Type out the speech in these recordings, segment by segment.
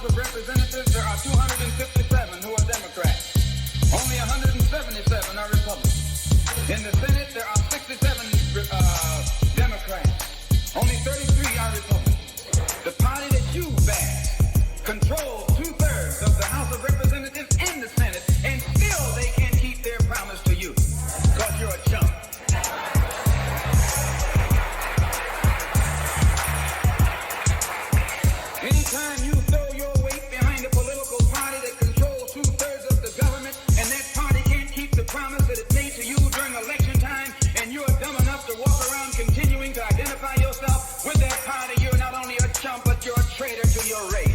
House of Representatives, there are 257 who are Democrats. Only 177 are Republicans. In the Senate, there are 67 Democrats. Only 33 are Republicans. The party that you back controls 2/3 of the House of Representatives and the Senate, and still they can't keep their promise to you, because you're a chump. Anytime you throw your weight behind a political party that controls 2/3 of the government, and that party can't keep the promise that it made to you during election time, and you're dumb enough to walk around continuing to identify yourself with that party, you're not only a chump, but you're a traitor to your race.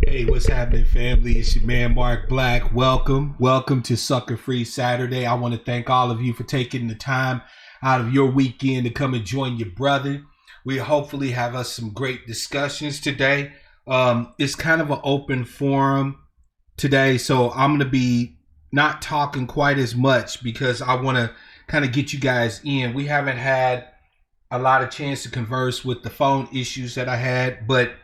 Hey, what's happening, family? It's your man, Mark Black. Welcome to Sucka-Free Saturday. I want to thank all of you for taking the time out of your weekend to come and join your brother. We hopefully have us some great discussions today. It's kind of an open forum today, so I'm going to be not talking quite as much because I want to kind of get you guys in. We haven't had a lot of chance to converse with the phone issues that I had, but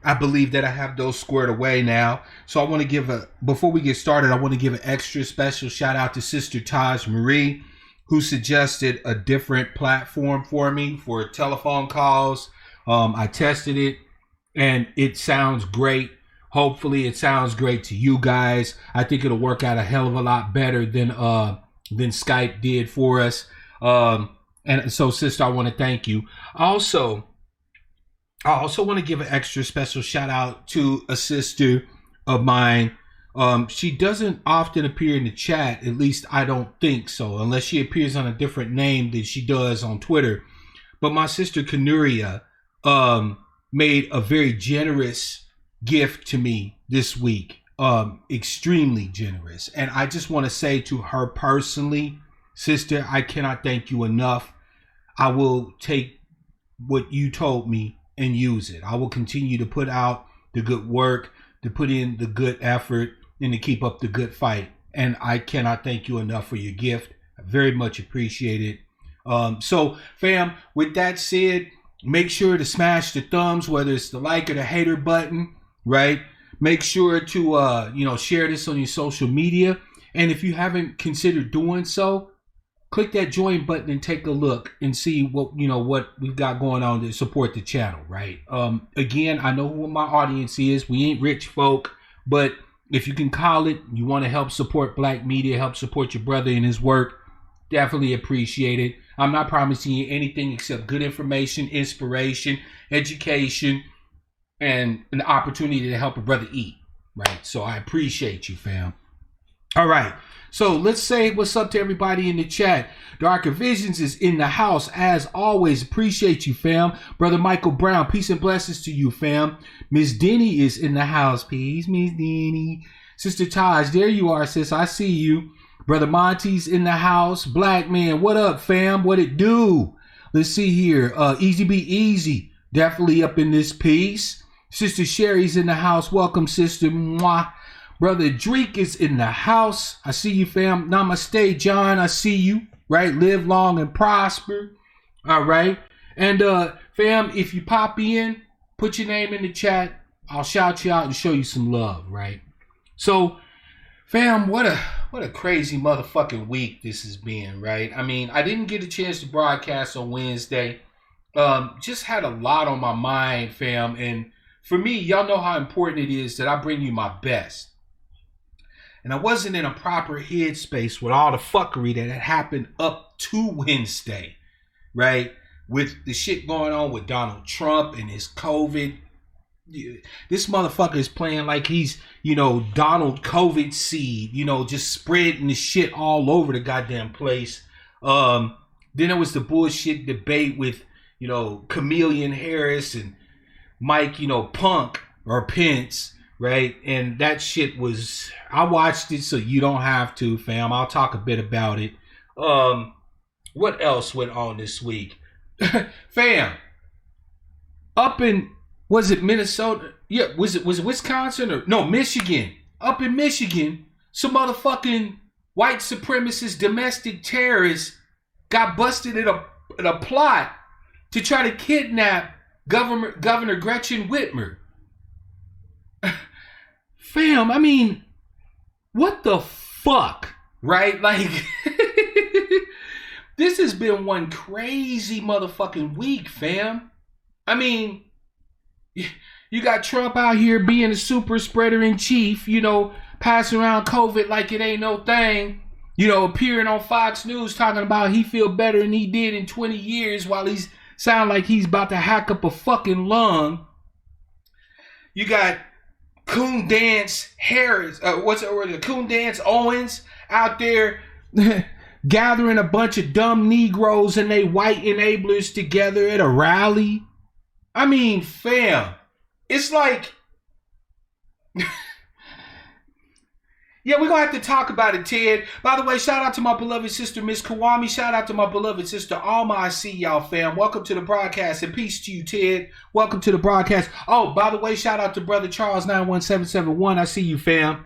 I believe that I have those squared away now. So I want to before we get started, I want to give an extra special shout out to Sister Taj Marie, who suggested a different platform for me for telephone calls. I tested it and it sounds great. Hopefully it sounds great to you guys. I think it'll work out a hell of a lot better than Skype did for us. And so, sister, I want to thank you. I also want to give an extra special shout out to a sister of mine. She doesn't often appear in the chat, at least I don't think so, unless she appears on a different name than she does on Twitter. But my sister Kanuria made a very generous gift to me this week, extremely generous. And I just want to say to her personally, sister, I cannot thank you enough. I will take what you told me and use it. I will continue to put out the good work, to put in the good effort, and to keep up the good fight. And I cannot thank you enough for your gift. I very much appreciate it. So, fam, with that said, make sure to smash the thumbs, whether it's the like or the hater button, right? Make sure to share this on your social media. And if you haven't considered doing so, click that join button and take a look and see what we've got going on to support the channel, right? Again, I know who my audience is. We ain't rich folk, but if you can call it, you want to help support Black media, help support your brother in his work, definitely appreciate it. I'm not promising you anything except good information, inspiration, education, and an opportunity to help a brother eat, right? So I appreciate you, fam. All right. So let's say what's up to everybody in the chat. Darker Visions is in the house as always. Appreciate you, fam. Brother Michael Brown, peace and blessings to you, fam. Miss Denny is in the house. Peace, Miss Denny. Sister Taj, there you are, sis. I see you. Brother Monty's in the house. Black man, what up, fam? What it do? Let's see here. Easy be easy. Definitely up in this piece. Sister Sherry's in the house. Welcome, sister. Mwah. Brother Dreek is in the house. I see you, fam. Namaste, John. I see you. Right? Live long and prosper. All right. And fam, if you pop in, put your name in the chat. I'll shout you out and show you some love, right? So, fam, what a crazy motherfucking week this has been, right? I mean, I didn't get a chance to broadcast on Wednesday. Just had a lot on my mind, fam. And for me, y'all know how important it is that I bring you my best. And I wasn't in a proper headspace with all the fuckery that had happened up to Wednesday, right? With the shit going on with Donald Trump and his COVID. This motherfucker is playing like he's, Donald COVID seed, just spreading the shit all over the goddamn place. Then there was the bullshit debate with, Chameleon Harris and Mike, Punk or Pence. Right. And that shit was, I watched it so you don't have to, fam. I'll talk a bit about it. What else went on this week? Fam, up in, was it Minnesota? Yeah, was it Wisconsin or no, Michigan? Up in Michigan, some motherfucking white supremacist domestic terrorists got busted a plot to try to kidnap Governor Gretchen Whitmer. Fam, I mean, what the fuck, right? Like, this has been one crazy motherfucking week, fam. I mean, you got Trump out here being a super spreader in chief, you know, passing around COVID like it ain't no thing, you know, appearing on Fox News talking about he feel better than he did in 20 years while he's sound like he's about to hack up a fucking lung. You got Coon Dance Harris, Coon Dance Owens out there gathering a bunch of dumb Negroes and they white enablers together at a rally. I mean, fam, it's like, yeah, we're going to have to talk about it, Ted. By the way, shout out to my beloved sister, Miss Kawami. Shout out to my beloved sister, Alma. I see y'all, fam. Welcome to the broadcast, and peace to you, Ted. Welcome to the broadcast. Oh, by the way, shout out to Brother Charles 91771. I see you, fam.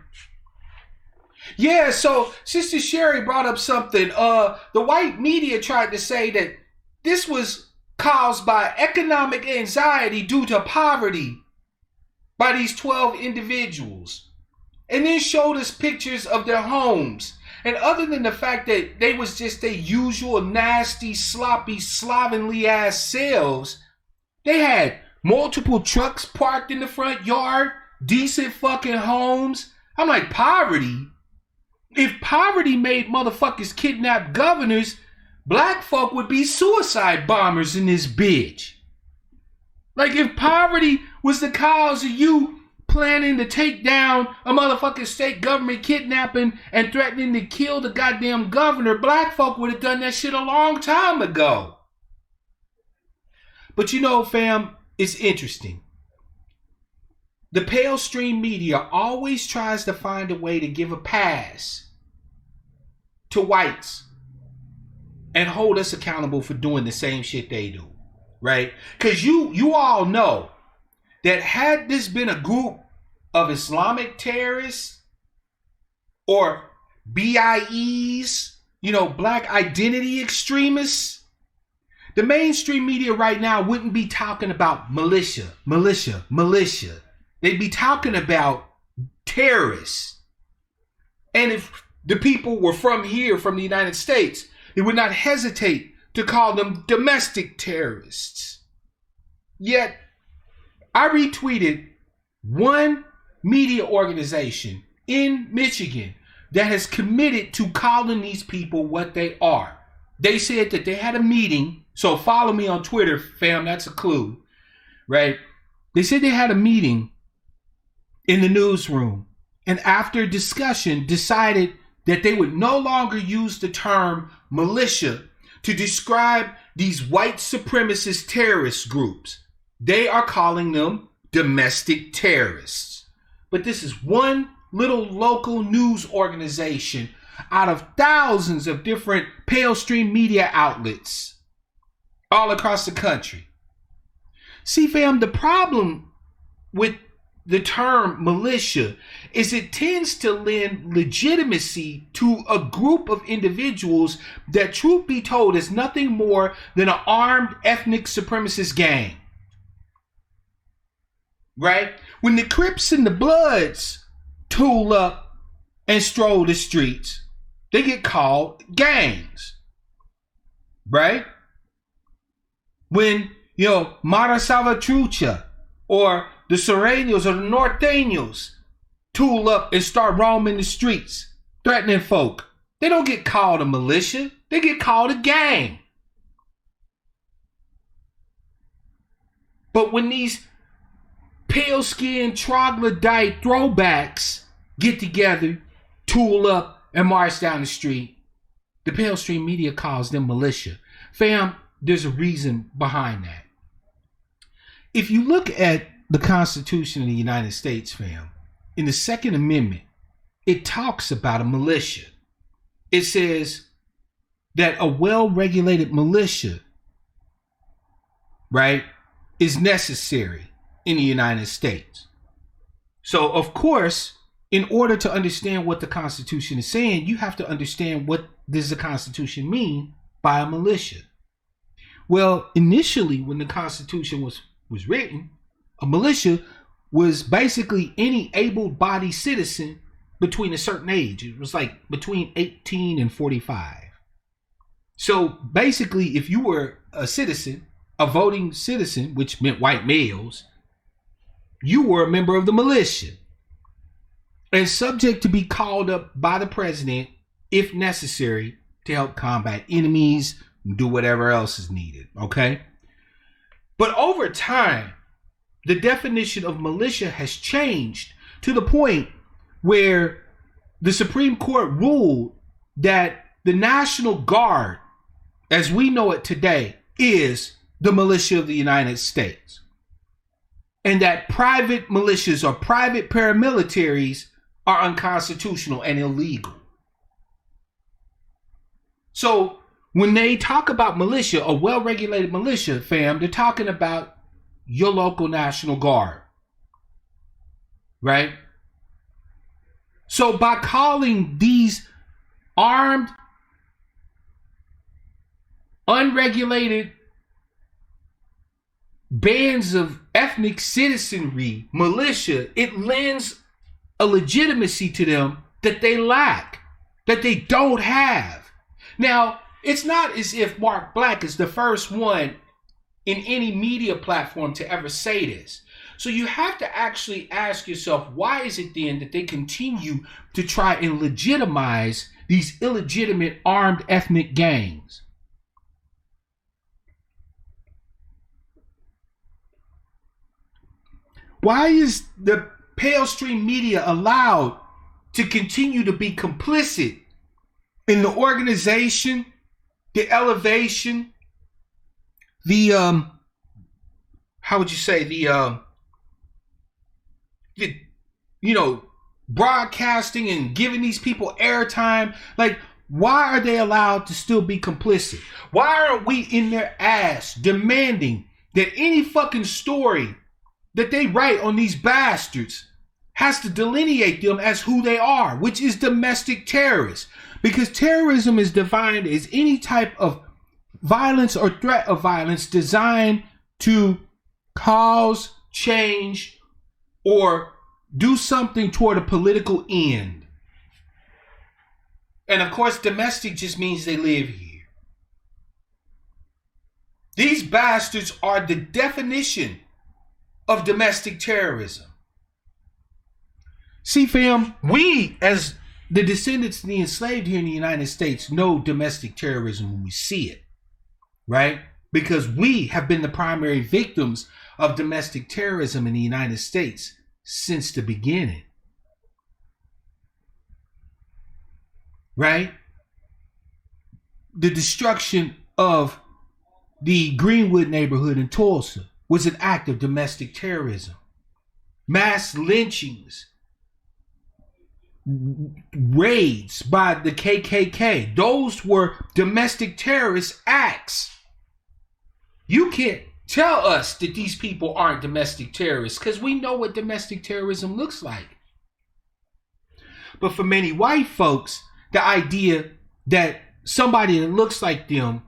Yeah, so Sister Sherry brought up something. The white media tried to say that this was caused by economic anxiety due to poverty by these 12 individuals. And then showed us pictures of their homes. And other than the fact that they was just their usual nasty, sloppy, slovenly ass selves, they had multiple trucks parked in the front yard, decent fucking homes. I'm like, poverty? If poverty made motherfuckers kidnap governors, black folk would be suicide bombers in this bitch. Like, if poverty was the cause of you planning to take down a motherfucking state government, kidnapping and threatening to kill the goddamn governor, black folk would have done that shit a long time ago. But you know, fam, it's interesting. The pale stream media always tries to find a way to give a pass to whites and hold us accountable for doing the same shit they do, right? Because you all know that had this been a group of Islamic terrorists or BIEs, you know, black identity extremists, the mainstream media right now wouldn't be talking about militia. They'd be talking about terrorists. And if the people were from here, from the United States, they would not hesitate to call them domestic terrorists. Yet, I retweeted one media organization in Michigan that has committed to calling these people what they are. They said that they had a meeting, so follow me on Twitter, fam, that's a clue, right? They said they had a meeting in the newsroom, and after discussion decided that they would no longer use the term militia to describe these white supremacist terrorist groups. They are calling them domestic terrorists. But this is one little local news organization out of thousands of different pale stream media outlets all across the country. See, fam, the problem with the term militia is it tends to lend legitimacy to a group of individuals that, truth be told, is nothing more than an armed ethnic supremacist gang. Right? When the Crips and the Bloods tool up and stroll the streets, they get called gangs. Right? When, you know, Mara Salvatrucha or the Sureños or the Norteños tool up and start roaming the streets, threatening folk, they don't get called a militia. They get called a gang. But when these pale-skinned troglodyte throwbacks get together, tool up, and march down the street, the pale stream media calls them militia. Fam, there's a reason behind that. If you look at the Constitution of the United States, fam, in the Second Amendment, it talks about a militia. It says that a well-regulated militia, right, is necessary in the United States. So, of course, in order to understand what the Constitution is saying, you have to understand what does the Constitution mean by a militia. Well, initially, when the Constitution was written, a militia was basically any able-bodied citizen between a certain age. It was like between 18 and 45. So basically, if you were a citizen, a voting citizen, which meant white males, you were a member of the militia and subject to be called up by the president if necessary to help combat enemies and do whatever else is needed. Okay. But over time, the definition of militia has changed to the point where the Supreme Court ruled that the National Guard, as we know it today, is the militia of the United States. And that private militias or private paramilitaries are unconstitutional and illegal. So when they talk about militia, a well-regulated militia, fam, they're talking about your local National Guard, right? So by calling these armed, unregulated bands of ethnic citizenry militia, it lends a legitimacy to them that they lack, that they don't have. Now, it's not as if Mark Black is the first one in any media platform to ever say this. So you have to actually ask yourself, why is it then that they continue to try and legitimize these illegitimate armed ethnic gangs? Why is the pale stream media allowed to continue to be complicit in the organization, the elevation, the how would you say, the broadcasting and giving these people airtime? Like, why are they allowed to still be complicit? Why aren't we in their ass demanding that any fucking story that they write on these bastards has to delineate them as who they are, which is domestic terrorists? Because terrorism is defined as any type of violence or threat of violence designed to cause change or do something toward a political end. And of course, domestic just means they live here. These bastards are the definition of domestic terrorism. See, fam, we as the descendants of the enslaved here in the United States know domestic terrorism when we see it, right? Because we have been the primary victims of domestic terrorism in the United States since the beginning, right? The destruction of the Greenwood neighborhood in Tulsa was an act of domestic terrorism. Mass lynchings, raids by the KKK, those were domestic terrorist acts. You can't tell us that these people aren't domestic terrorists, because we know what domestic terrorism looks like. But for many white folks, the idea that somebody that looks like them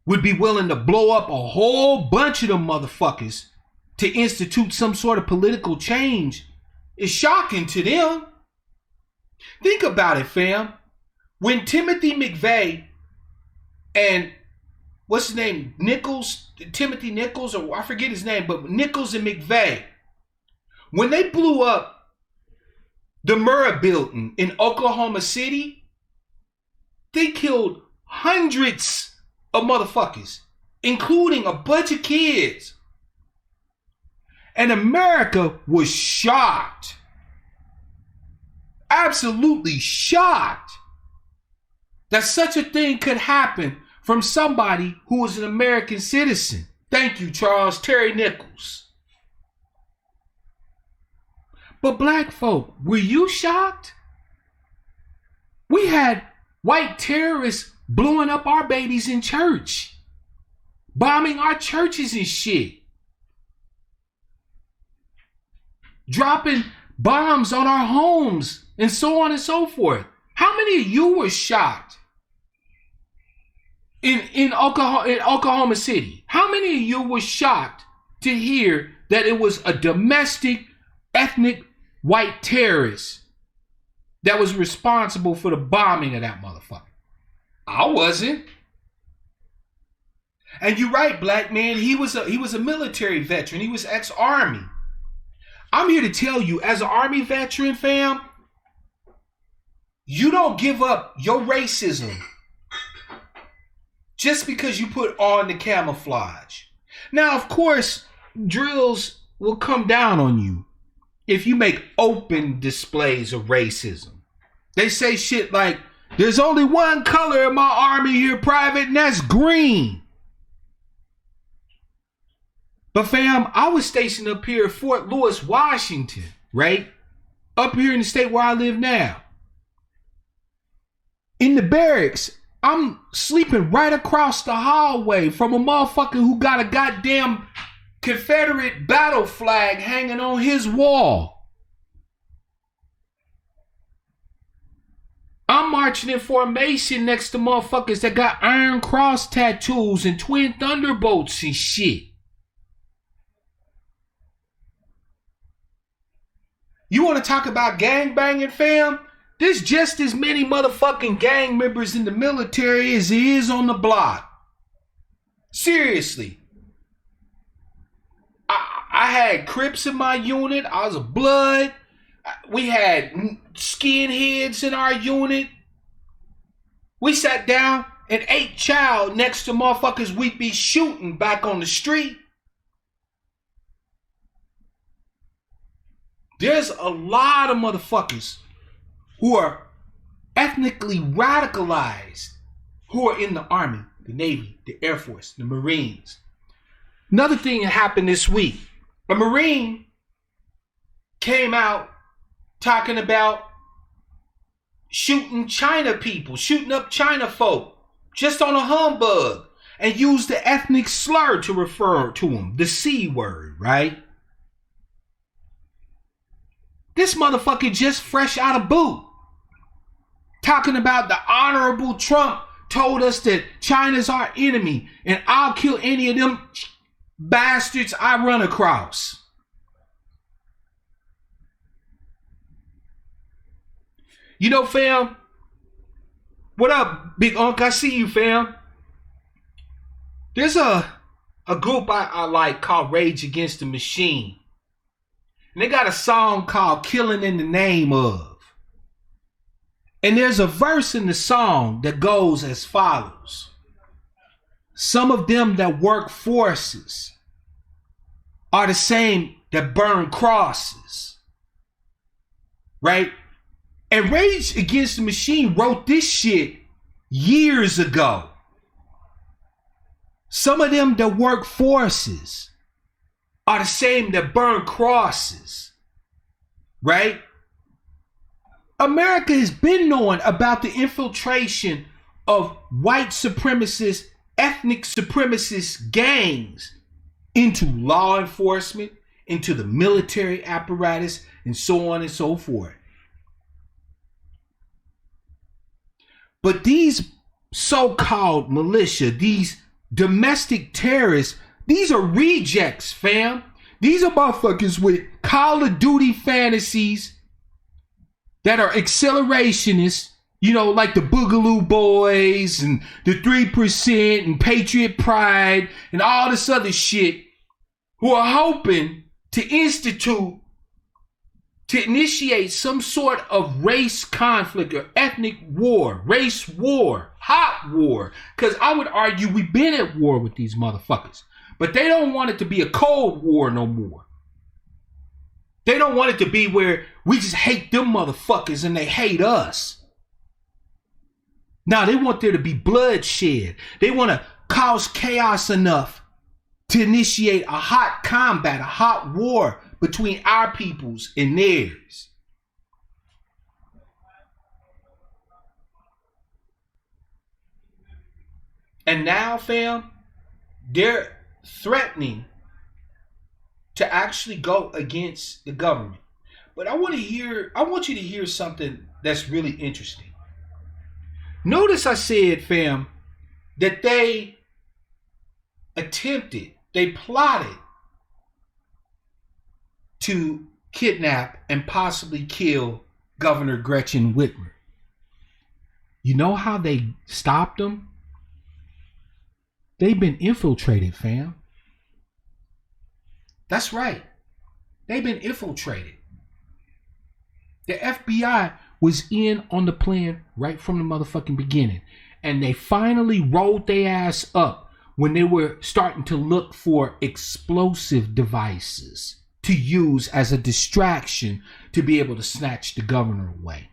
would be willing to blow up a whole bunch of them motherfuckers to institute some sort of political change is shocking to them. Think about it, fam. When Timothy McVeigh and what's his name? Timothy Nichols, or I forget his name, but Nichols and McVeigh, when they blew up the Murrah building in Oklahoma City, they killed hundreds of motherfuckers, including a bunch of kids. And America was shocked. Absolutely shocked that such a thing could happen from somebody who was an American citizen. Thank you, Charles Terry Nichols. But black folk, were you shocked? We had white terrorists blowing up our babies in church, bombing our churches and shit, dropping bombs on our homes, and so on and so forth. How many of you were shocked in Oklahoma City? How many of you were shocked to hear that it was a domestic ethnic white terrorist that was responsible for the bombing of that motherfucker? I wasn't. And you're right, black man. He was a military veteran. He was ex-Army. I'm here to tell you, as an Army veteran, fam, you don't give up your racism just because you put on the camouflage. Now, of course, drills will come down on you if you make open displays of racism. They say shit like, there's only one color in my army here, private, and that's green. But fam, I was stationed up here at Fort Lewis, Washington, right? Up here in the state where I live now. In the barracks, I'm sleeping right across the hallway from a motherfucker who got a goddamn Confederate battle flag hanging on his wall. I'm marching in formation next to motherfuckers that got Iron Cross tattoos and Twin Thunderbolts and shit. You want to talk about gangbanging, fam? There's just as many motherfucking gang members in the military as there is on the block. Seriously. I had Crips in my unit. I was a Blood. We had skinheads in our unit. We sat down and ate chow next to motherfuckers we'd be shooting back on the street. There's a lot of motherfuckers who are ethnically radicalized who are in the Army, the Navy, the Air Force, the Marines. Another thing that happened this week. A Marine came out talking about shooting China people, shooting up China folk, just on a humbug, and used the ethnic slur to refer to them, the C word, right? This motherfucker just fresh out of boot. Talking about the Honorable Trump told us that China's our enemy and I'll kill any of them bastards I run across. You know, fam? What up, Big Unc? I see you, fam. There's a group I like called Rage Against the Machine. And they got a song called Killing in the Name of. And there's a verse in the song that goes as follows. Some of them that work forces are the same that burn crosses. Right? And Rage Against the Machine wrote this shit years ago. Some of them that work forces are the same that burn crosses, right? America has been knowing about the infiltration of white supremacist, ethnic supremacist gangs into law enforcement, into the military apparatus, and so on and so forth. But these so-called militia, these domestic terrorists, these are rejects, fam. These are motherfuckers with Call of Duty fantasies that are accelerationists, you know, like the Boogaloo Boys and the 3% and Patriot Pride and all this other shit, who are hoping to initiate some sort of race conflict or ethnic war, race war, hot war. Because I would argue we've been at war with these motherfuckers. But they don't want it to be a Cold War no more. They don't want it to be where we just hate them motherfuckers and they hate us. Now they want there to be bloodshed. They want to cause chaos enough to initiate a hot combat, a hot war between our peoples and theirs. And now, fam, they're threatening to actually go against the government. But I want you to hear something that's really interesting. Notice I said, fam, that they plotted to kidnap and possibly kill Governor Gretchen Whitmer. You know how they stopped them? They've been infiltrated, fam. That's right. They've been infiltrated. The FBI was in on the plan right from the motherfucking beginning. And they finally rolled their ass up when they were starting to look for explosive devices to use as a distraction to be able to snatch the governor away.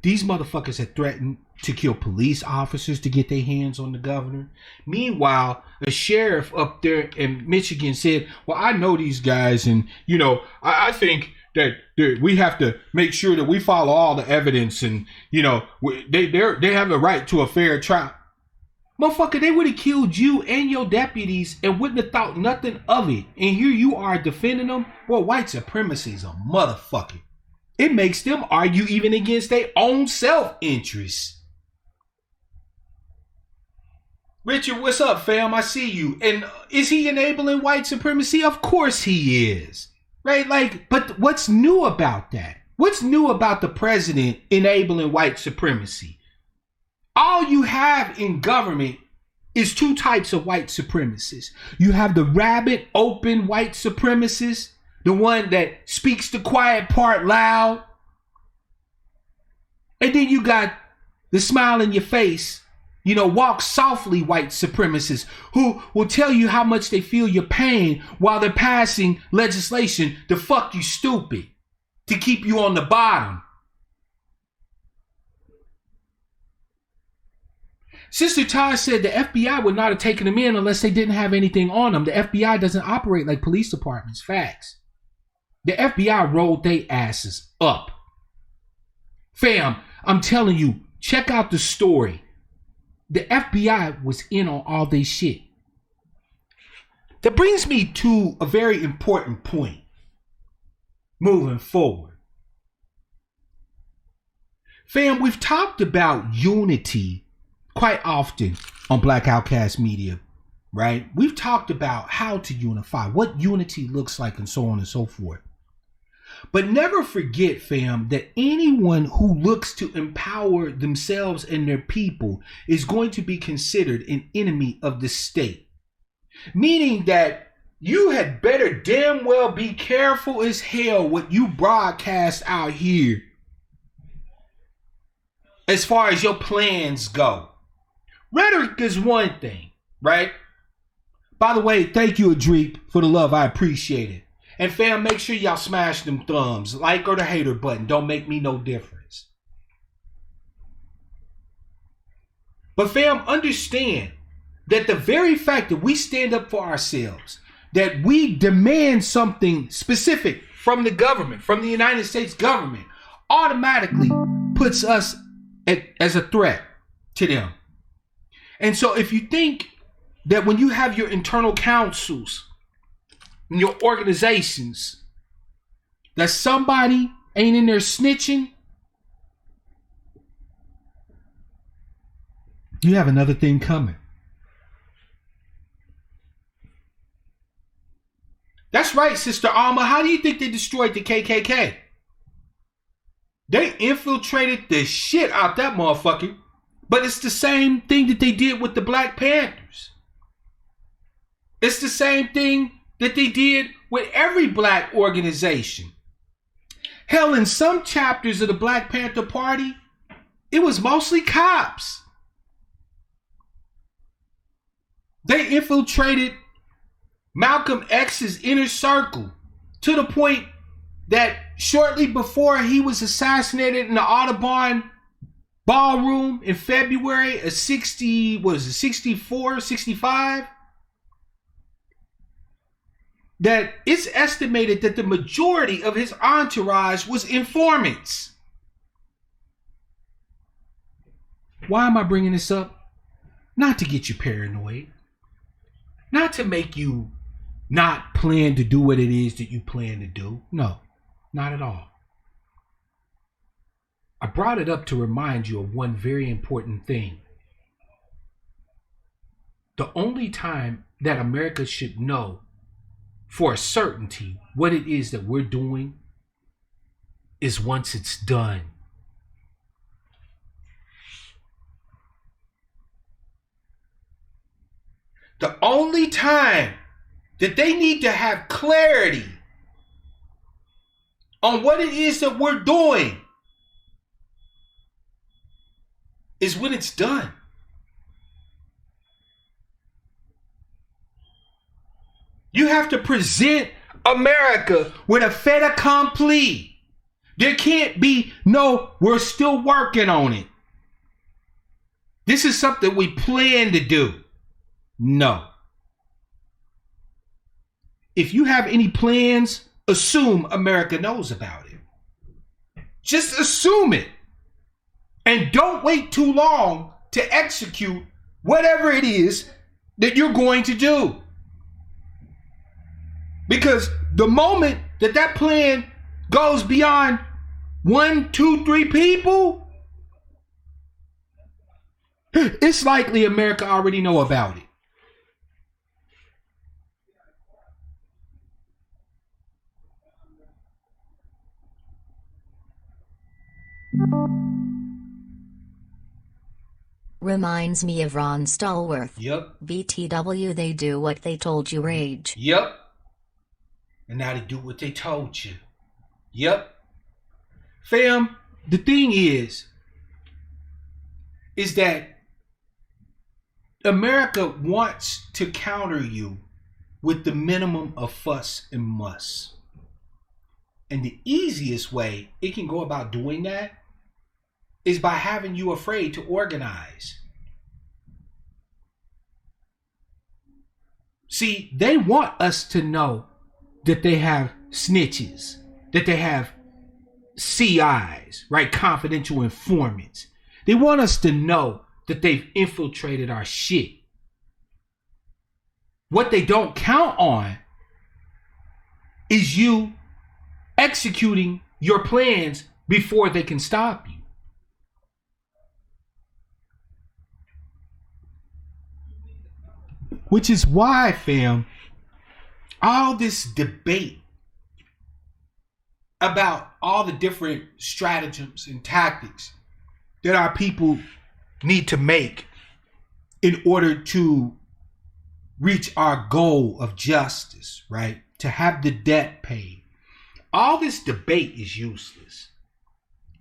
These motherfuckers had threatened to kill police officers to get their hands on the governor. Meanwhile, a sheriff up there in Michigan said, well, I know these guys, and, you know, I think that we have to make sure that we follow all the evidence, and, you know, they have the right to a fair trial. Motherfucker, they would have killed you and your deputies and wouldn't have thought nothing of it. And here you are defending them? Well, white supremacy is a motherfucker. It makes them argue even against their own self-interest. Richard, what's up, fam? I see you. And is he enabling white supremacy? Of course he is. Right? Like, but what's new about that? What's new about the president enabling white supremacy? All you have in government is two types of white supremacists. You have the rabid, open white supremacist, the one that speaks the quiet part loud. And then you got the smile in your face, you know, walk softly white supremacists who will tell you how much they feel your pain while they're passing legislation to fuck you stupid, to keep you on the bottom. Sister Todd said the FBI would not have taken them in unless they didn't have anything on them. The FBI doesn't operate like police departments. Facts. The FBI rolled their asses up. Fam, I'm telling you, check out the story. The FBI was in on all this shit. That brings me to a very important point moving forward. Fam, we've talked about unity quite often on Black Outcast Media, right? We've talked about how to unify, what unity looks like, and so on and so forth. But never forget, fam, that anyone who looks to empower themselves and their people is going to be considered an enemy of the state. Meaning that you had better damn well be careful as hell what you broadcast out here as far as your plans go. Rhetoric is one thing, right? By the way, thank you, Adreep, for the love. I appreciate it. And fam, make sure y'all smash them thumbs. Like or the hater button. Don't make me no difference. But fam, understand that the very fact that we stand up for ourselves, that we demand something specific from the government, from the United States government, automatically puts us as a threat to them. And so if you think that when you have your internal councils and your organizations, that somebody ain't in there snitching, you have another thing coming. That's right, Sister Alma. How do you think they destroyed the KKK? They infiltrated the shit out that motherfucker. But it's the same thing that they did with the Black Panthers. It's the same thing that they did with every black organization. Hell, in some chapters of the Black Panther Party, it was mostly cops. They infiltrated Malcolm X's inner circle to the point that shortly before he was assassinated in the Audubon Ballroom in February of 64, 65, that it's estimated that the majority of his entourage was informants. Why am I bringing this up? Not to get you paranoid. Not to make you not plan to do what it is that you plan to do. No, not at all. I brought it up to remind you of one very important thing. The only time that America should know for a certainty what it is that we're doing is once it's done. The only time that they need to have clarity on what it is that we're doing is when it's done. You have to present America with a fait accompli. There can't be no, we're still working on it. This is something we plan to do. No. If you have any plans, assume America knows about it. Just assume it. And don't wait too long to execute whatever it is that you're going to do. Because the moment that that plan goes beyond 1, 2, 3 people, it's likely America already know about it. Reminds me of Ron Stallworth. Yep. BTW, they do what they told you, rage. Yep. And now they do what they told you. Yep. Fam, the thing is that America wants to counter you with the minimum of fuss and muss. And the easiest way it can go about doing that is by having you afraid to organize. See, they want us to know that they have snitches, that they have CIs, right? Confidential informants. They want us to know that they've infiltrated our shit. What they don't count on is you executing your plans before they can stop you. Which is why, fam, all this debate about all the different stratagems and tactics that our people need to make in order to reach our goal of justice, right? To have the debt paid. All this debate is useless.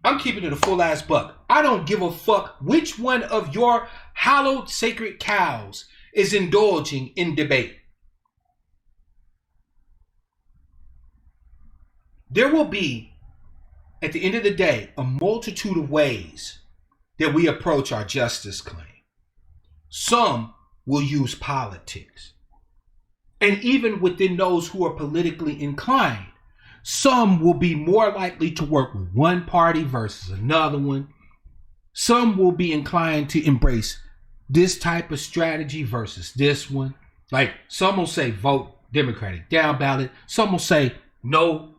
I'm keeping it a full ass buck. I don't give a fuck which one of your hallowed sacred cows is indulging in debate. There will be, at the end of the day, a multitude of ways that we approach our justice claim. Some will use politics. And even within those who are politically inclined, some will be more likely to work with one party versus another one. Some will be inclined to embrace this type of strategy versus this one. Like, some will say vote Democratic down ballot. Some will say no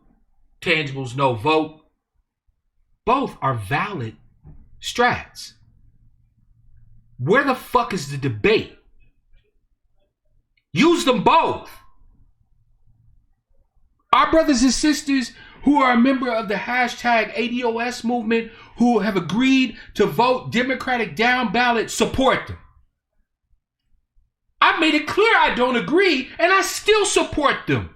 tangibles, no vote. Both are valid strats. Where the fuck is the debate? Use them both. Our brothers and sisters who are a member of the hashtag ADOS movement, who have agreed to vote Democratic down ballot, support them. I made it clear I don't agree, and I still support them.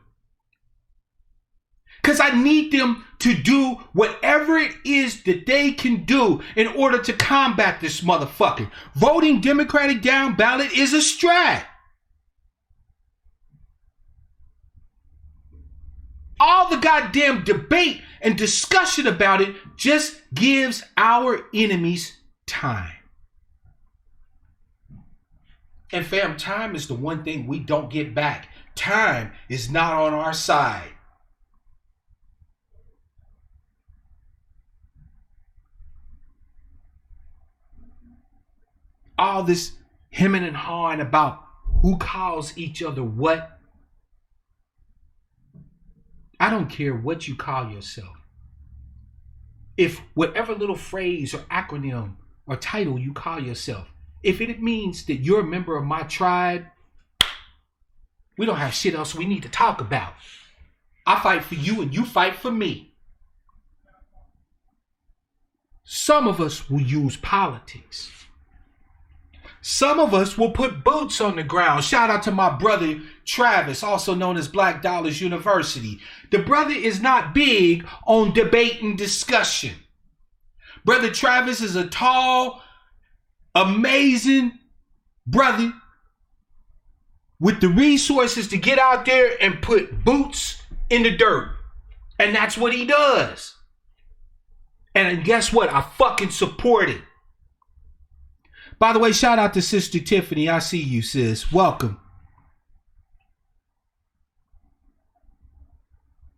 Because I need them to do whatever it is that they can do in order to combat this motherfucker. Voting Democratic down ballot is a strat. All the goddamn debate and discussion about it just gives our enemies time. And fam, time is the one thing we don't get back. Time is not on our side. All this hemming and hawing about who calls each other what. I don't care what you call yourself. If whatever little phrase or acronym or title you call yourself If it means that you're a member of my tribe, we don't have shit else we need to talk about. I fight for you and you fight for me. Some of us will use politics. Some of us will put boots on the ground. Shout out to my brother Travis, also known as Black Dollars University. The brother is not big on debate and discussion. Brother Travis is a tall, amazing brother with the resources to get out there and put boots in the dirt. And that's what he does. And guess what? I fucking support it. By the way, shout out to Sister Tiffany. I see you, sis. Welcome.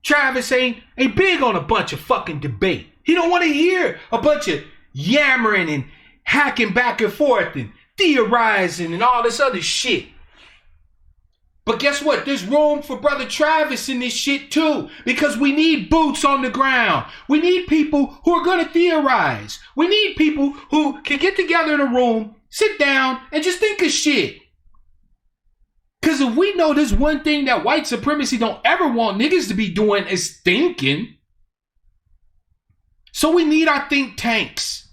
Travis ain't big on a bunch of fucking debate. He don't want to hear a bunch of yammering and hacking back and forth and theorizing and all this other shit. But guess what? There's room for Brother Travis in this shit too, because we need boots on the ground. We need people who are going to theorize. We need people who can get together in a room, sit down, and just think of shit. Because if we know there's one thing that white supremacy don't ever want niggas to be doing is thinking. So we need our think tanks.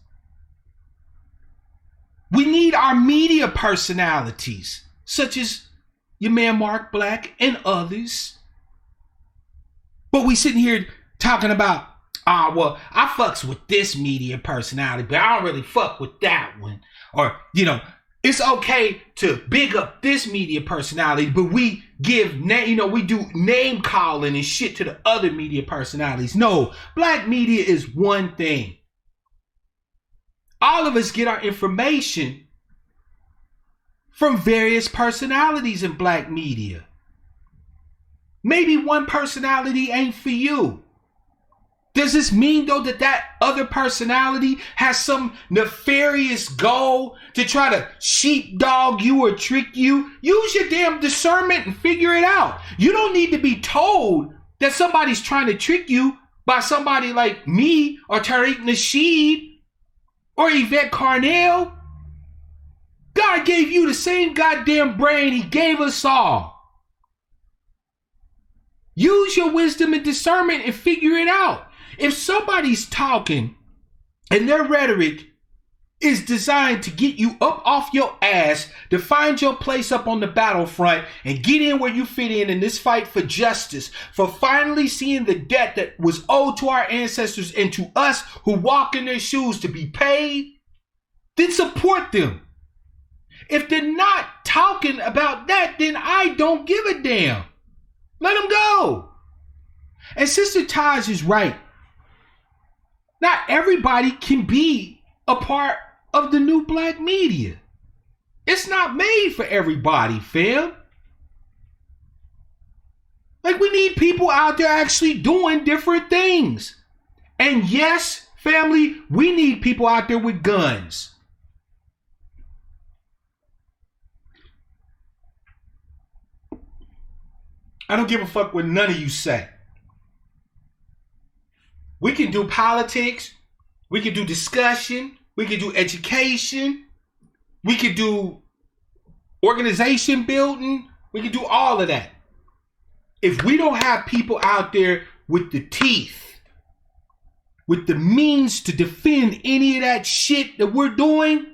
We need our media personalities, such as your man Mark Black and others. But we sitting here talking about, well, I fucks with this media personality, but I don't really fuck with that one. Or, it's okay to big up this media personality, but we give, we do name calling and shit to the other media personalities. No, black media is one thing. All of us get our information from various personalities in black media. Maybe one personality ain't for you. Does this mean, though, that other personality has some nefarious goal to try to sheepdog you or trick you? Use your damn discernment and figure it out. You don't need to be told that somebody's trying to trick you by somebody like me or Tariq Nasheed or Yvette Carnell. God gave you the same goddamn brain he gave us all. Use your wisdom and discernment and figure it out. If somebody's talking and their rhetoric is designed to get you up off your ass, to find your place up on the battlefront and get in where you fit in this fight for justice, for finally seeing the debt that was owed to our ancestors and to us who walk in their shoes to be paid, then support them. If they're not talking about that, then I don't give a damn. Let them go. And Sister Taj is right. Not everybody can be a part of the new black media. It's not made for everybody, fam. Like, we need people out there actually doing different things. And yes, family, we need people out there with guns. I don't give a fuck what none of you say. We can do politics. We can do discussion. We can do education. We can do organization building. We can do all of that. If we don't have people out there with the teeth, with the means to defend any of that shit that we're doing,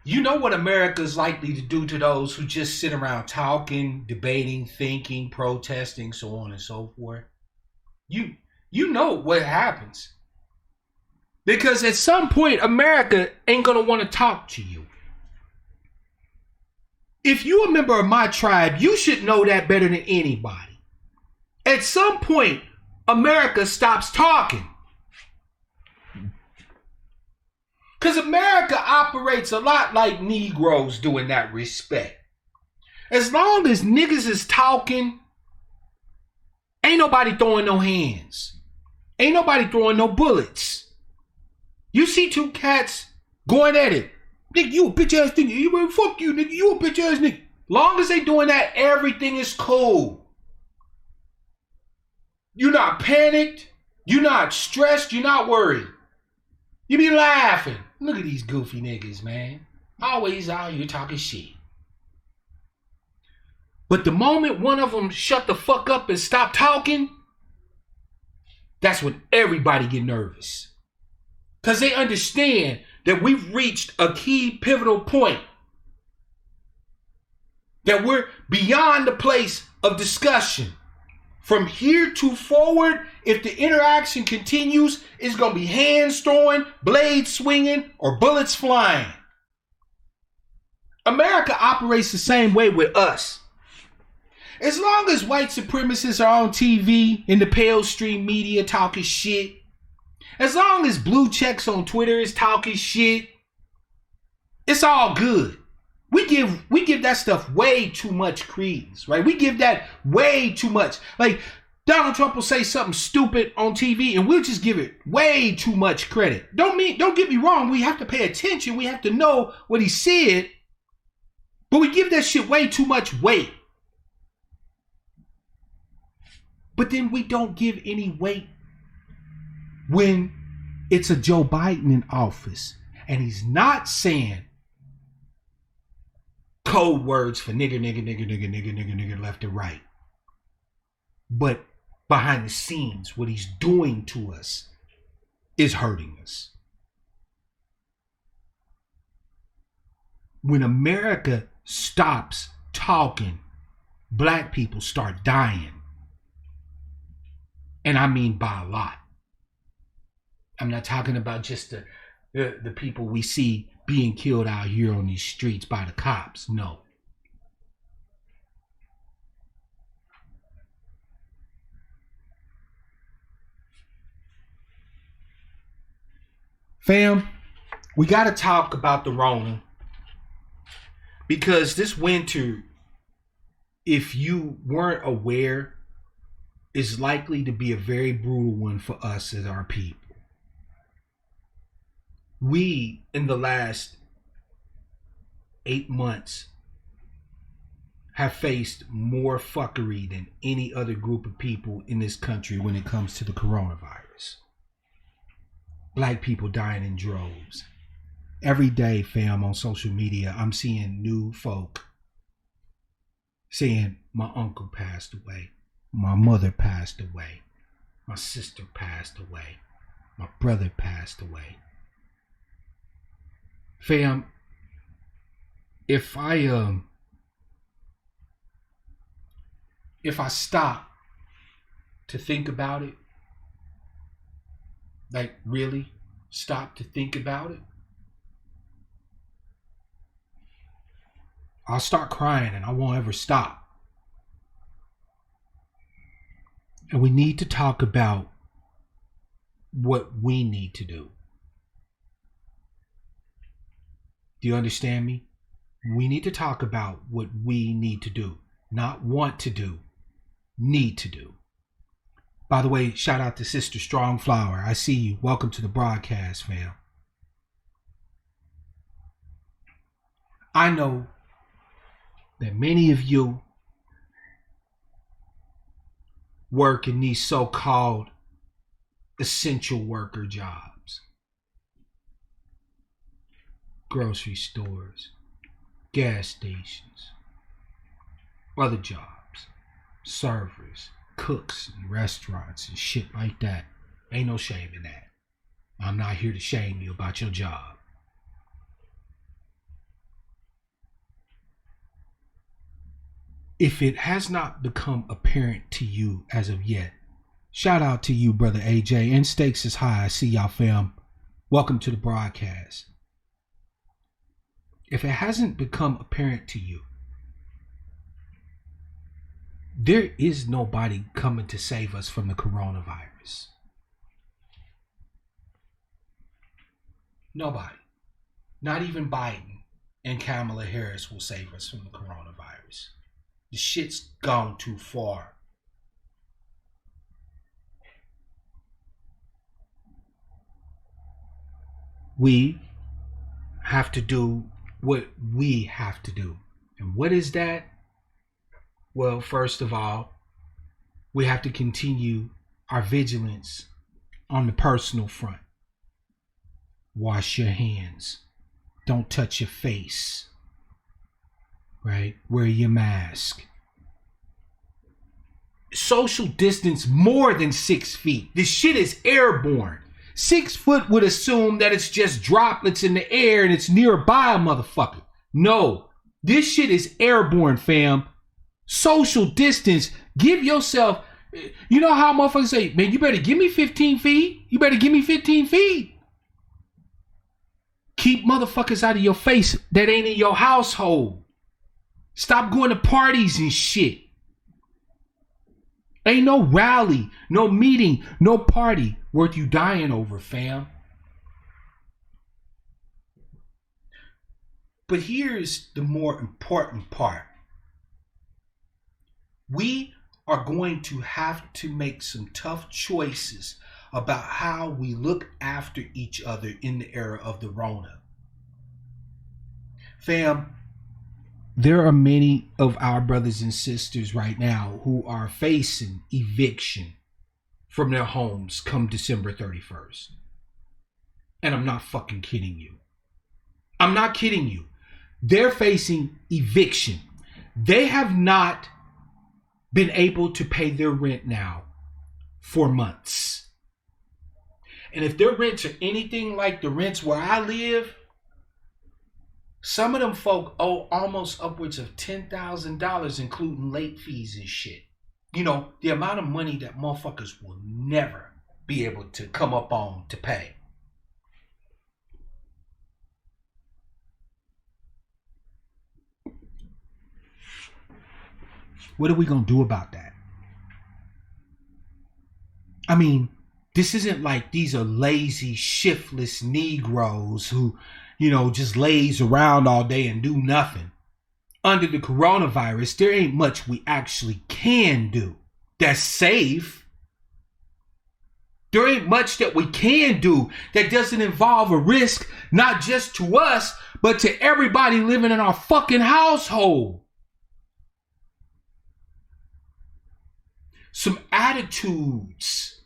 you know what America is likely to do to those who just sit around talking, debating, thinking, protesting, so on and so forth. You know what happens. Because at some point, America ain't going to want to talk to you. If you're a member of my tribe, you should know that better than anybody. At some point, America stops talking. Because America operates a lot like Negroes do in that respect. As long as niggas is talking, ain't nobody throwing no hands. Ain't nobody throwing no bullets. You see two cats going at it. Nigga, you a bitch ass nigga. Fuck you, nigga. You a bitch ass nigga. Long as they doing that, everything is cool. You're not panicked. You're not stressed. You're not worried. You be laughing. Look at these goofy niggas, man. Always out here talking shit. But the moment one of them shut the fuck up and stop talking, that's when everybody get nervous. Because they understand that we've reached a key pivotal point. That we're beyond the place of discussion. From here to forward, if the interaction continues, it's going to be hands throwing, blades swinging, or bullets flying. America operates the same way with us. As long as white supremacists are on TV in the pale stream media talking shit, as long as blue checks on Twitter is talking shit, it's all good. We give that stuff way too much credence, right? We give that way too much. Like Donald Trump will say something stupid on TV and we'll just give it way too much credit. Don't get me wrong, we have to pay attention, we have to know what he said, but we give that shit way too much weight. But then we don't give any weight when it's a Joe Biden in office and he's not saying code words for nigger, left and right. But behind the scenes, what he's doing to us is hurting us. When America stops talking, black people start dying. And I mean by a lot. I'm not talking about just the people we see being killed out here on these streets by the cops. No. Fam, we got to talk about the Rona. Because this winter, if you weren't aware, is likely to be a very brutal one for us as our people. We, in the last 8 months, have faced more fuckery than any other group of people in this country when it comes to the coronavirus. Black people dying in droves. Every day, fam, on social media, I'm seeing new folk saying, my uncle passed away, my mother passed away, my sister passed away, my brother passed away. Fam, if I stop to think about it, like really stop to think about it, I'll start crying and I won't ever stop. And we need to talk about what we need to do. Do you understand me? We need to talk about what we need to do. Not want to do, need to do. By the way, shout out to Sister Strongflower. I see you. Welcome to the broadcast, fam. I know that many of you work in these so-called essential worker jobs. Grocery stores, gas stations, other jobs, servers, cooks in restaurants and shit like that. Ain't no shame in that. I'm not here to shame you about your job. If it has not become apparent to you as of yet, shout out to you, brother AJ. And stakes is high. I see y'all, fam. Welcome to the broadcast. If it hasn't become apparent to you, there is nobody coming to save us from the coronavirus. Nobody. Not even Biden and Kamala Harris will save us from the coronavirus. The shit's gone too far. We have to do what we have to do. And what is that? Well, first of all, we have to continue our vigilance on the personal front. Wash your hands. Don't touch your face. Right? Wear your mask. Social distance more than 6 feet. This shit is airborne. 6 foot would assume that it's just droplets in the air and it's nearby a motherfucker. No, this shit is airborne, fam. Social distance. Give yourself, you know how motherfuckers say, man, you better give me 15 feet. You better give me 15 feet. Keep motherfuckers out of your face that ain't in your household. Stop going to parties and shit. Ain't no rally, no meeting, no party worth you dying over, fam. But here's the more important part. We are going to have to make some tough choices about how we look after each other in the era of the Rona. Fam, there are many of our brothers and sisters right now who are facing eviction from their homes come December 31st. And I'm not fucking kidding you. I'm not kidding you. They're facing eviction. They have not been able to pay their rent now for months. And if their rents are anything like the rents where I live, some of them folk owe almost upwards of $10,000, including late fees and shit. You know, the amount of money that motherfuckers will never be able to come up on to pay. What are we going to do about that? I mean, this isn't like these are lazy, shiftless Negroes who, you know, just lays around all day and do nothing. Under the coronavirus, there ain't much we actually can do that's safe. There ain't much that we can do that doesn't involve a risk, not just to us, but to everybody living in our fucking household. Some attitudes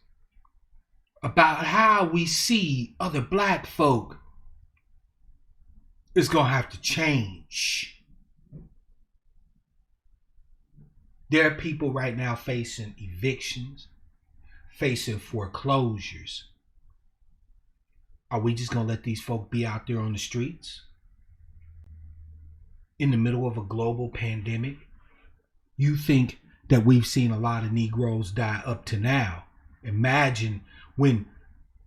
about how we see other black folk is gonna have to change. There are people right now facing evictions, facing foreclosures. Are we just gonna let these folk be out there on the streets in the middle of a global pandemic? You think that we've seen a lot of Negroes die up to now? Imagine when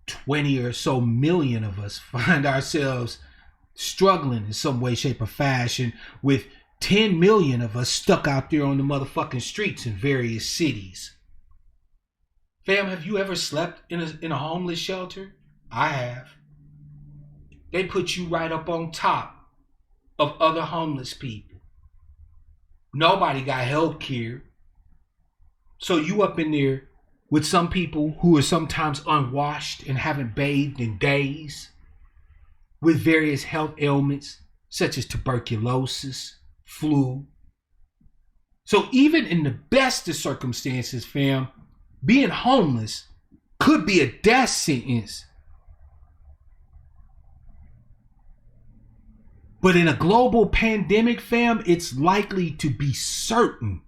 20 or so million of us find ourselves struggling in some way, shape, or fashion, with 10 million of us stuck out there on the motherfucking streets in various cities. Fam, have you ever slept in a homeless shelter? I have. They put you right up on top of other homeless people. Nobody got health care. So you up in there with some people who are sometimes unwashed and haven't bathed in days, with various health ailments such as tuberculosis, flu. So even in the best of circumstances, fam, being homeless could be a death sentence. But in a global pandemic, fam, it's likely to be certain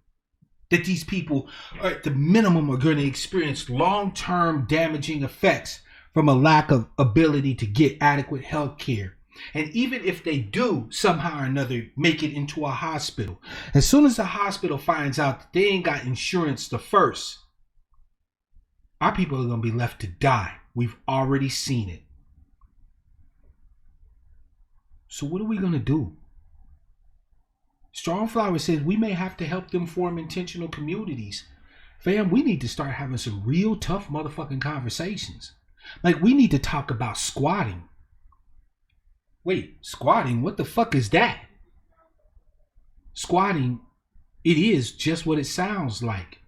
that these people are at the minimum are going to experience long-term damaging effects from a lack of ability to get adequate health care. And even if they do somehow or another make it into a hospital, as soon as the hospital finds out that they ain't got insurance the first, our people are going to be left to die. We've already seen it. So what are we going to do? Strongflower says we may have to help them form intentional communities. Fam, we need to start having some real tough motherfucking conversations. Like, we need to talk about squatting. Wait, squatting? What the fuck is that? Squatting, it is just what it sounds like.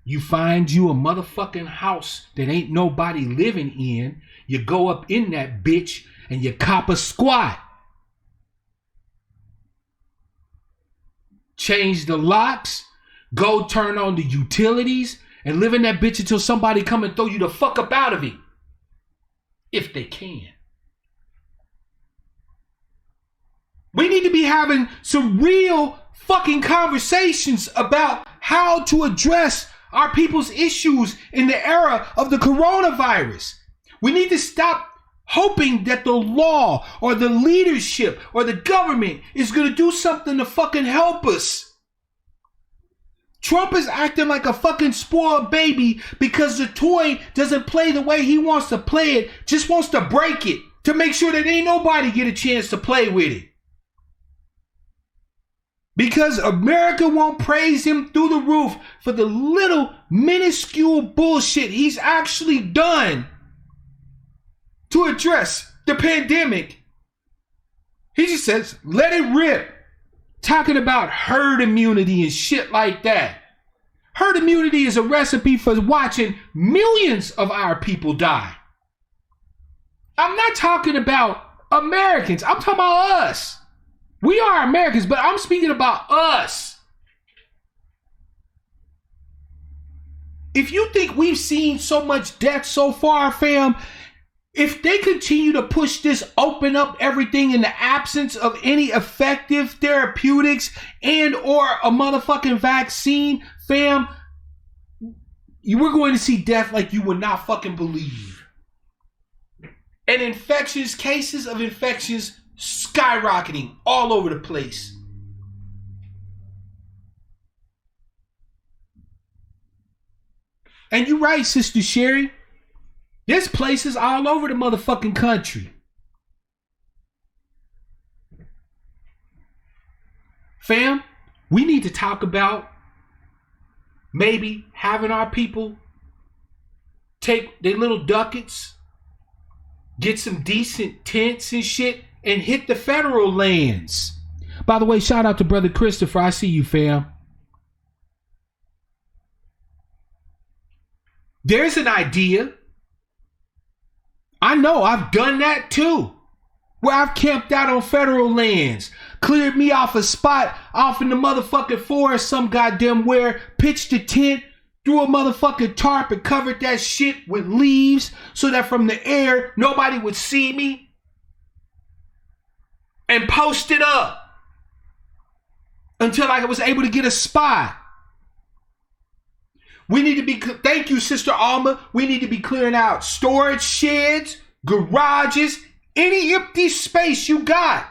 You find you a motherfucking house that ain't nobody living in. You go up in that bitch and you cop a squat. Change the locks, go turn on the utilities, and live in that bitch until somebody come and throw you the fuck up out of it. If they can. We need to be having some real fucking conversations about how to address our people's issues in the era of the coronavirus. We need to stop hoping that the law or the leadership or the government is going to do something to fucking help us. Trump is acting like a fucking spoiled baby because the toy doesn't play the way he wants to play it, just wants to break it to make sure that ain't nobody get a chance to play with it. Because America won't praise him through the roof for the little minuscule bullshit he's actually done to address the pandemic. He just says, let it rip. Talking about herd immunity and shit like that. Herd immunity is a recipe for watching millions of our people die. I'm not talking about Americans. I'm talking about us. We are Americans, but I'm speaking about us. If you think we've seen so much death so far, fam, if they continue to push this open up everything in the absence of any effective therapeutics and or a motherfucking vaccine, fam, we're going to see death like you would not fucking believe. And cases of infections skyrocketing all over the place. And you're right, Sister Sherry. There's places all over the motherfucking country. Fam, we need to talk about maybe having our people take their little ducats, get some decent tents and shit, and hit the federal lands. By the way, shout out to Brother Christopher. I see you, fam. There's an idea. I know I've done that too. Where I've camped out on federal lands, cleared me off a spot off in the motherfucking forest, some goddamn where, pitched a tent, threw a motherfucking tarp and covered that shit with leaves so that from the air nobody would see me, and posted up until I was able to get a spot. We need to be, thank you, Sister Alma. We need to be clearing out storage sheds, garages, any empty space you got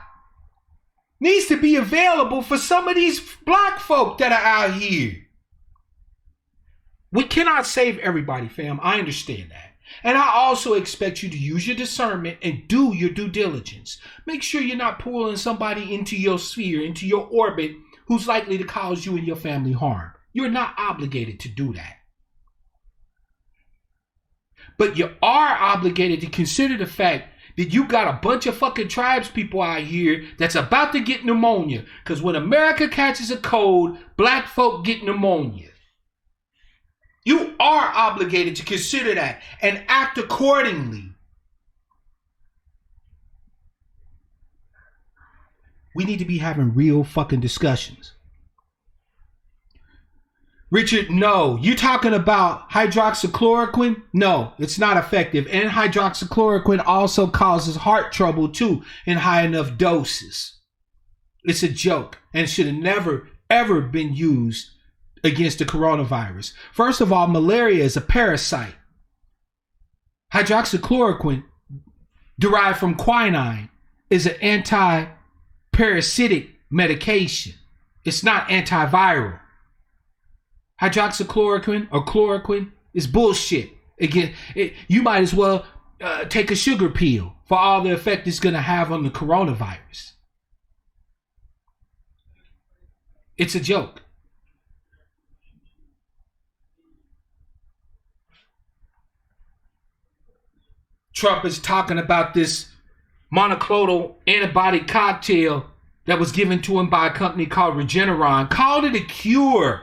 needs to be available for some of these black folk that are out here. We cannot save everybody, fam. I understand that. And I also expect you to use your discernment and do your due diligence. Make sure you're not pulling somebody into your sphere, into your orbit, who's likely to cause you and your family harm. You're not obligated to do that. But you are obligated to consider the fact that you got a bunch of fucking tribes people out here that's about to get pneumonia. Because when America catches a cold, black folk get pneumonia. You are obligated to consider that and act accordingly. We need to be having real fucking discussions. Richard, no. You talking about hydroxychloroquine? No, it's not effective. And hydroxychloroquine also causes heart trouble too in high enough doses. It's a joke and should have never, ever been used against the coronavirus. First of all, malaria is a parasite. Hydroxychloroquine, derived from quinine, is an anti-parasitic medication. It's not antiviral. Hydroxychloroquine or chloroquine is bullshit. Again, you might as well take a sugar pill for all the effect it's going to have on the coronavirus. It's a joke. Trump is talking about this monoclonal antibody cocktail that was given to him by a company called Regeneron. Called it a cure.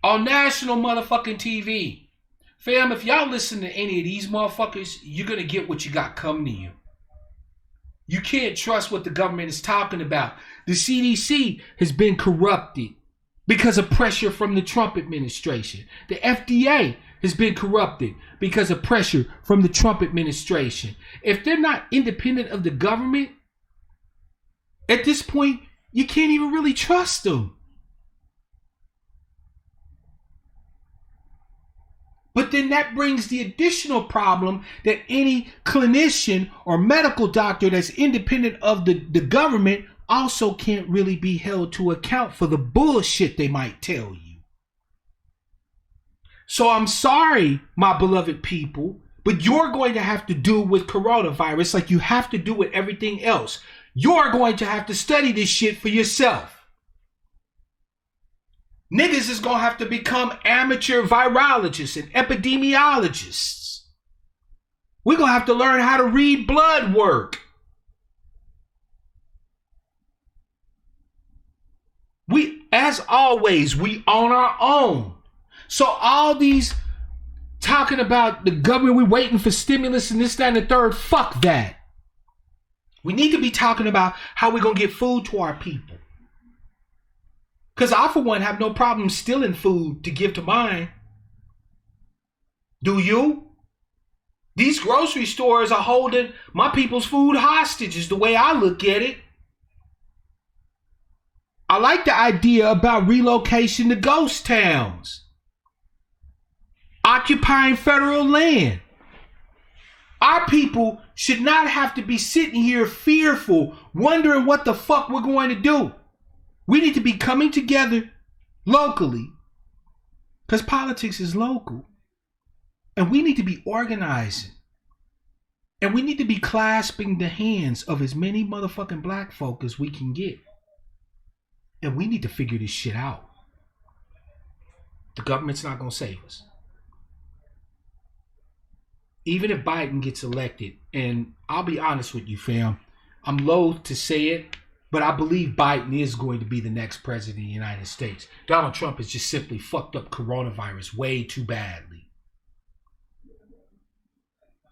On national motherfucking TV. Fam, if y'all listen to any of these motherfuckers, you're going to get what you got coming to you. You can't trust what the government is talking about. The CDC has been corrupted because of pressure from the Trump administration. The FDA has been corrupted because of pressure from the Trump administration. If they're not independent of the government, At this point, you can't even really trust them. But then that brings the additional problem that any clinician or medical doctor that's independent of the government also can't really be held to account for the bullshit they might tell you. So I'm sorry, my beloved people, but you're going to have to do with coronavirus like you have to do with everything else. You're going to have to study this shit for yourself. Niggas is going to have to become amateur virologists and epidemiologists. We're going to have to learn how to read blood work. As always, we on our own. So all these talking about the government, we waiting for stimulus and this, that, and the third, fuck that. We need to be talking about how we're going to get food to our people. Because I, for one, have no problem stealing food to give to mine. Do you? These grocery stores are holding my people's food hostage is the way I look at it. I like the idea about relocation to ghost towns. Occupying federal land. Our people should not have to be sitting here fearful, wondering what the fuck we're going to do. We need to be coming together locally, because politics is local. And we need to be organizing. And we need to be clasping the hands of as many motherfucking black folk as we can get. And we need to figure this shit out. The government's not going to save us. Even if Biden gets elected, and I'll be honest with you, fam, I'm loath to say it, but I believe Biden is going to be the next president of the United States. Donald Trump has just simply fucked up coronavirus way too badly.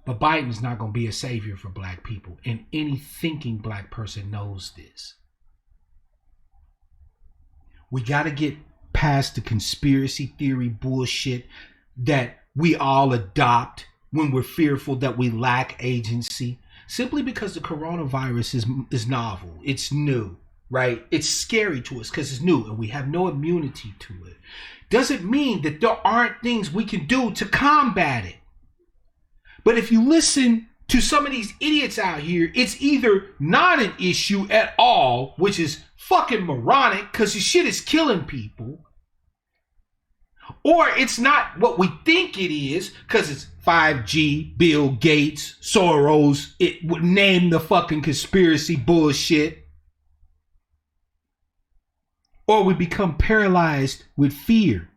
But Biden's not going to be a savior for black people. And any thinking black person knows this. We got to get past the conspiracy theory bullshit that we all adopt when we're fearful that we lack agency. Simply because the coronavirus is novel. It's new, right? It's scary to us because it's new and we have no immunity to it. Doesn't mean that there aren't things we can do to combat it. But if you listen to some of these idiots out here, it's either not an issue at all, which is fucking moronic because the shit is killing people, or it's not what we think it is because it's 5G, Bill Gates, Soros. It would name the fucking conspiracy bullshit. Or we become paralyzed with fear.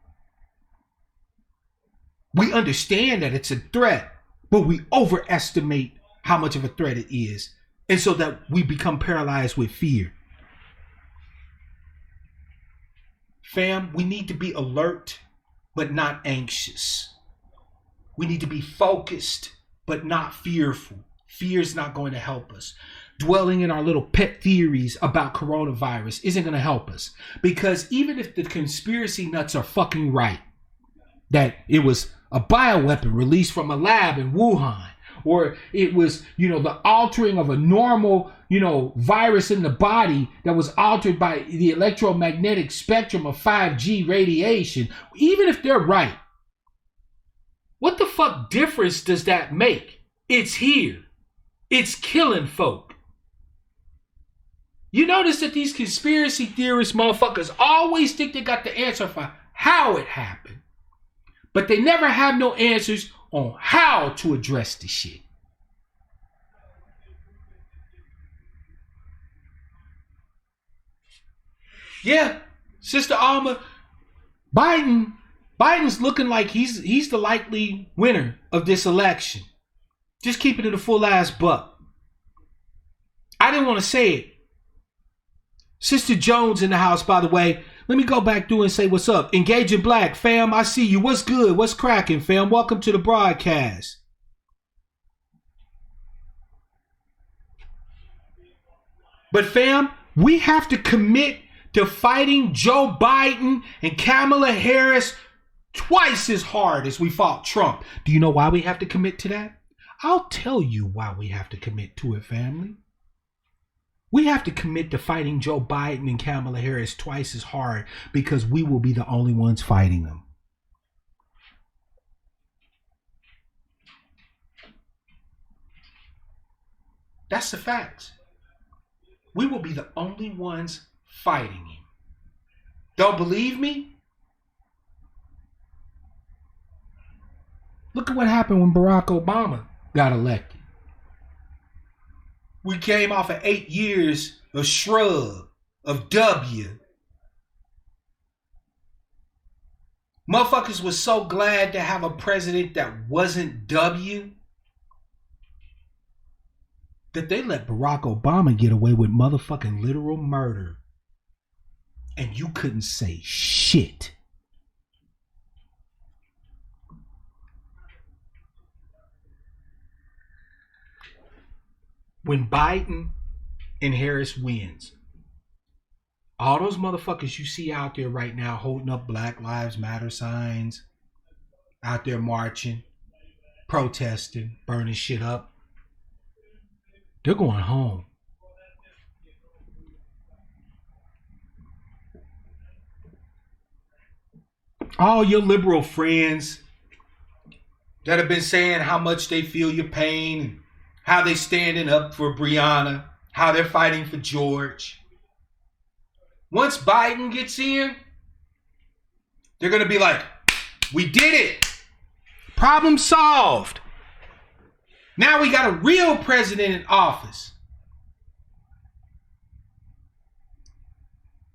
We understand that it's a threat, but we overestimate how much of a threat it is. And so that we become paralyzed with fear. Fam, we need to be alert, but not anxious. We need to be focused, but not fearful. Fear is not going to help us. Dwelling in our little pet theories about coronavirus isn't going to help us. Because even if the conspiracy nuts are fucking right, that it was a bioweapon released from a lab in Wuhan, or it was, the altering of a normal, virus in the body that was altered by the electromagnetic spectrum of 5G radiation, even if they're right, what the fuck difference does that make? It's here. It's killing folk. You notice that these conspiracy theorist motherfuckers always think they got the answer for how it happened. But they never have no answers on how to address the shit. Yeah, Sister Alma, Biden's looking like he's the likely winner of this election. Just keeping it a full ass buck. I didn't want to say it. Sister Jones in the house, by the way. Let me go back through and say what's up. Engaging Black, fam, I see you. What's good? What's cracking, fam? Welcome to the broadcast. But fam, we have to commit to fighting Joe Biden and Kamala Harris twice as hard as we fought Trump. Do you know why we have to commit to that? I'll tell you why we have to commit to it, family. We have to commit to fighting Joe Biden and Kamala Harris twice as hard because we will be the only ones fighting them. That's the facts. We will be the only ones fighting him. Don't believe me? Look at what happened when Barack Obama got elected. We came off of 8 years of shrub, of W. Motherfuckers was so glad to have a president that wasn't W that they let Barack Obama get away with motherfucking literal murder. And you couldn't say shit. When Biden and Harris wins, all those motherfuckers you see out there right now holding up Black Lives Matter signs, out there marching, protesting, burning shit up, they're going home. All your liberal friends that have been saying how much they feel your pain, how they standing up for Breonna, how they're fighting for George. Once Biden gets in, they're going to be like, we did it. Problem solved. Now we got a real president in office.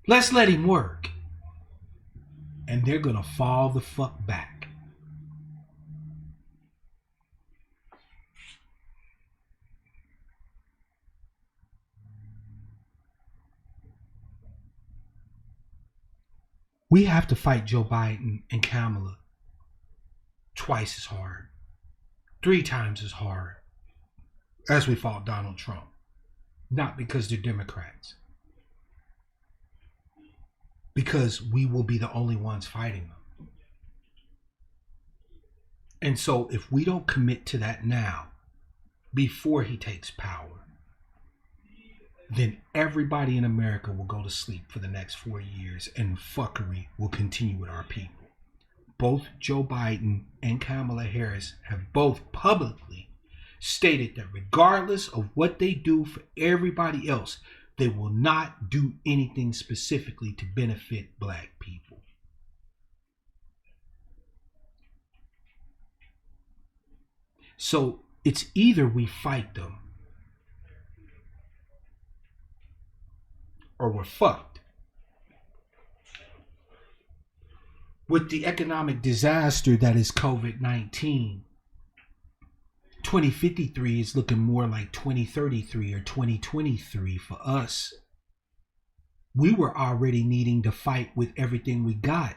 Let's let him work. And they're going to fall the fuck back. We have to fight Joe Biden and Kamala twice as hard, 3 times as hard as we fought Donald Trump. Not because they're Democrats. Because we will be the only ones fighting them. And so if we don't commit to that now, before he takes power, then everybody in America will go to sleep for the next 4 years and fuckery will continue with our people. Both Joe Biden and Kamala Harris have both publicly stated that regardless of what they do for everybody else, they will not do anything specifically to benefit black people. So it's either we fight them or we're fucked. With the economic disaster that is COVID-19, 2053 is looking more like 2033 or 2023 for us. We were already needing to fight with everything we got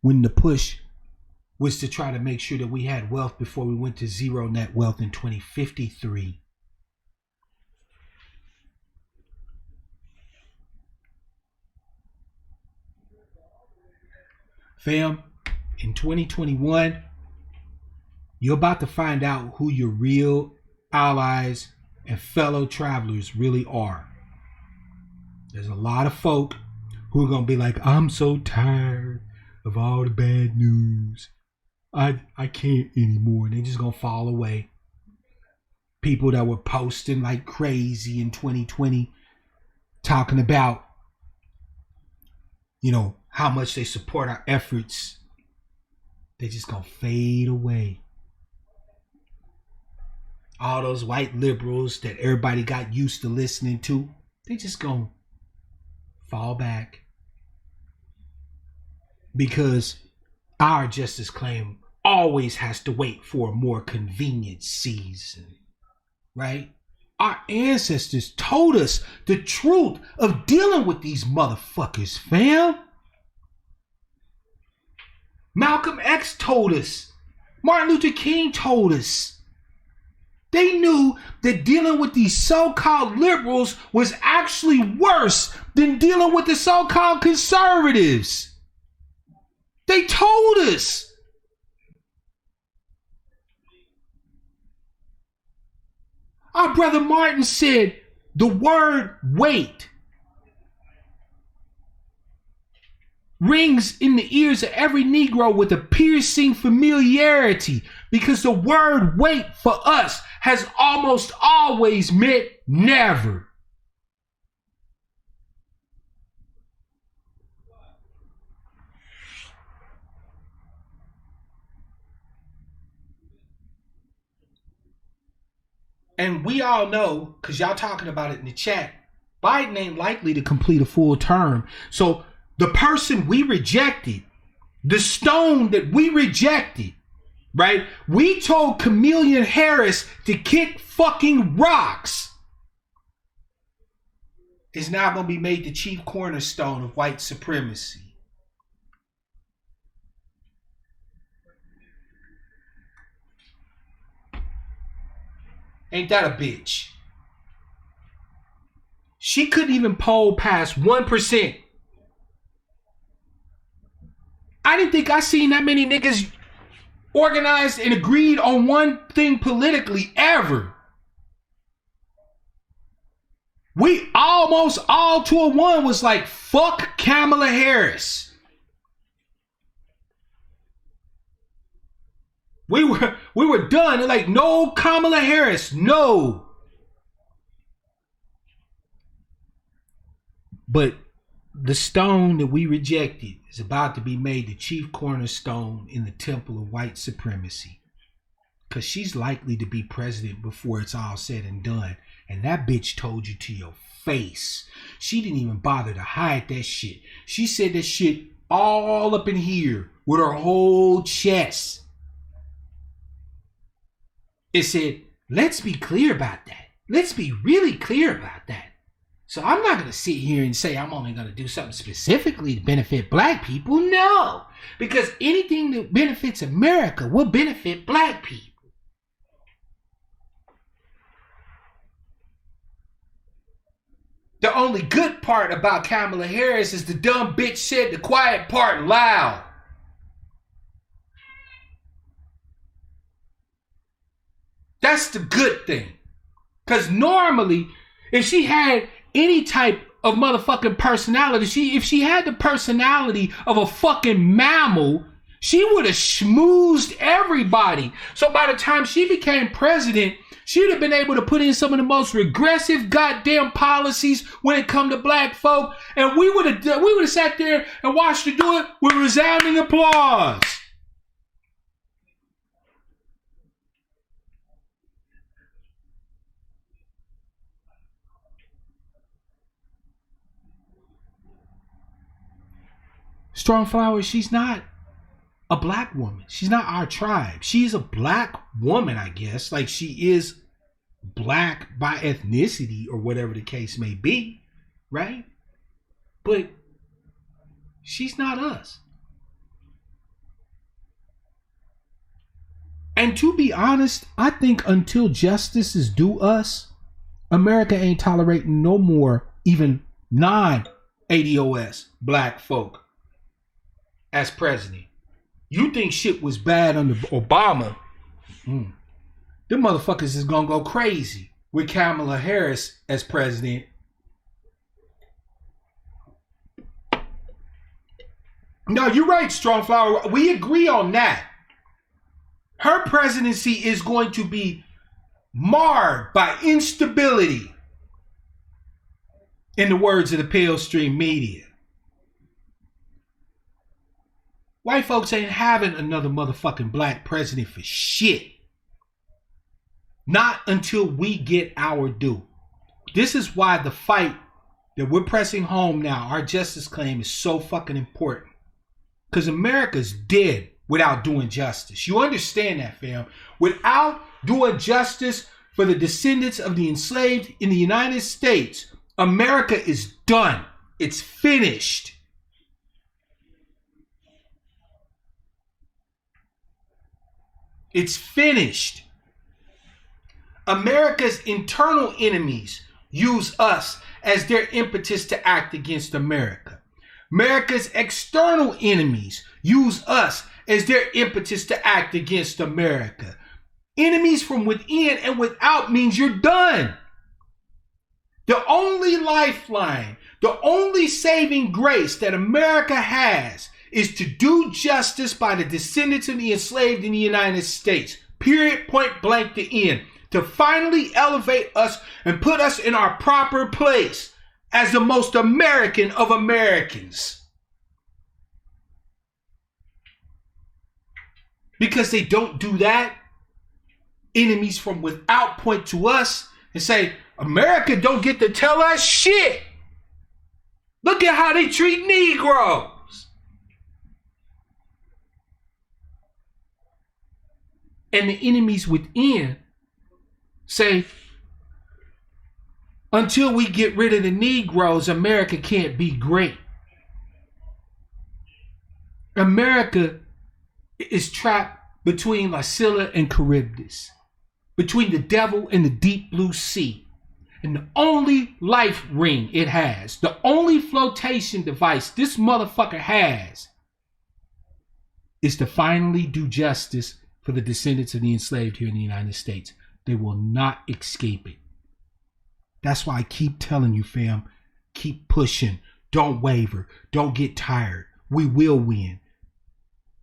when the push was to try to make sure that we had wealth before we went to zero net wealth in 2053. Fam, in 2021, you're about to find out who your real allies and fellow travelers really are. There's a lot of folk who are going to be like, I'm so tired of all the bad news. I can't anymore. And they're just going to fall away. People that were posting like crazy in 2020, talking about, how much they support our efforts. They're just going to fade away. All those white liberals that everybody got used to listening to, they just gonna fall back. Because our justice claim always has to wait for a more convenient season, right? Our ancestors told us the truth of dealing with these motherfuckers, fam. Malcolm X told us. Martin Luther King told us. They knew that dealing with these so-called liberals was actually worse than dealing with the so-called conservatives. They told us. Our brother Martin said, The word wait rings in the ears of every Negro with a piercing familiarity, because the word wait for us has almost always meant never. And we all know, because y'all talking about it in the chat, Biden ain't likely to complete a full term. So the person we rejected, the stone that we rejected, right? We told Chameleon Harris to kick fucking rocks, is now going to be made the chief cornerstone of white supremacy. Ain't that a bitch? She couldn't even poll past 1%. I didn't think I seen that many niggas organized and agreed on one thing politically ever. We almost all to a one was like, fuck Kamala Harris. We were done. They're like, no Kamala Harris, no. But the stone that we rejected is about to be made the chief cornerstone in the temple of white supremacy. Because she's likely to be president before it's all said and done. And that bitch told you to your face. She didn't even bother to hide that shit. She said that shit all up in here with her whole chest. It said, let's be clear about that. Let's be really clear about that. So I'm not going to sit here and say I'm only going to do something specifically to benefit black people. No, because anything that benefits America will benefit black people. The only good part about Kamala Harris is the dumb bitch said the quiet part loud. That's the good thing. Because normally, if she had any type of motherfucking personality, if she had the personality of a fucking mammal, she would have schmoozed everybody. So by the time she became president, she'd have been able to put in some of the most regressive goddamn policies when it come to black folk, and we would have sat there and watched her do it with resounding applause. Strong Flower, she's not a black woman. She's not our tribe. She's a black woman, I guess. Like, she is black by ethnicity or whatever the case may be, right? But she's not us. And to be honest, I think until justice is due us, America ain't tolerating no more even non-ADOS black folk as president. You think shit was bad under Obama? Them motherfuckers is gonna go crazy with Kamala Harris as president. No, you're right, Strong Flower. We agree on that. Her presidency is going to be marred by instability, in the words of the Pale Stream media. White folks ain't having another motherfucking black president for shit. Not until we get our due. This is why the fight that we're pressing home now, our justice claim, is so fucking important. Because America's dead without doing justice. You understand that, fam? Without doing justice for the descendants of the enslaved in the United States, America is done. It's finished. It's finished. America's internal enemies use us as their impetus to act against America. America's external enemies use us as their impetus to act against America. Enemies from within and without means you're done. The only lifeline, the only saving grace that America has is to do justice by the descendants of the enslaved in the United States. Period, point blank, the end. To finally elevate us and put us in our proper place as the most American of Americans. Because they don't do that, enemies from without point to us and say, America don't get to tell us shit. Look at how they treat Negroes. And the enemies within say, until we get rid of the Negroes, America can't be great. America is trapped between Scylla and Charybdis, between the devil and the deep blue sea. And the only life ring it has, the only flotation device this motherfucker has, is to finally do justice for the descendants of the enslaved here in the United States. They will not escape it. That's why I keep telling you, fam, keep pushing. Don't waver. Don't get tired. We will win.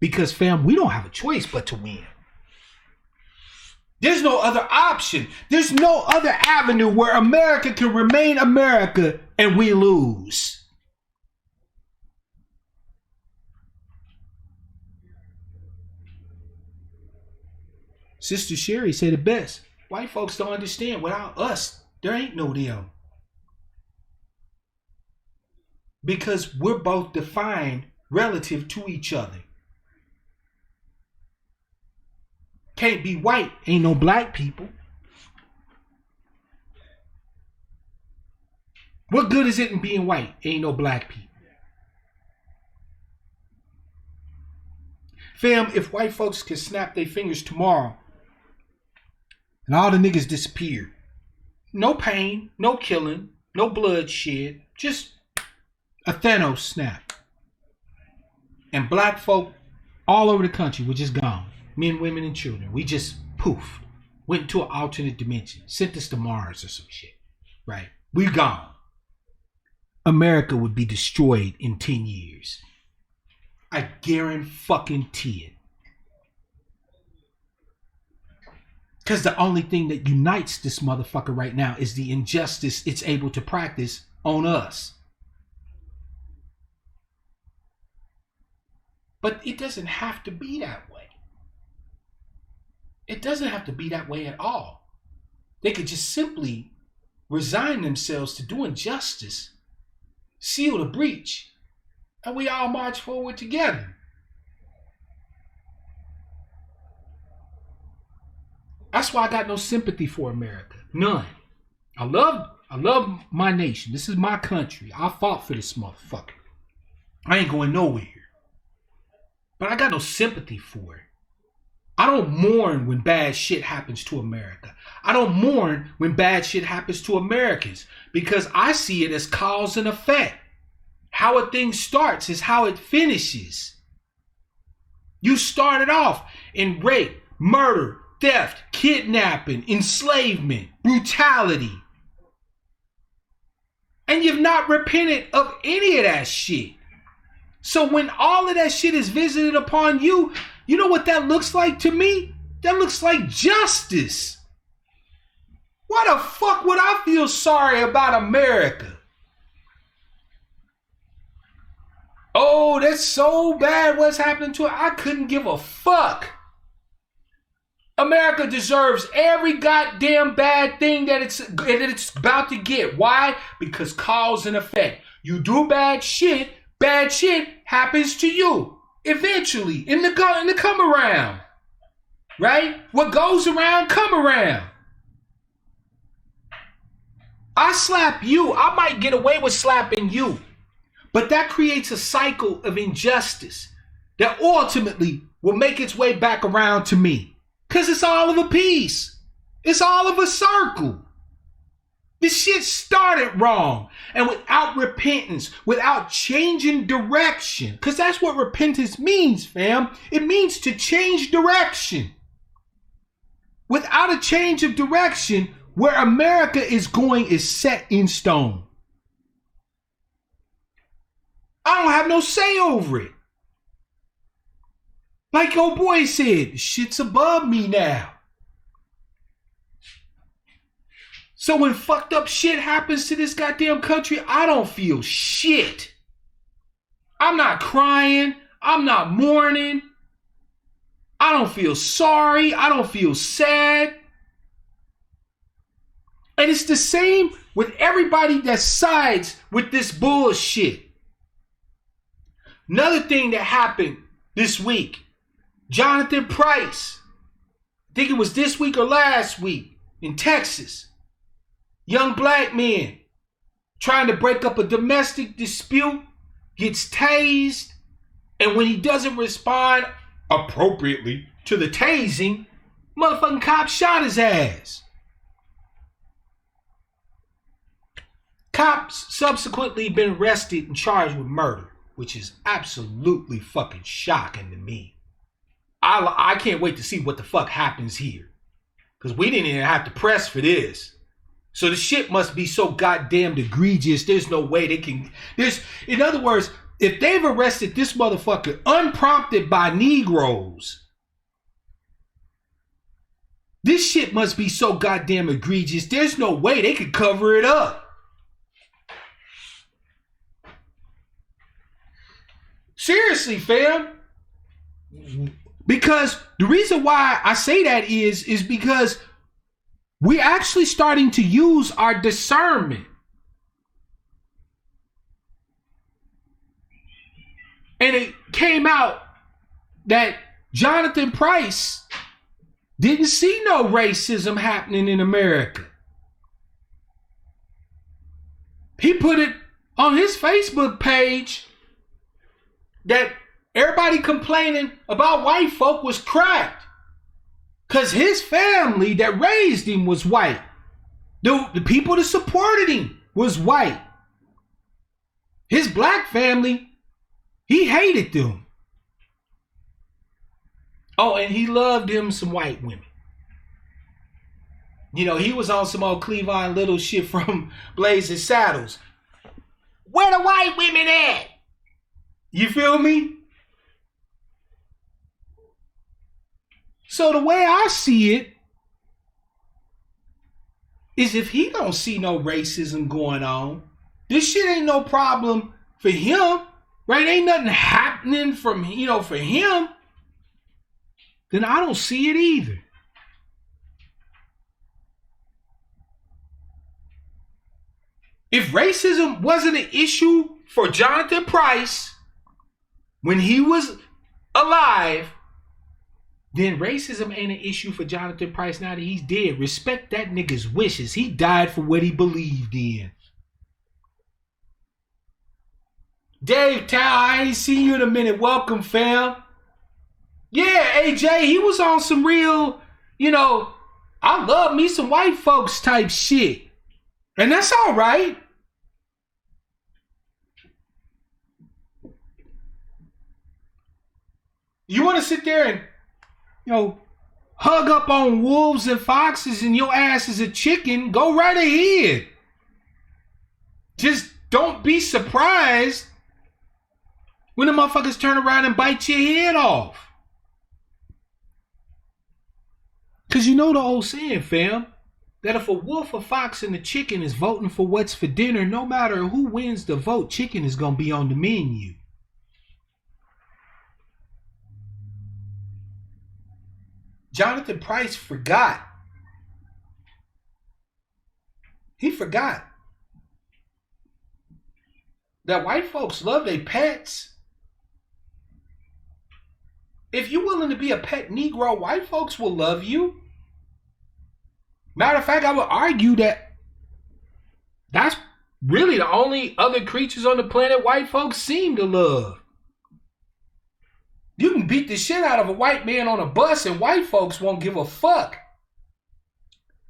Because, fam, we don't have a choice but to win. There's no other option. There's no other avenue where America can remain America and we lose. Sister Sherry said it best. White folks don't understand. Without us, there ain't no them. Because we're both defined relative to each other. Can't be white, ain't no black people. What good is it in being white? Ain't no black people. Fam, if white folks could snap their fingers tomorrow and all the niggas disappeared, no pain, no killing, no bloodshed, just a Thanos snap. And black folk all over the country were just gone. Men, women, and children. We just poof. Went to an alternate dimension. Sent us to Mars or some shit. Right? We gone. America would be destroyed in 10 years. I guarantee it. Because the only thing that unites this motherfucker right now is the injustice it's able to practice on us. But it doesn't have to be that way. It doesn't have to be that way at all. They could just simply resign themselves to doing justice, seal the breach, and we all march forward together. That's why I got no sympathy for America. None. I love my nation. This is my country. I fought for this motherfucker. I ain't going nowhere. But I got no sympathy for it. I don't mourn when bad shit happens to America. I don't mourn when bad shit happens to Americans because I see it as cause and effect. How a thing starts is how it finishes. You started off in rape, murder, theft, kidnapping, enslavement, brutality. And you've not repented of any of that shit. So when all of that shit is visited upon you, you know what that looks like to me? That looks like justice. Why the fuck would I feel sorry about America? Oh, that's so bad what's happening to it. I couldn't give a fuck. America deserves every goddamn bad thing that it's about to get. Why? Because cause and effect. You do bad shit happens to you. Eventually, in the come around. Right? What goes around, come around. I slap you, I might get away with slapping you. But that creates a cycle of injustice that ultimately will make its way back around to me. Because it's all of a piece. It's all of a circle. This shit started wrong. And without repentance, without changing direction, because that's what repentance means, fam. It means to change direction. Without a change of direction, Where America is going is set in stone. I don't have no say over it. Like your boy said, shit's above me now. So when fucked up shit happens to this goddamn country, I don't feel shit. I'm not crying. I'm not mourning. I don't feel sorry. I don't feel sad. And it's the same with everybody that sides with this bullshit. Another thing that happened this week, Jonathan Price, I think it was this week or last week in Texas, young black man trying to break up a domestic dispute, gets tased, and when he doesn't respond appropriately to the tasing, motherfucking cop shot his ass. Cops subsequently been arrested and charged with murder, which is absolutely fucking shocking to me. I can't wait to see what the fuck happens here. Because we didn't even have to press for this. So the shit must be so goddamn egregious, there's no way they can... In other words, if they've arrested this motherfucker unprompted by Negroes, this shit must be so goddamn egregious, there's no way they could cover it up. Seriously, fam. Because the reason why I say that is because we're actually starting to use our discernment. And it came out that Jonathan Price didn't see no racism happening in America. He put it on his Facebook page that everybody complaining about white folk was cracked because his family that raised him was white. The people that supported him was white. His black family, he hated them. Oh, and he loved him some white women. You know, he was on some old Cleavon Little shit from Blazing Saddles. Where the white women at? You feel me? So the way I see it is if he don't see no racism going on, this shit ain't no problem for him, right? Ain't nothing happening from, for him, then I don't see it either. If racism wasn't an issue for Jonathan Price when he was alive, then racism ain't an issue for Jonathan Price now that he's dead. Respect that nigga's wishes. He died for what he believed in. Dave Tao, I ain't seen you in a minute. Welcome, fam. Yeah, AJ, he was on some real, I love me some white folks type shit. And that's all right. You want to sit there and, hug up on wolves and foxes and your ass is a chicken, go right ahead. Just don't be surprised when the motherfuckers turn around and bite your head off. Because you know the old saying, fam, that if a wolf, a fox, and a chicken is voting for what's for dinner, no matter who wins the vote, chicken is going to be on the menu. Jonathan Price forgot. He forgot that white folks love their pets. If you're willing to be a pet Negro, white folks will love you. Matter of fact, I would argue that that's really the only other creatures on the planet white folks seem to love. You can beat the shit out of a white man on a bus and white folks won't give a fuck.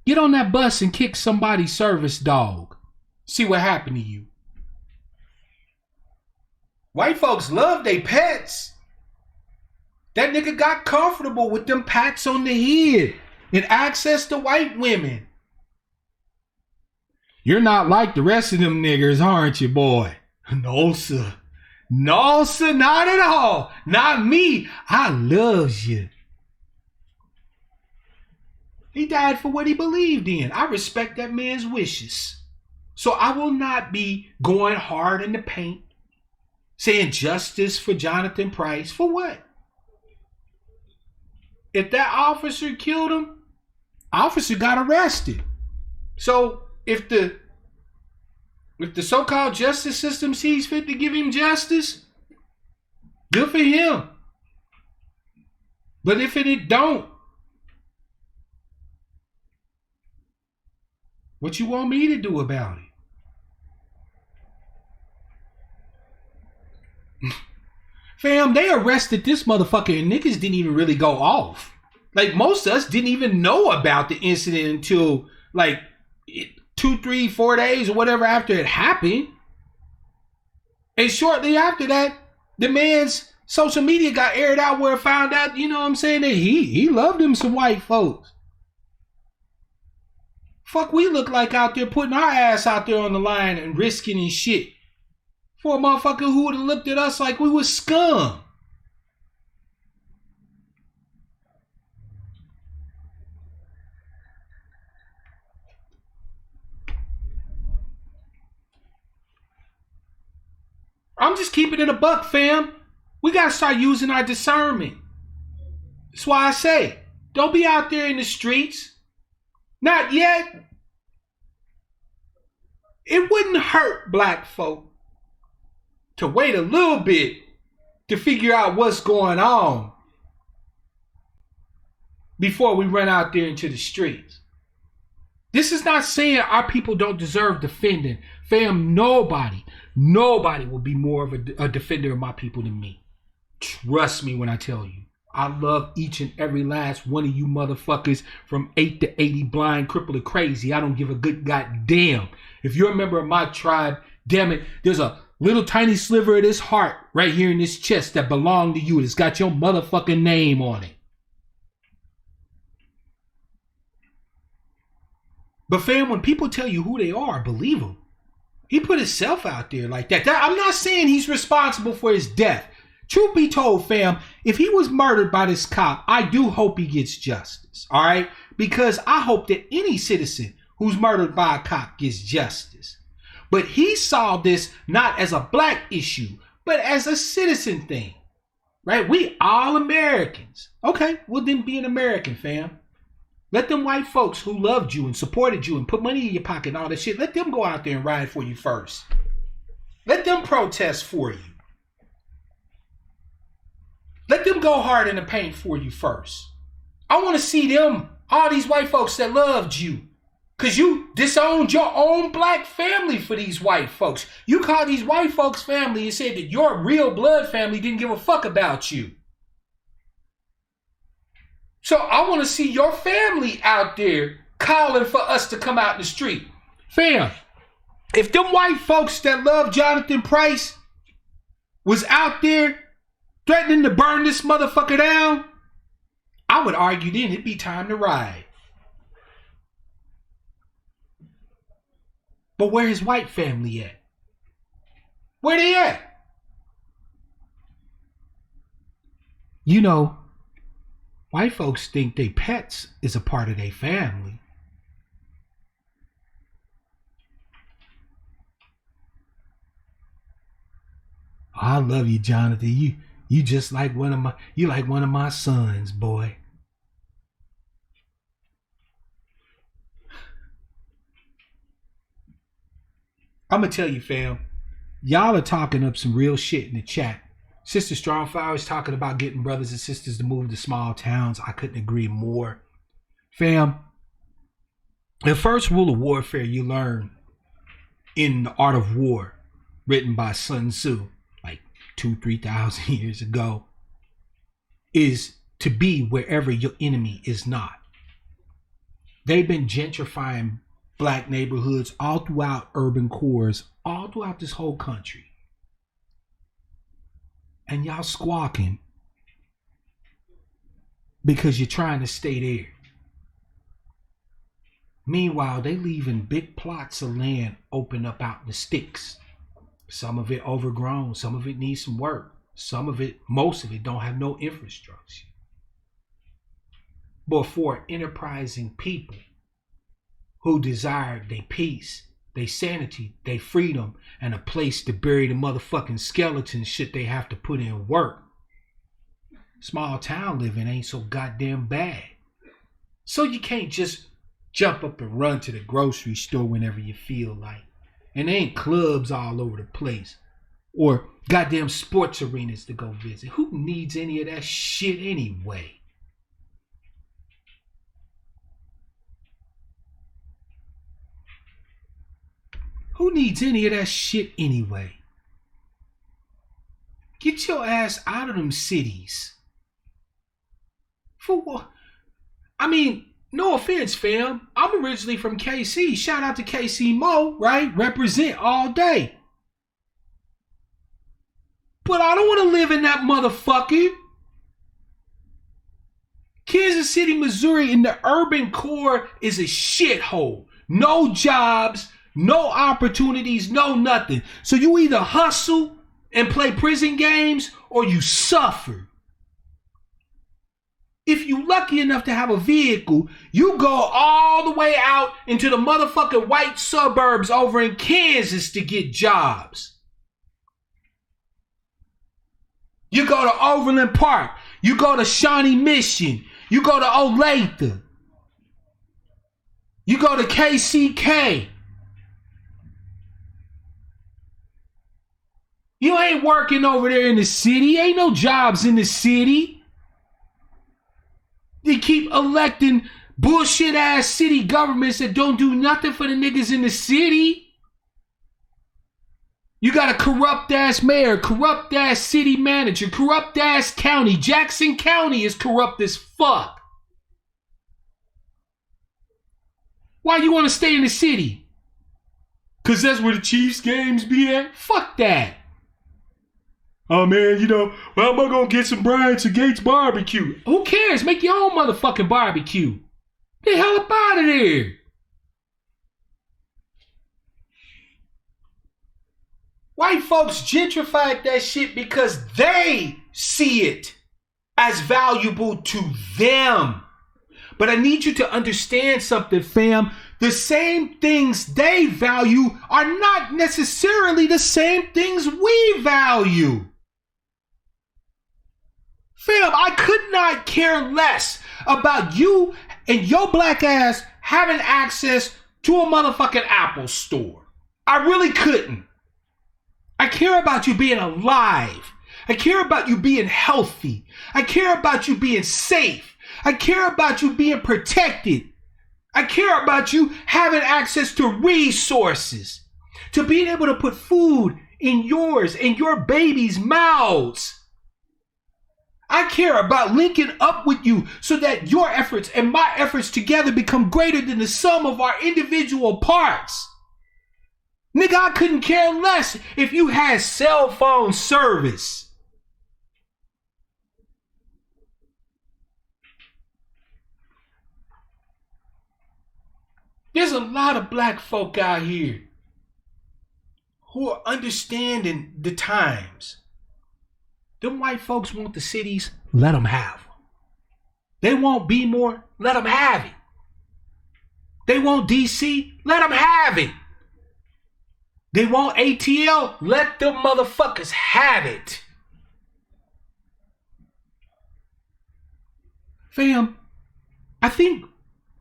Get on that bus and kick somebody's service dog. See what happened to you. White folks love their pets. That nigga got comfortable with them pats on the head and access to white women. You're not like the rest of them niggers, aren't you, boy? No, sir. No, sir, not at all. Not me. I loves you. He died for what he believed in. I respect that man's wishes. So I will not be going hard in the paint, saying justice for Jonathan Price. For what? If that officer killed him, officer got arrested. So if the so-called justice system sees fit to give him justice, good for him. But if it don't, what you want me to do about it? Fam, they arrested this motherfucker and niggas didn't even really go off. Like, most of us didn't even know about the incident until like 2, 3, 4 days or whatever after it happened. And shortly after that, the man's social media got aired out where it found out, you know what I'm saying, that he loved him some white folks. Fuck we look like out there putting our ass out there on the line and risking and shit for a motherfucker who would have looked at us like we was scum. I'm just keeping it a buck, fam. We gotta start using our discernment. That's why I say, don't be out there in the streets. Not yet. It wouldn't hurt black folk to wait a little bit to figure out what's going on before we run out there into the streets. This is not saying our people don't deserve defending. Fam, nobody will be more of a defender of my people than me. Trust me when I tell you. I love each and every last one of you motherfuckers from 8 to 80, blind, crippled, or crazy. I don't give a good goddamn. If you're a member of my tribe, damn it, there's a little tiny sliver of this heart right here in this chest that belong to you. It's got your motherfucking name on it. But fam, when people tell you who they are, believe them. He put himself out there like that. I'm not saying he's responsible for his death. Truth be told, fam, if he was murdered by this cop, I do hope he gets justice, all right? Because I hope that any citizen who's murdered by a cop gets justice. But he saw this not as a black issue, but as a citizen thing, right? We all Americans. Okay, well then be an American, fam. Let them white folks who loved you and supported you and put money in your pocket and all that shit, let them go out there and ride for you first. Let them protest for you. Let them go hard in the paint for you first. I want to see them, all these white folks that loved you. Because you disowned your own black family for these white folks. You called these white folks family and said that your real blood family didn't give a fuck about you. So I want to see your family out there calling for us to come out in the street. Fam, if them white folks that love Jonathan Price was out there threatening to burn this motherfucker down, I would argue then it'd be time to ride. But where his white family at? Where they at? You know, white folks think they pets is a part of their family. I love you, Jonathan. You just like one of my sons, boy. I'm gonna tell you, fam, y'all are talking up some real shit in the chat. Sister Strongflower is talking about getting brothers and sisters to move to small towns. I couldn't agree more. Fam, the first rule of warfare you learn in The Art of War, written by Sun Tzu, like 2,000-3,000 years ago, is to be wherever your enemy is not. They've been gentrifying black neighborhoods all throughout urban cores, all throughout this whole country. And y'all squawking because you're trying to stay there. Meanwhile, they leaving big plots of land open up out in the sticks. Some of it overgrown, some of it needs some work. Some of it, most of it, don't have no infrastructure. But for enterprising people who desire their peace, their sanity, their freedom, and a place to bury the motherfucking skeletons should they have to put in work, small town living ain't so goddamn bad. So you can't just jump up and run to the grocery store whenever you feel like. And there ain't clubs all over the place or goddamn sports arenas to go visit. Who needs any of that shit anyway? Who needs any of that shit anyway? Get your ass out of them cities. For what? I mean, no offense, fam. I'm originally from KC. Shout out to KC Mo, right? Represent all day. But I don't want to live in that motherfucker. Kansas City, Missouri in the urban core is a shithole. No jobs, no opportunities, no nothing. So you either hustle and play prison games or you suffer. If you lucky enough to have a vehicle, you go all the way out into the motherfucking white suburbs over in Kansas to get jobs. You go to Overland Park. You go to Shawnee Mission. You go to Olathe. You go to KCK. You ain't working over there in the city. Ain't no jobs in the city. They keep electing bullshit ass city governments that don't do nothing for the niggas in the city. You got a corrupt ass mayor, corrupt ass city manager, corrupt ass county. Jackson County is corrupt as fuck. Why you want to stay in the city? Cause that's where the Chiefs games be at? Fuck that. Oh man, how am I gonna get some Bryant's or Gates barbecue? Who cares? Make your own motherfucking barbecue. Get the hell up out of there. White folks gentrified that shit because they see it as valuable to them. But I need you to understand something, fam. The same things they value are not necessarily the same things we value. Fam, I could not care less about you and your black ass having access to a motherfucking Apple store. I really couldn't. I care about you being alive. I care about you being healthy. I care about you being safe. I care about you being protected. I care about you having access to resources, to being able to put food in yours and your baby's mouths. I care about linking up with you so that your efforts and my efforts together become greater than the sum of our individual parts. Nigga, I couldn't care less if you had cell phone service. There's a lot of black folk out here who are understanding the times. Them white folks want the cities, let them have them. They want Be More, let them have it. They want DC, let them have it. They want ATL, let them motherfuckers have it. Fam, I think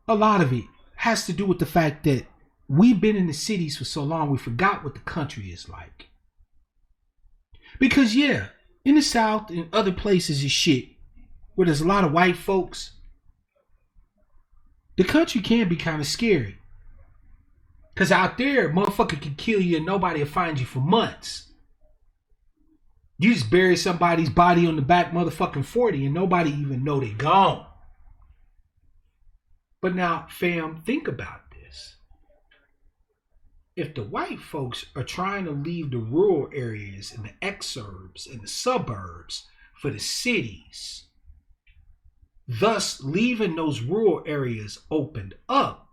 a lot of it has to do with the fact that we've been in the cities for so long we forgot what the country is like. Because yeah, in the South and other places and shit where there's a lot of white folks, the country can be kind of scary. Because out there, motherfucker can kill you and nobody will find you for months. You just bury somebody's body on the back motherfucking 40 and nobody even know they gone. But now, fam, think about this. If the white folks are trying to leave the rural areas and the exurbs and the suburbs for the cities, thus leaving those rural areas opened up,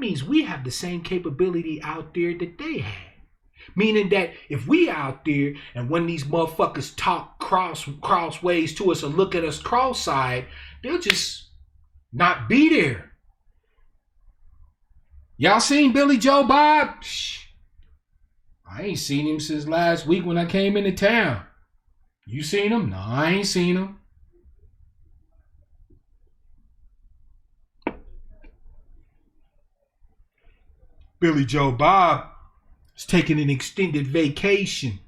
means we have the same capability out there that they had. Meaning that if we out there and when these motherfuckers talk crossways to us or look at us cross-eyed, they'll just not be there. Y'all seen Billy Joe Bob? Shh. I ain't seen him since last week when I came into town. You seen him? No, I ain't seen him. Billy Joe Bob is taking an extended vacation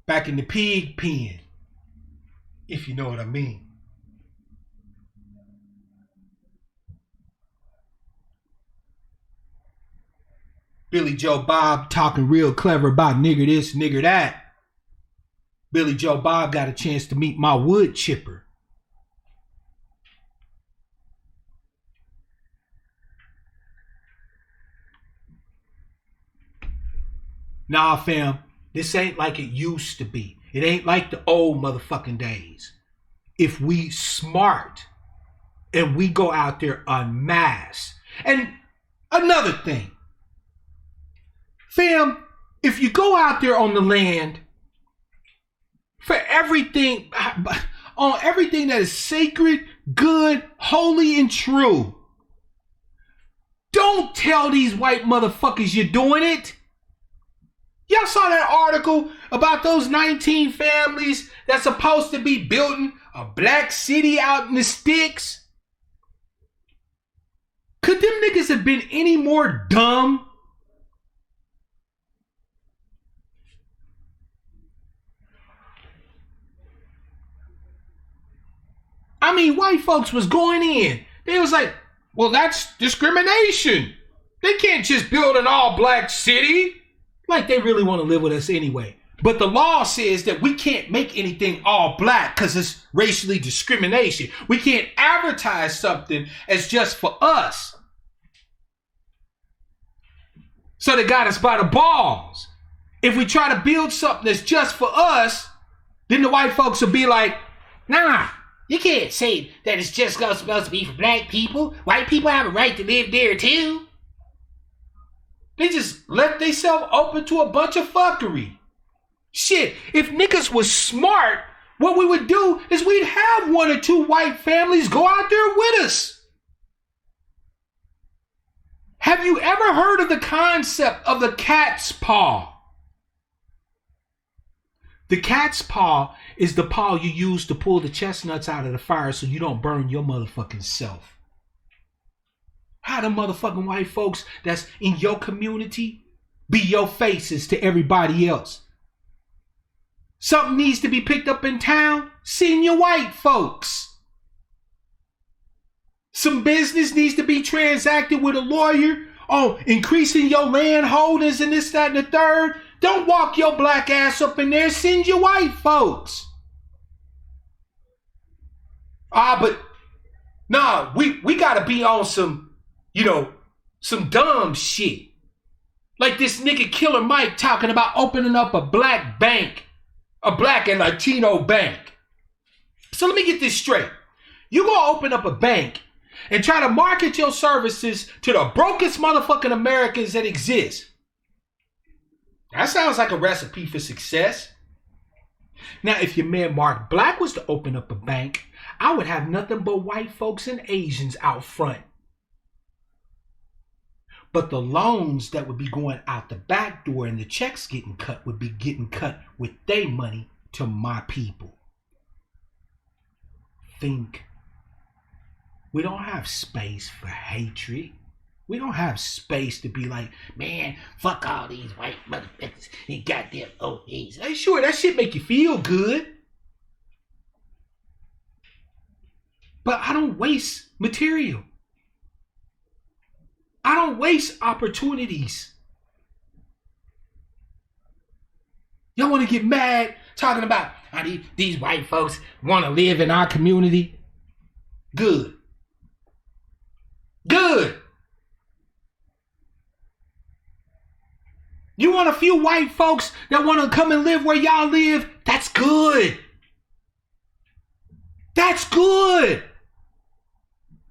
back in the pig pen, if you know what I mean. Billy Joe Bob talking real clever about nigger this, nigger that. Billy Joe Bob got a chance to meet my wood chipper. Nah, fam, this ain't like it used to be. It ain't like the old motherfucking days. If we smart and we go out there en masse. And another thing, fam, if you go out there on the land for everything, on everything that is sacred, good, holy, and true, don't tell these white motherfuckers you're doing it. Y'all saw that article about those 19 families that's supposed to be building a black city out in the sticks? Could them niggas have been any more dumb? I mean, white folks was going in. They was like, well, that's discrimination. They can't just build an all-black city. Like they really want to live with us anyway. But the law says that we can't make anything all black because it's racially discrimination. We can't advertise something as just for us. So they got us by the balls. If we try to build something that's just for us, then the white folks will be like, nah, you can't say that it's just supposed to be for black people. White people have a right to live there too. They just left themselves open to a bunch of fuckery. Shit, if niggas was smart, what we would do is we'd have one or two white families go out there with us. Have you ever heard of the concept of the cat's paw? The cat's paw is the paw you use to pull the chestnuts out of the fire so you don't burn your motherfucking self. How the motherfucking white folks that's in your community be your faces to everybody else? Something needs to be picked up in town, send your white folks. Some business needs to be transacted with a lawyer on increasing your land holdings and this, that, and the third. Don't walk your black ass up in there, send your white folks. But nah, we gotta be on some, some dumb shit. Like this nigga Killer Mike talking about opening up a black bank, a black and Latino bank. So let me get this straight. You gonna open up a bank and try to market your services to the brokest motherfucking Americans that exist. That sounds like a recipe for success. Now, if your man Mark Black was to open up a bank, I would have nothing but white folks and Asians out front. But the loans that would be going out the back door and the checks getting cut would be getting cut with their money to my people. Think. We don't have space for hatred. We don't have space to be like, man, fuck all these white motherfuckers and goddamn OAs. Hey, sure, that shit make you feel good. But I don't waste material. I don't waste opportunities. Y'all want to get mad talking about how these white folks want to live in our community? Good. Good. You want a few white folks that want to come and live where y'all live? That's good. That's good.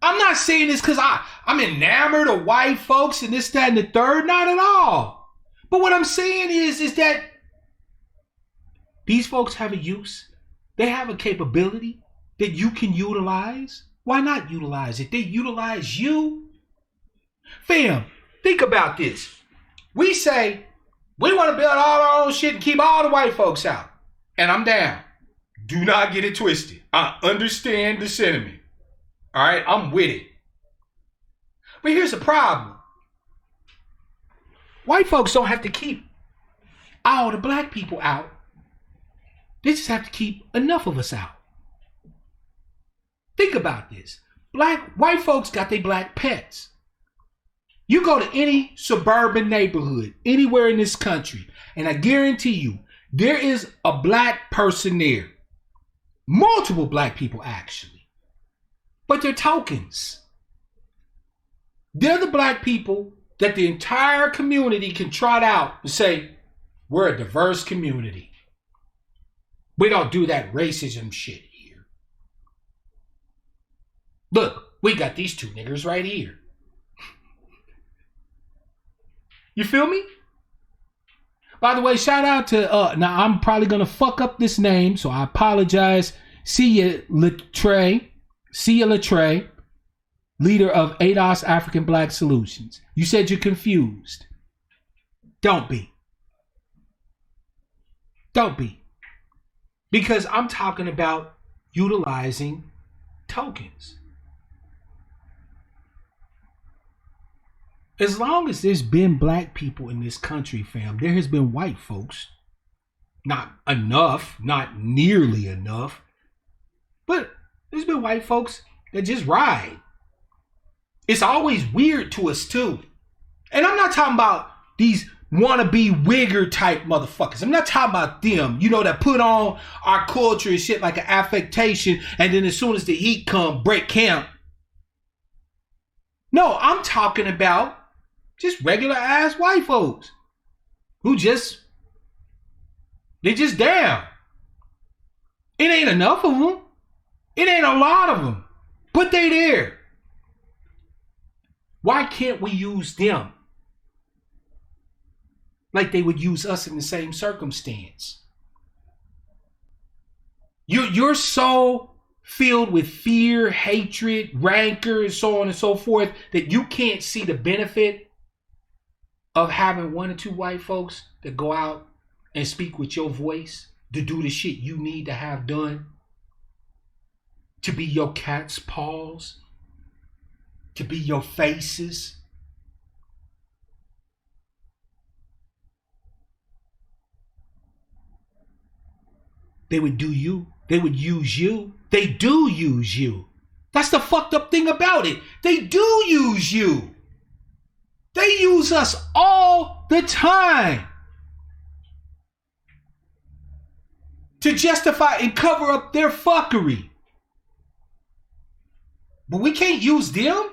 I'm not saying this because I'm enamored of white folks and this, that, and the third. Not at all. But what I'm saying is that these folks have a use. They have a capability that you can utilize. Why not utilize it? They utilize you. Fam, think about this. We say we want to build all our own shit and keep all the white folks out. And I'm down. Do not get it twisted. I understand the sentiment. All right, I'm with it. But here's the problem. White folks don't have to keep all the black people out. They just have to keep enough of us out. Think about this. White folks got their black pets. You go to any suburban neighborhood, anywhere in this country, and I guarantee you, there is a black person there. Multiple black people, actually. But they're tokens. They're the black people that the entire community can trot out and say, we're a diverse community. We don't do that racism shit here. Look, we got these two niggers right here. You feel me? By the way, shout out to, now I'm probably going to fuck up this name, so I apologize. Sucka-Free, leader of ADOS African Black Solutions. You said you're confused. Don't be. Don't be. Because I'm talking about utilizing tokens. As long as there's been black people in this country, fam, there has been white folks. Not enough, not nearly enough, but there's been white folks that just ride. It's always weird to us too. And I'm not talking about these wannabe wigger type motherfuckers. I'm not talking about them, that put on our culture and shit like an affectation, and then as soon as the heat come, break camp. No, I'm talking about just regular ass white folks who they just down. It ain't enough of them. It ain't a lot of them, but they there. Why can't we use them like they would use us in the same circumstance? You're so filled with fear, hatred, rancor, and so on and so forth that you can't see the benefit of having one or two white folks that go out and speak with your voice to do the shit you need to have done, to be your cat's paws, to be your faces. They would do you. They would use you. They do use you. That's the fucked up thing about it. They do use you. They use us all the time to justify and cover up their fuckery. But we can't use them?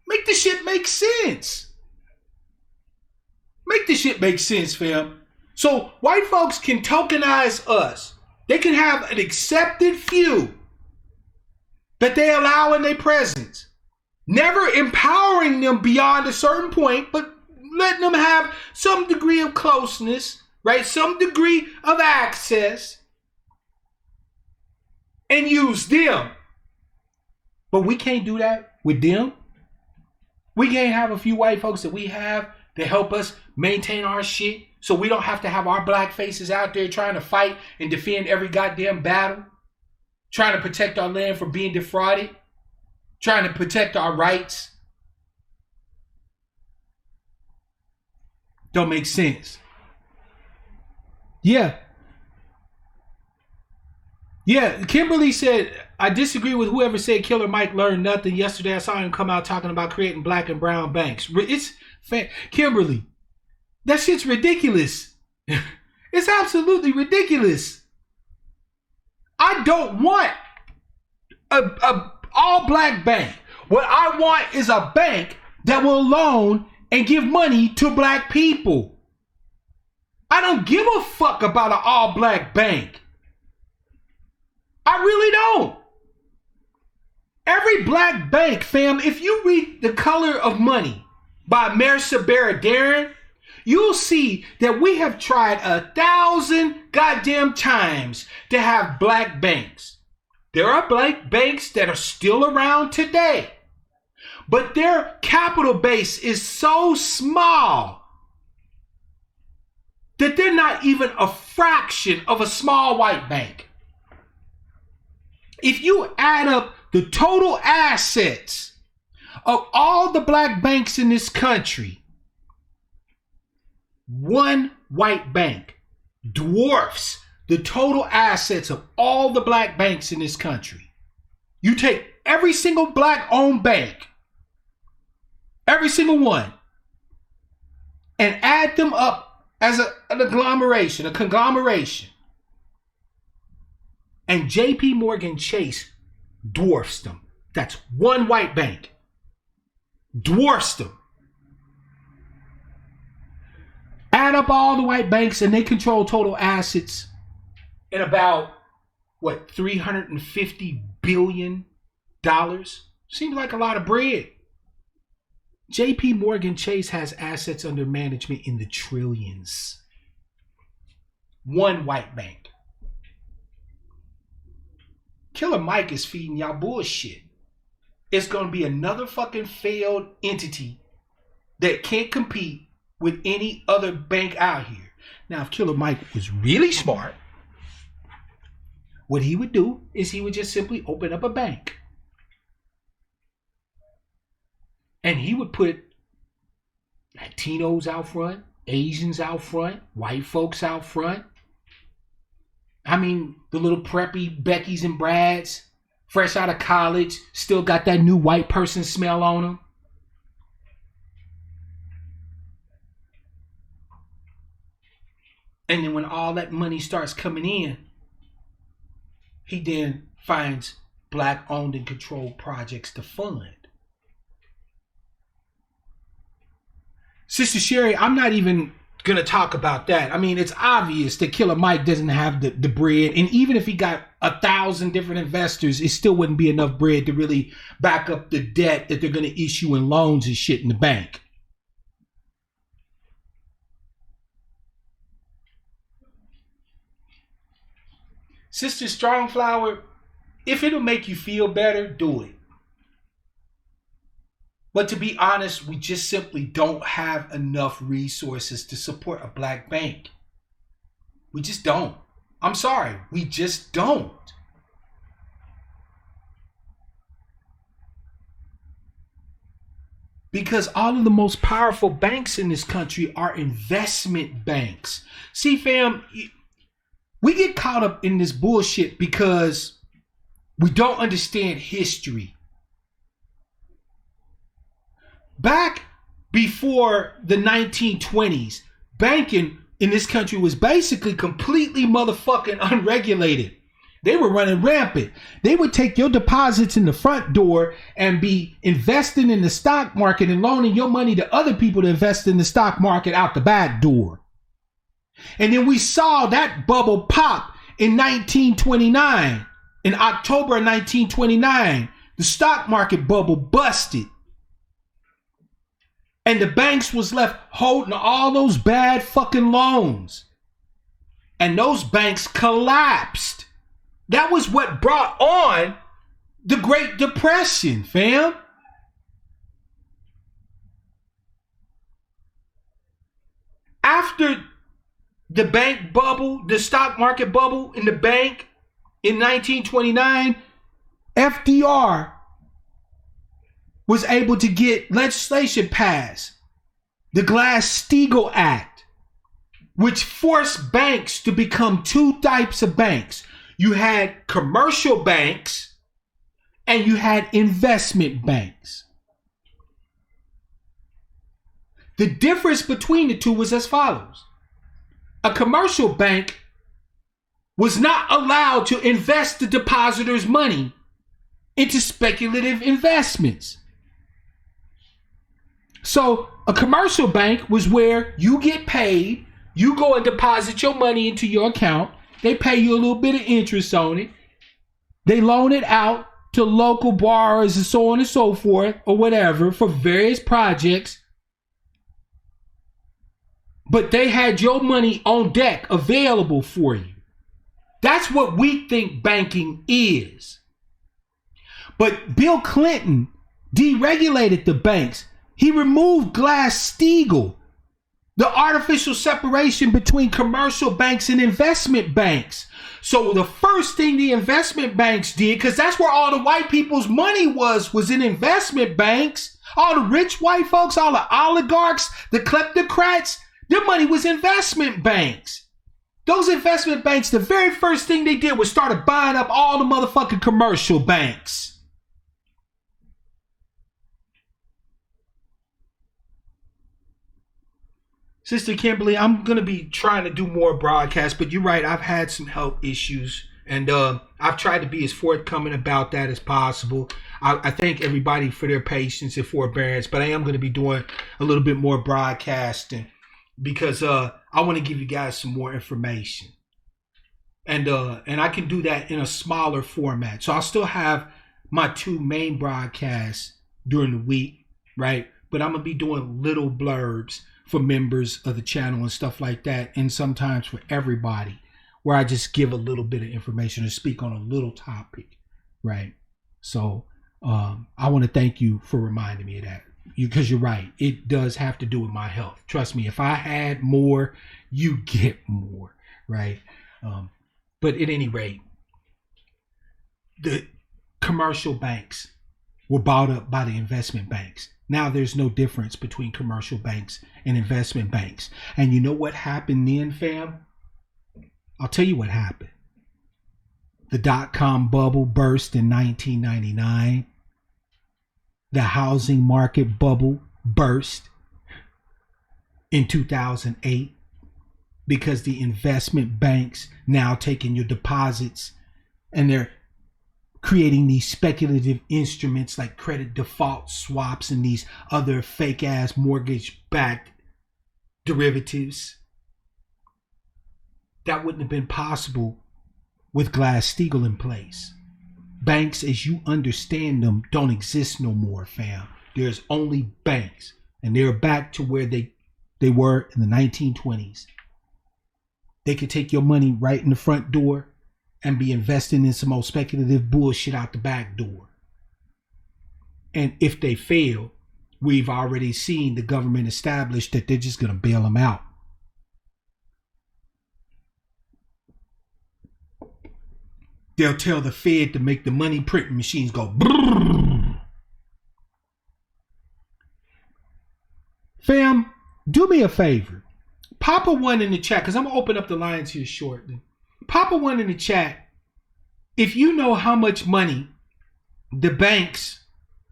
Make the shit make sense. Make the shit make sense, fam. So white folks can tokenize us. They can have an accepted few that they allow in their presence. Never empowering them beyond a certain point, but letting them have some degree of closeness, right? Some degree of access, and use them. But we can't do that with them. We can't have a few white folks that we have that help us maintain our shit, so we don't have to have our black faces out there trying to fight and defend every goddamn battle, trying to protect our land from being defrauded, trying to protect our rights. Don't make sense. Yeah, Kimberly said, I disagree with whoever said Killer Mike learned nothing. Yesterday I saw him come out talking about creating black and brown banks. Kimberly, that shit's ridiculous. It's absolutely ridiculous. I don't want a all black bank. What I want is a bank that will loan and give money to black people. I don't give a fuck about an all black bank. I really don't. Every black bank, fam, if you read The Color of Money by Mercer Baradaran, you'll see that we have tried 1,000 goddamn times to have black banks. There are black banks that are still around today, but their capital base is so small that they're not even a fraction of a small white bank. If you add up the total assets of all the black banks in this country, one white bank dwarfs the total assets of all the black banks in this country. You take every single black owned bank, every single one, and add them up as an agglomeration, a conglomeration. And JP Morgan Chase dwarfs them. That's one white bank. Dwarfs them. Add up all the white banks and they control total assets in about, what, $350 billion? Seems like a lot of bread. JP Morgan Chase has assets under management in the trillions. One white bank. Killer Mike is feeding y'all bullshit. It's going to be another fucking failed entity that can't compete with any other bank out here. Now, if Killer Mike was really smart, what he would do is he would just simply open up a bank. And he would put Latinos out front, Asians out front, white folks out front. I mean, the little preppy Beckys and Brads, fresh out of college, still got that new white person smell on them. And then when all that money starts coming in, he then finds black owned and controlled projects to fund. Sister Sherry, I'm not even going to talk about that. I mean, it's obvious that Killer Mike doesn't have the bread. And even if he got 1,000 different investors, it still wouldn't be enough bread to really back up the debt that they're going to issue in loans and shit in the bank. Sister Strongflower, if it'll make you feel better, do it. But to be honest, we just simply don't have enough resources to support a black bank. We just don't. I'm sorry, we just don't. Because all of the most powerful banks in this country are investment banks. See, fam, we get caught up in this bullshit because we don't understand history. Back before the 1920s, banking in this country was basically completely motherfucking unregulated. They were running rampant. They would take your deposits in the front door and be investing in the stock market and loaning your money to other people to invest in the stock market out the back door. And then we saw that bubble pop in 1929. In October of 1929, the stock market bubble busted. And the banks was left holding all those bad fucking loans. And those banks collapsed. That was what brought on the Great Depression, fam. After the bank bubble, the stock market bubble in the bank in 1929, FDR was able to get legislation passed, the Glass-Steagall Act, which forced banks to become two types of banks. You had commercial banks and you had investment banks. The difference between the two was as follows. A commercial bank was not allowed to invest the depositor's money into speculative investments. So a commercial bank was where you get paid, you go and deposit your money into your account, they pay you a little bit of interest on it, they loan it out to local borrowers and so on and so forth, or whatever, for various projects. But they had your money on deck available for you. That's what we think banking is. But Bill Clinton deregulated the banks. He removed Glass-Steagall, the artificial separation between commercial banks and investment banks. So the first thing the investment banks did, because that's where all the white people's money was in investment banks. All the rich white folks, all the oligarchs, the kleptocrats, their money was investment banks. Those investment banks, the very first thing they did was started buying up all the motherfucking commercial banks. Sister Kimberly, I'm going to be trying to do more broadcasts, but you're right. I've had some health issues, and I've tried to be as forthcoming about that as possible. I thank everybody for their patience and forbearance, but I am going to be doing a little bit more broadcasting because I want to give you guys some more information. And I can do that in a smaller format. So I'll still have my 2 main broadcasts during the week, right? But I'm going to be doing little blurbs for members of the channel and stuff like that, and sometimes for everybody, where I just give a little bit of information or speak on a little topic, right? So I want to thank you for reminding me of that, because you're right. It does have to do with my health. Trust me, if I had more, you get more, right? But at any rate, the commercial banks were bought up by the investment banks. Now there's no difference between commercial banks and investment banks. And you know what happened then, fam? I'll tell you what happened. The dot-com bubble burst in 1999. The housing market bubble burst in 2008 because the investment banks now taking your deposits and they're creating these speculative instruments like credit default swaps and these other fake ass mortgage-backed derivatives. That wouldn't have been possible with Glass-Steagall in place. Banks, as you understand them, don't exist no more, fam. There's only banks, and they're back to where they were in the 1920s. They could take your money right in the front door and be investing in some old speculative bullshit out the back door. And if they fail, we've already seen the government establish that they're just going to bail them out. They'll tell the Fed to make the money printing machines go brrrr. Fam, do me a favor. Pop a 1 in the chat, because I'm going to open up the lines here shortly. Pop a 1 in the chat if you know how much money the banks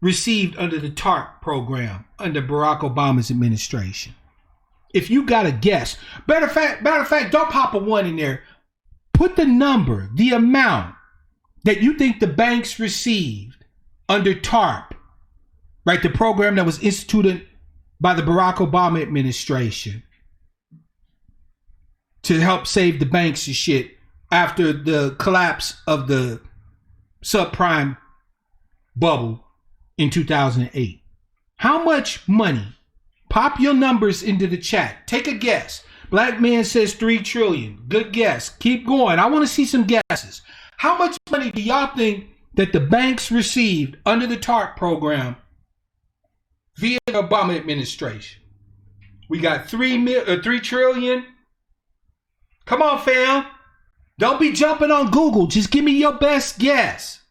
received under the TARP program under Barack Obama's administration. If you got a guess. Matter of fact, don't pop a 1 in there. Put the number, the amount that you think the banks received under TARP, right? The program that was instituted by the Barack Obama administration to help save the banks and shit after the collapse of the subprime bubble in 2008. How much money? Pop your numbers into the chat. Take a guess. Black man says 3 trillion. Good guess. Keep going. I want to see some guesses. How much money do y'all think that the banks received under the TARP program via the Obama administration? We got 3 trillion. Come on, fam. Don't be jumping on Google. Just give me your best guess.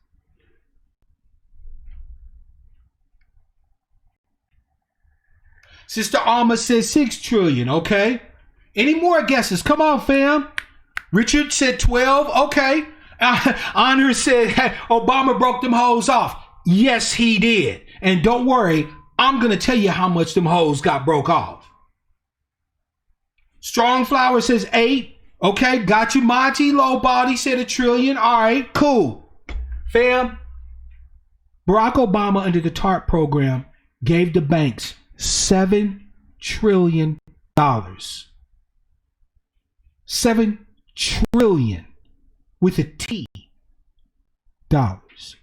Sister Alma says 6 trillion. Okay. Any more guesses? Come on, fam. Richard said 12. Okay. Honor said Obama broke them hoes off. Yes, he did. And don't worry, I'm going to tell you how much them hoes got broke off. Strong Flower says 8. Okay, got you. Monty Low Body said 1 trillion. All right, cool. Fam, Barack Obama under the TARP program gave the banks $7 trillion. $7 trillion with a T dollars.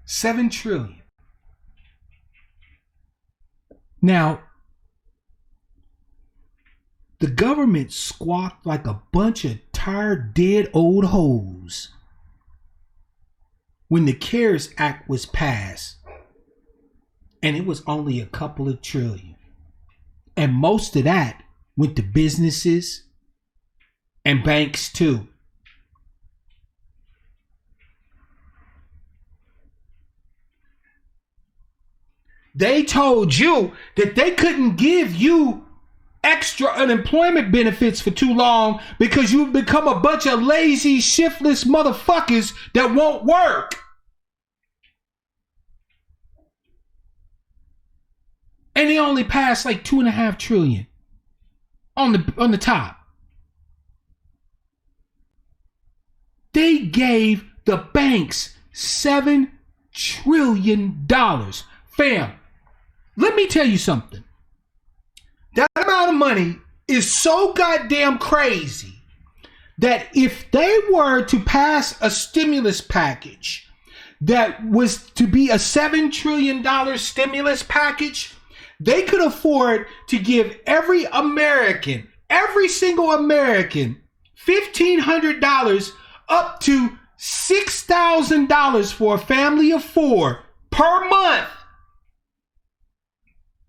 $7 trillion. Now, the government squawked like a bunch of tired, dead old hoes when the CARES Act was passed, and it was only a couple of trillion. And most of that went to businesses and banks too. They told you that they couldn't give you extra unemployment benefits for too long because you've become a bunch of lazy, shiftless motherfuckers that won't work. And they only passed like $2.5 trillion on the top. They gave the banks $7 trillion. Fam, let me tell you something. That amount of money is so goddamn crazy that if they were to pass a stimulus package that was to be a $7 trillion stimulus package, they could afford to give every single American, $1,500 up to $6,000 for a family of 4 per month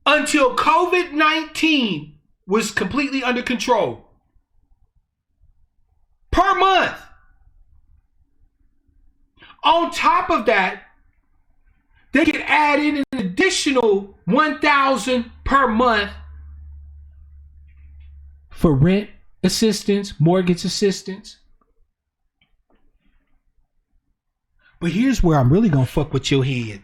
until COVID-19 was completely under control. Per month. On top of that, they could add in an additional $1,000 per month for rent assistance, mortgage assistance. But here's where I'm really gonna fuck with your head.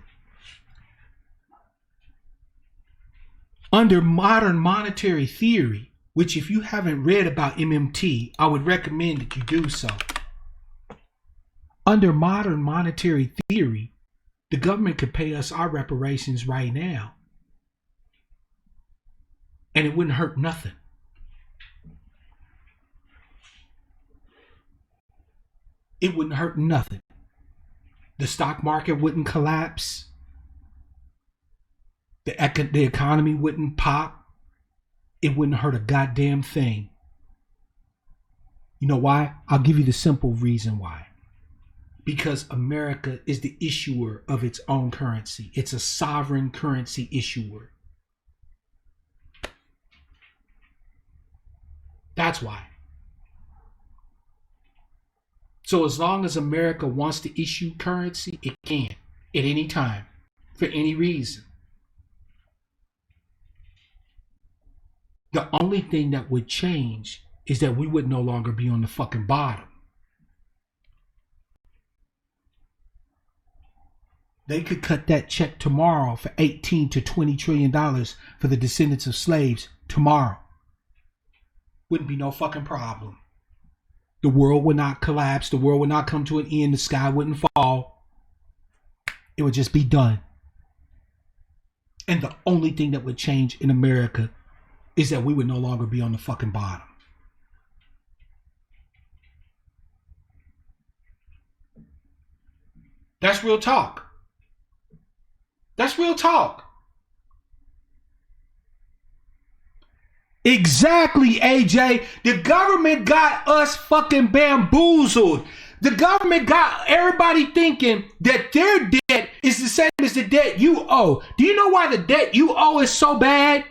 Under modern monetary theory, which if you haven't read about MMT, I would recommend that you do so. Under modern monetary theory, the government could pay us our reparations right now, and it wouldn't hurt nothing. It wouldn't hurt nothing. The stock market wouldn't collapse. The economy wouldn't pop. It wouldn't hurt a goddamn thing. You know why? I'll give you the simple reason why. Because America is the issuer of its own currency. It's a sovereign currency issuer. That's why. So as long as America wants to issue currency, it can at any time for any reason. The only thing that would change is that we would no longer be on the fucking bottom. They could cut that check tomorrow for $18 to $20 trillion for the descendants of slaves tomorrow. Wouldn't be no fucking problem. The world would not collapse. The world would not come to an end. The sky wouldn't fall. It would just be done. And the only thing that would change in America is that we would no longer be on the fucking bottom. That's real talk. That's real talk. Exactly, AJ. The government got us fucking bamboozled. The government got everybody thinking that their debt is the same as the debt you owe. Do you know why the debt you owe is so bad?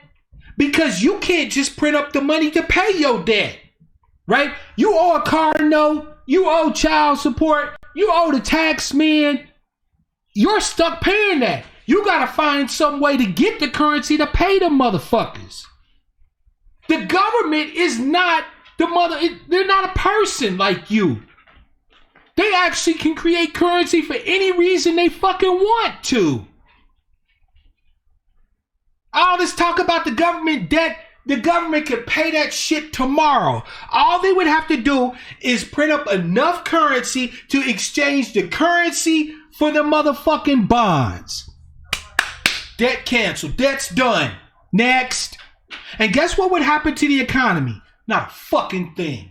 Because you can't just print up the money to pay your debt, right? You owe a car note, you owe child support, you owe the tax man. You're stuck paying that. You gotta find some way to get the currency to pay them motherfuckers. The government is not they're not a person like you. They actually can create currency for any reason they fucking want to. All this talk about the government debt, the government could pay that shit tomorrow. All they would have to do is print up enough currency to exchange the currency for the motherfucking bonds. Debt canceled. Debt's done. Next. And guess what would happen to the economy? Not a fucking thing.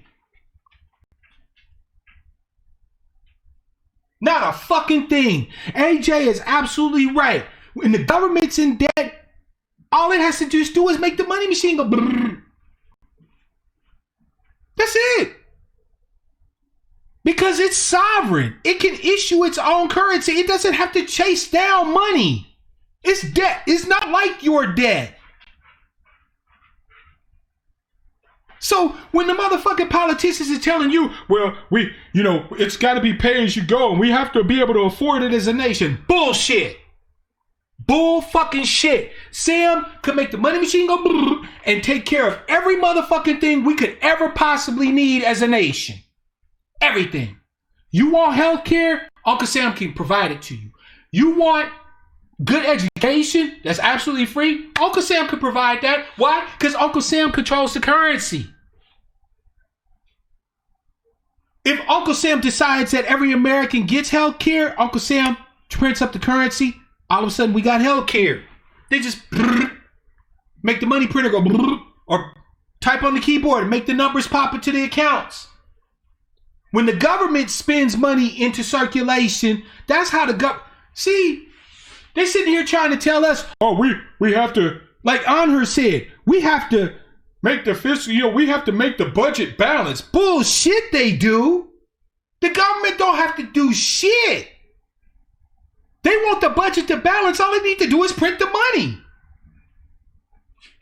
Not a fucking thing. AJ is absolutely right. When the government's in debt, all it has to do is make the money machine go brrr. That's it. Because it's sovereign. It can issue its own currency. It doesn't have to chase down money. It's debt. It's not like your debt. So when the motherfucking politicians are telling you, well, it's got to be pay as you go and we have to be able to afford it as a nation. Bullshit. Bull fucking shit. Sam could make the money machine go brrr and take care of every motherfucking thing we could ever possibly need as a nation. Everything. You want health care? Uncle Sam can provide it to you. You want good education that's absolutely free? Uncle Sam could provide that. Why? Because Uncle Sam controls the currency. If Uncle Sam decides that every American gets health care, Uncle Sam prints up the currency, all of a sudden we got health care. They just make the money printer go or type on the keyboard and make the numbers pop into the accounts. When the government spends money into circulation, that's how the see, they're sitting here trying to tell us, oh, we have to, like Anher said, we have to make the fiscal, we have to make the budget balance. Bullshit they do. The government don't have to do shit. They want the budget to balance. All they need to do is print the money.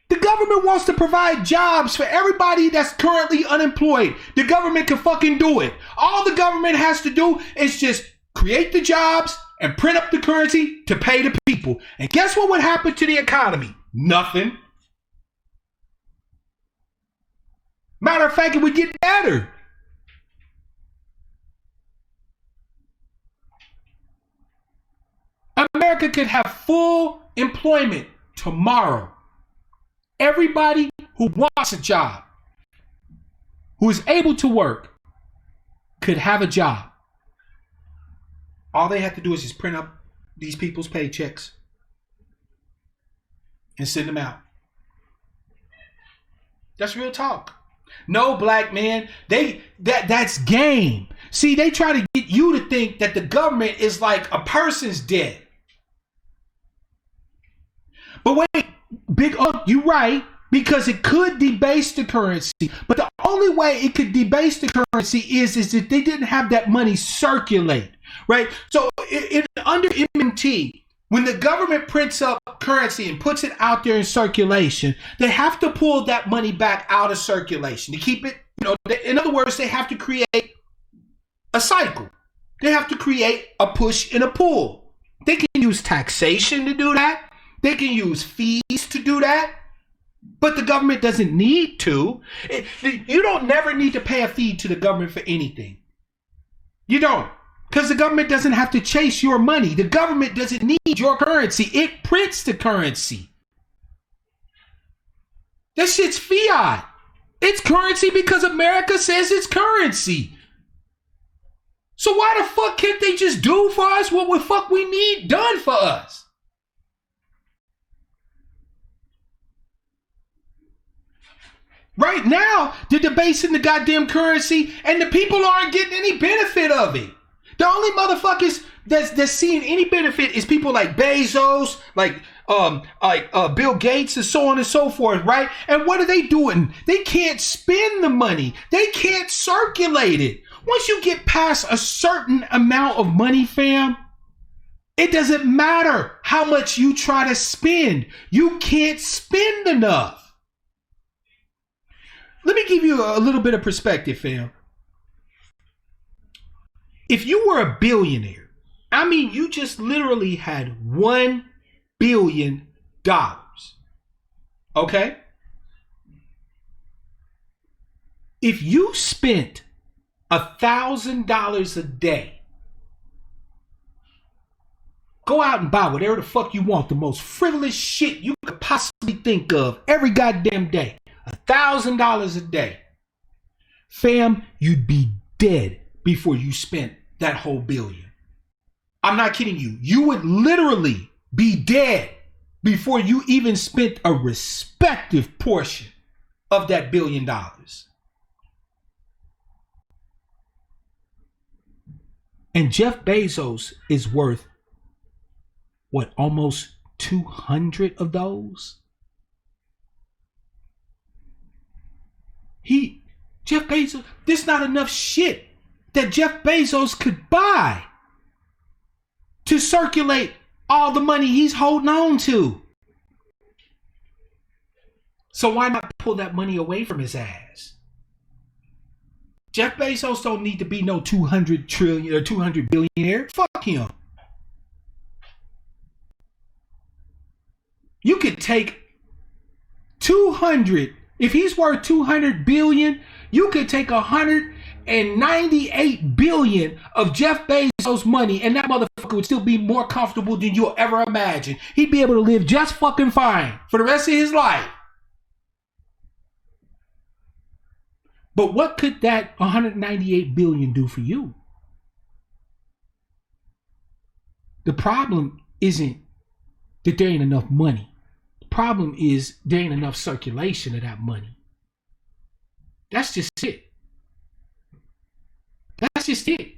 The government wants to provide jobs for everybody that's currently unemployed. The government can fucking do it. All the government has to do is just create the jobs and print up the currency to pay the people. And guess what would happen to the economy? Nothing. Matter of fact, it would get better. America could have full employment tomorrow. Everybody who wants a job, who is able to work, could have a job. All they have to do is just print up these people's paychecks and send them out. That's real talk. No, black man, that's game. See, they try to get you to think that the government is like a person's debt. But wait, Big Unc, you're right, because it could debase the currency. But the only way it could debase the currency is if they didn't have that money circulate, right? So under MMT, when the government prints up currency and puts it out there in circulation, they have to pull that money back out of circulation to keep it, in other words, they have to create a cycle. They have to create a push and a pull. They can use taxation to do that. They can use fees to do that, but the government doesn't need to. You don't never need to pay a fee to the government for anything. You don't, because the government doesn't have to chase your money. The government doesn't need your currency. It prints the currency. That shit's fiat. It's currency because America says it's currency. So why the fuck can't they just do for us what the fuck we need done for us? Right now, they're debasing the goddamn currency and the people aren't getting any benefit of it. The only motherfuckers that's seeing any benefit is people like Bezos, like Bill Gates and so on and so forth, right? And what are they doing? They can't spend the money. They can't circulate it. Once you get past a certain amount of money, fam, it doesn't matter how much you try to spend. You can't spend enough. Let me give you a little bit of perspective, fam. If you were a billionaire, I mean, you just literally had $1 billion. Okay? If you spent $1,000 a day, go out and buy whatever the fuck you want, the most frivolous shit you could possibly think of every goddamn day. $1,000 a day. Fam, you'd be dead before you spent that whole billion. I'm not kidding you. You would literally be dead before you even spent a respective portion of that $1 billion. And Jeff Bezos is worth, what, almost 200 of those? Jeff Bezos, there's not enough shit that Jeff Bezos could buy to circulate all the money he's holding on to. So why not pull that money away from his ass? Jeff Bezos don't need to be no 200 trillion or 200 billionaire. Fuck him. You could take 200, if he's worth 200 billion, you could take 198 billion of Jeff Bezos' money, and that motherfucker would still be more comfortable than you'll ever imagine. He'd be able to live just fucking fine for the rest of his life. But what could that 198 billion do for you? The problem isn't that there ain't enough money. The problem is there ain't enough circulation of that money. That's just it. That's just it.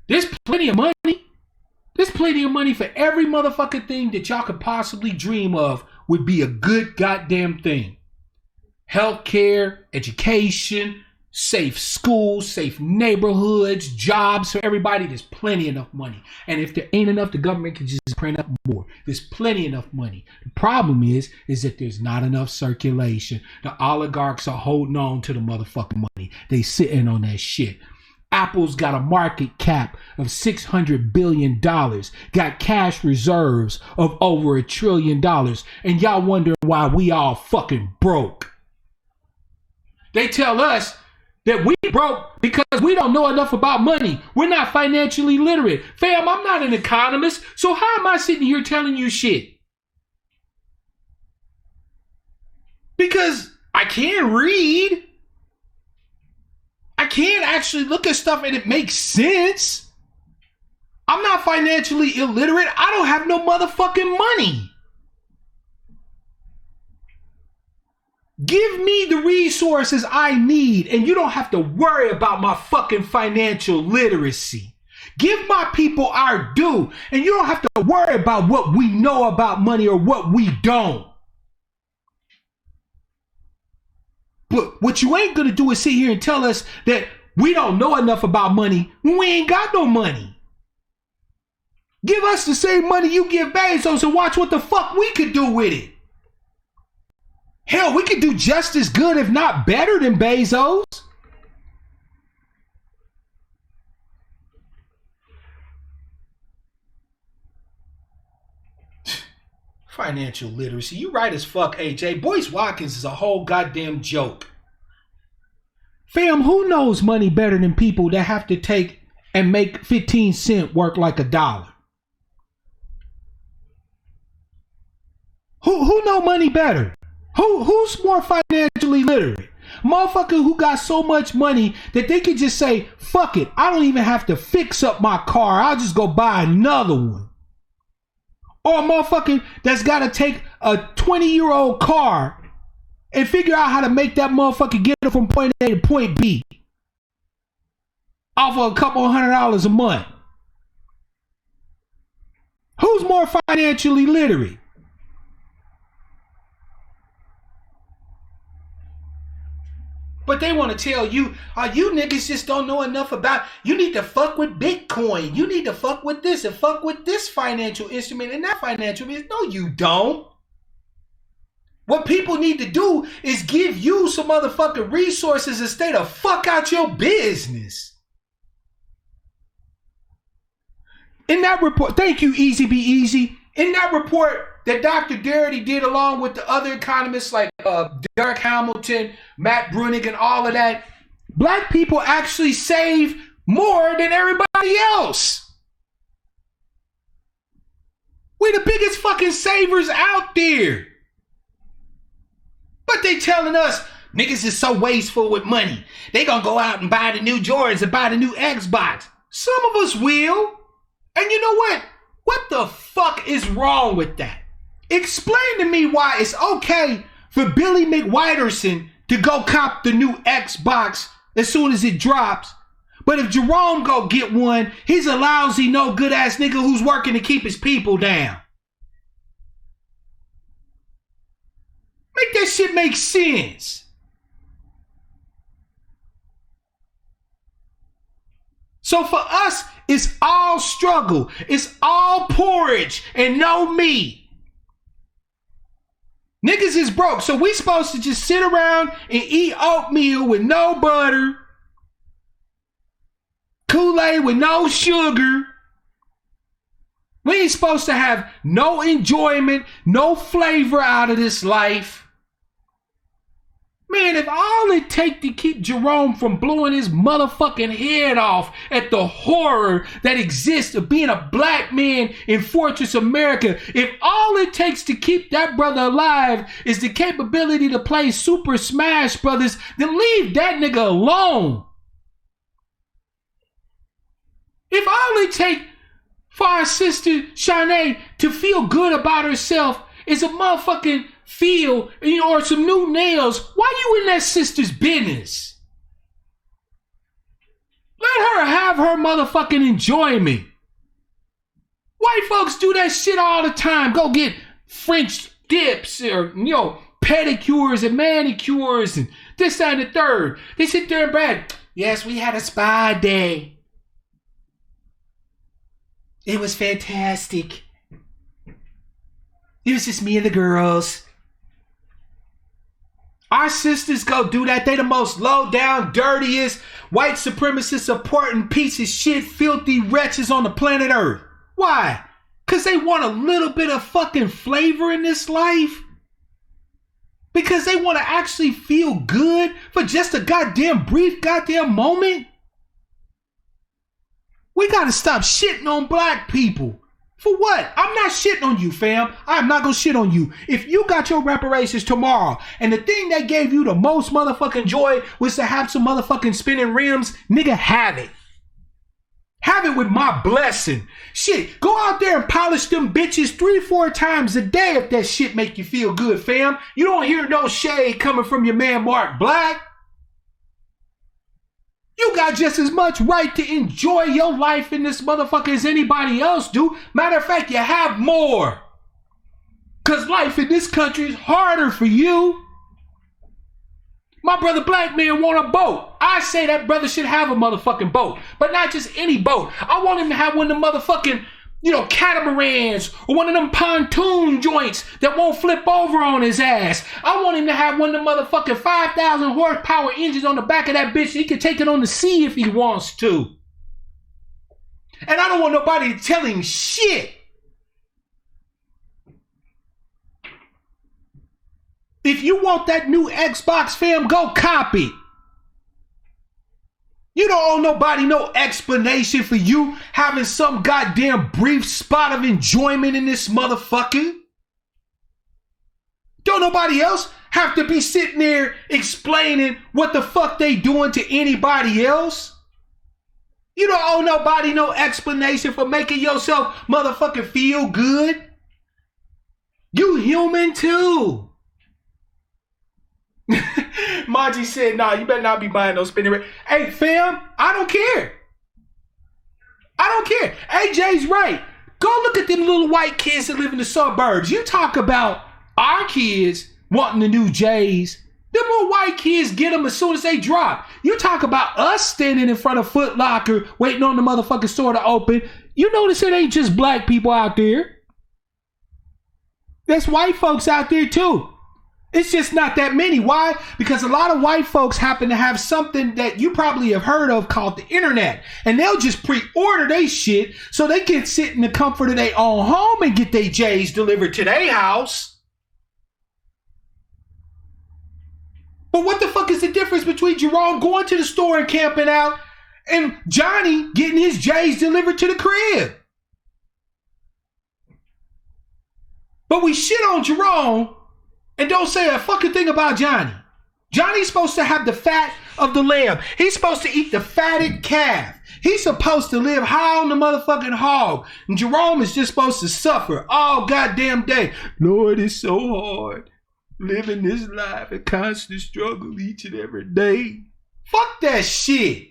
There's plenty of money. There's plenty of money for every motherfucking thing that y'all could possibly dream of would be a good goddamn thing. Healthcare, education, safe schools, safe neighborhoods, jobs for everybody. There's plenty enough money. And if there ain't enough, the government can just print up more. There's plenty enough money. The problem is that there's not enough circulation. The oligarchs are holding on to the motherfucking money. They sitting on that shit. Apple's got a market cap of $600 billion, got cash reserves of over $1 trillion, and y'all wondering why we all fucking broke. They tell us that we broke because we don't know enough about money. We're not financially literate. Fam, I'm not an economist, so how am I sitting here telling you shit? Because I can't read. I can't actually look at stuff and it makes sense. I'm not financially illiterate. I don't have no motherfucking money. Give me the resources I need and you don't have to worry about my fucking financial literacy. Give my people our due and you don't have to worry about what we know about money or what we don't. But what you ain't gonna do is sit here and tell us that we don't know enough about money when we ain't got no money. Give us the same money you give Bezos and watch what the fuck we could do with it. Hell, we could do just as good, if not better, than Bezos. Financial literacy. You right as fuck, AJ. Boyce Watkins is a whole goddamn joke. Fam, who knows money better than people that have to take and make 15 cents work like $1? Who know money better? Who's more financially literate? Motherfucker who got so much money that they could just say, fuck it, I don't even have to fix up my car. I'll just go buy another one. Or a motherfucker that's got to take a 20-year-old car and figure out how to make that motherfucker get it from point A to point B off of a couple $100 a month. Who's more financially literate? But they want to tell you, you niggas just don't know enough about, you need to fuck with Bitcoin. You need to fuck with this and fuck with this financial instrument and that financial instrument. No, you don't. What people need to do is give you some motherfucking resources and stay the fuck out your business. In that report, thank you, Easy Be Easy. In that report that Dr. Darity did along with the other economists like Derek Hamilton, Matt Brunig, and all of that, black people actually save more than everybody else. We're the biggest fucking savers out there. But they telling us niggas is so wasteful with money. They gonna go out and buy the new Jordans and buy the new Xbox. Some of us will. And you know what? What the fuck is wrong with that? Explain to me why it's okay for Billy McWhiterson to go cop the new Xbox as soon as it drops, But if Jerome go get one, he's a lousy, no good ass nigga who's working to keep his people down. Make that shit make sense. So for us, it's all struggle. It's all porridge and no meat. Niggas is broke, so we supposed to just sit around and eat oatmeal with no butter, Kool-Aid with no sugar. We ain't supposed to have no enjoyment, no flavor out of this life. Man, if all it take to keep Jerome from blowing his motherfucking head off at the horror that exists of being a black man in Fortress America, if all it takes to keep that brother alive is the capability to play Super Smash Brothers, then leave that nigga alone. If all it take for our sister Shanae to feel good about herself is a motherfucking feel, or some new nails, why you in that sister's business? Let her have her motherfucking enjoyment. White folks do that shit all the time. Go get French dips or, pedicures and manicures and this, that, and the third. They sit there and brag, yes, we had a spa day. It was fantastic. It was just me and the girls. Our sisters go do that. They the most low down, dirtiest, white supremacist supporting piece of shit, filthy wretches on the planet Earth. Why? Because they want a little bit of fucking flavor in this life? Because they want to actually feel good for just a brief goddamn moment? We got to stop shitting on black people. For what? I'm not shitting on you, fam. I'm not gonna shit on you. If you got your reparations tomorrow and the thing that gave you the most motherfucking joy was to have some motherfucking spinning rims, nigga, have it. Have it with my blessing. Shit, go out there and polish them bitches 3-4 times a day if that shit make you feel good, fam. You don't hear no shade coming from your man Mark Black. You got just as much right to enjoy your life in this motherfucker as anybody else do. Matter of fact, you have more. Because life in this country is harder for you. My brother black man want a boat. I say that brother should have a motherfucking boat. But not just any boat. I want him to have one of the motherfucking, catamarans or one of them pontoon joints that won't flip over on his ass. I want him to have one of them motherfucking 5,000 horsepower engines on the back of that bitch. He can take it on the sea if he wants to. And I don't want nobody to tell him shit. If you want that new Xbox, fam, go copy. You don't owe nobody no explanation for you having some goddamn brief spot of enjoyment in this motherfucker. Don't nobody else have to be sitting there explaining what the fuck they doing to anybody else. You don't owe nobody no explanation for making yourself motherfucking feel good. You human too. Maji said, nah, you better not be buying no spinning ring. Hey, fam, I don't care. I don't care. AJ's right. Go look at them little white kids that live in the suburbs. You talk about our kids wanting the new J's. Them little white kids get them as soon as they drop. You talk about us standing in front of Foot Locker waiting on the motherfucking store to open. You notice it ain't just black people out there. There's white folks out there too. It's just not that many. Why? Because a lot of white folks happen to have something that you probably have heard of called the internet. And they'll just pre-order their shit so they can sit in the comfort of their own home and get their J's delivered to their house. But what the fuck is the difference between Jerome going to the store and camping out and Johnny getting his J's delivered to the crib? But we shit on Jerome and don't say a fucking thing about Johnny. Johnny's supposed to have the fat of the lamb. He's supposed to eat the fatted calf. He's supposed to live high on the motherfucking hog. And Jerome is just supposed to suffer all goddamn day. Lord, it's so hard living this life, a constant struggle each and every day. Fuck that shit.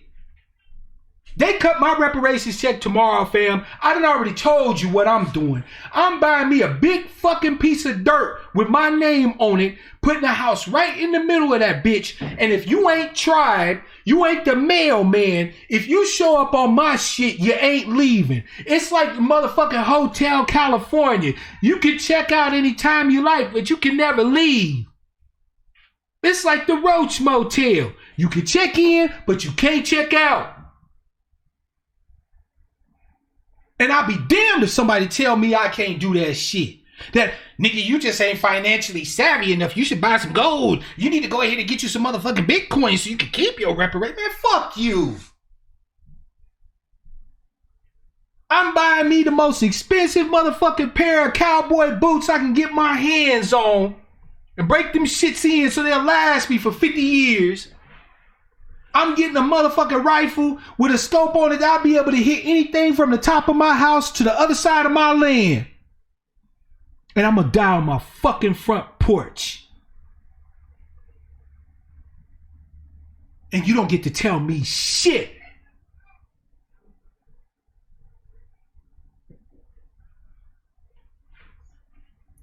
They cut my reparations check tomorrow, fam. I done already told you what I'm doing. I'm buying me a big fucking piece of dirt with my name on it, putting a house right in the middle of that bitch. And if you ain't tribe, you ain't the mailman. If you show up on my shit, you ain't leaving. It's like the motherfucking Hotel California. You can check out anytime you like, but you can never leave. It's like the Roach Motel. You can check in, but you can't check out. And I'll be damned if somebody tell me I can't do that shit. That, nigga, you just ain't financially savvy enough. You should buy some gold. You need to go ahead and get you some motherfucking Bitcoin so you can keep your reparation. Man, fuck you. I'm buying me the most expensive motherfucking pair of cowboy boots I can get my hands on and break them shits in so they'll last me for 50 years. I'm getting a motherfucking rifle with a scope on it. I'll be able to hit anything from the top of my house to the other side of my land. And I'm gonna die on my fucking front porch. And you don't get to tell me shit.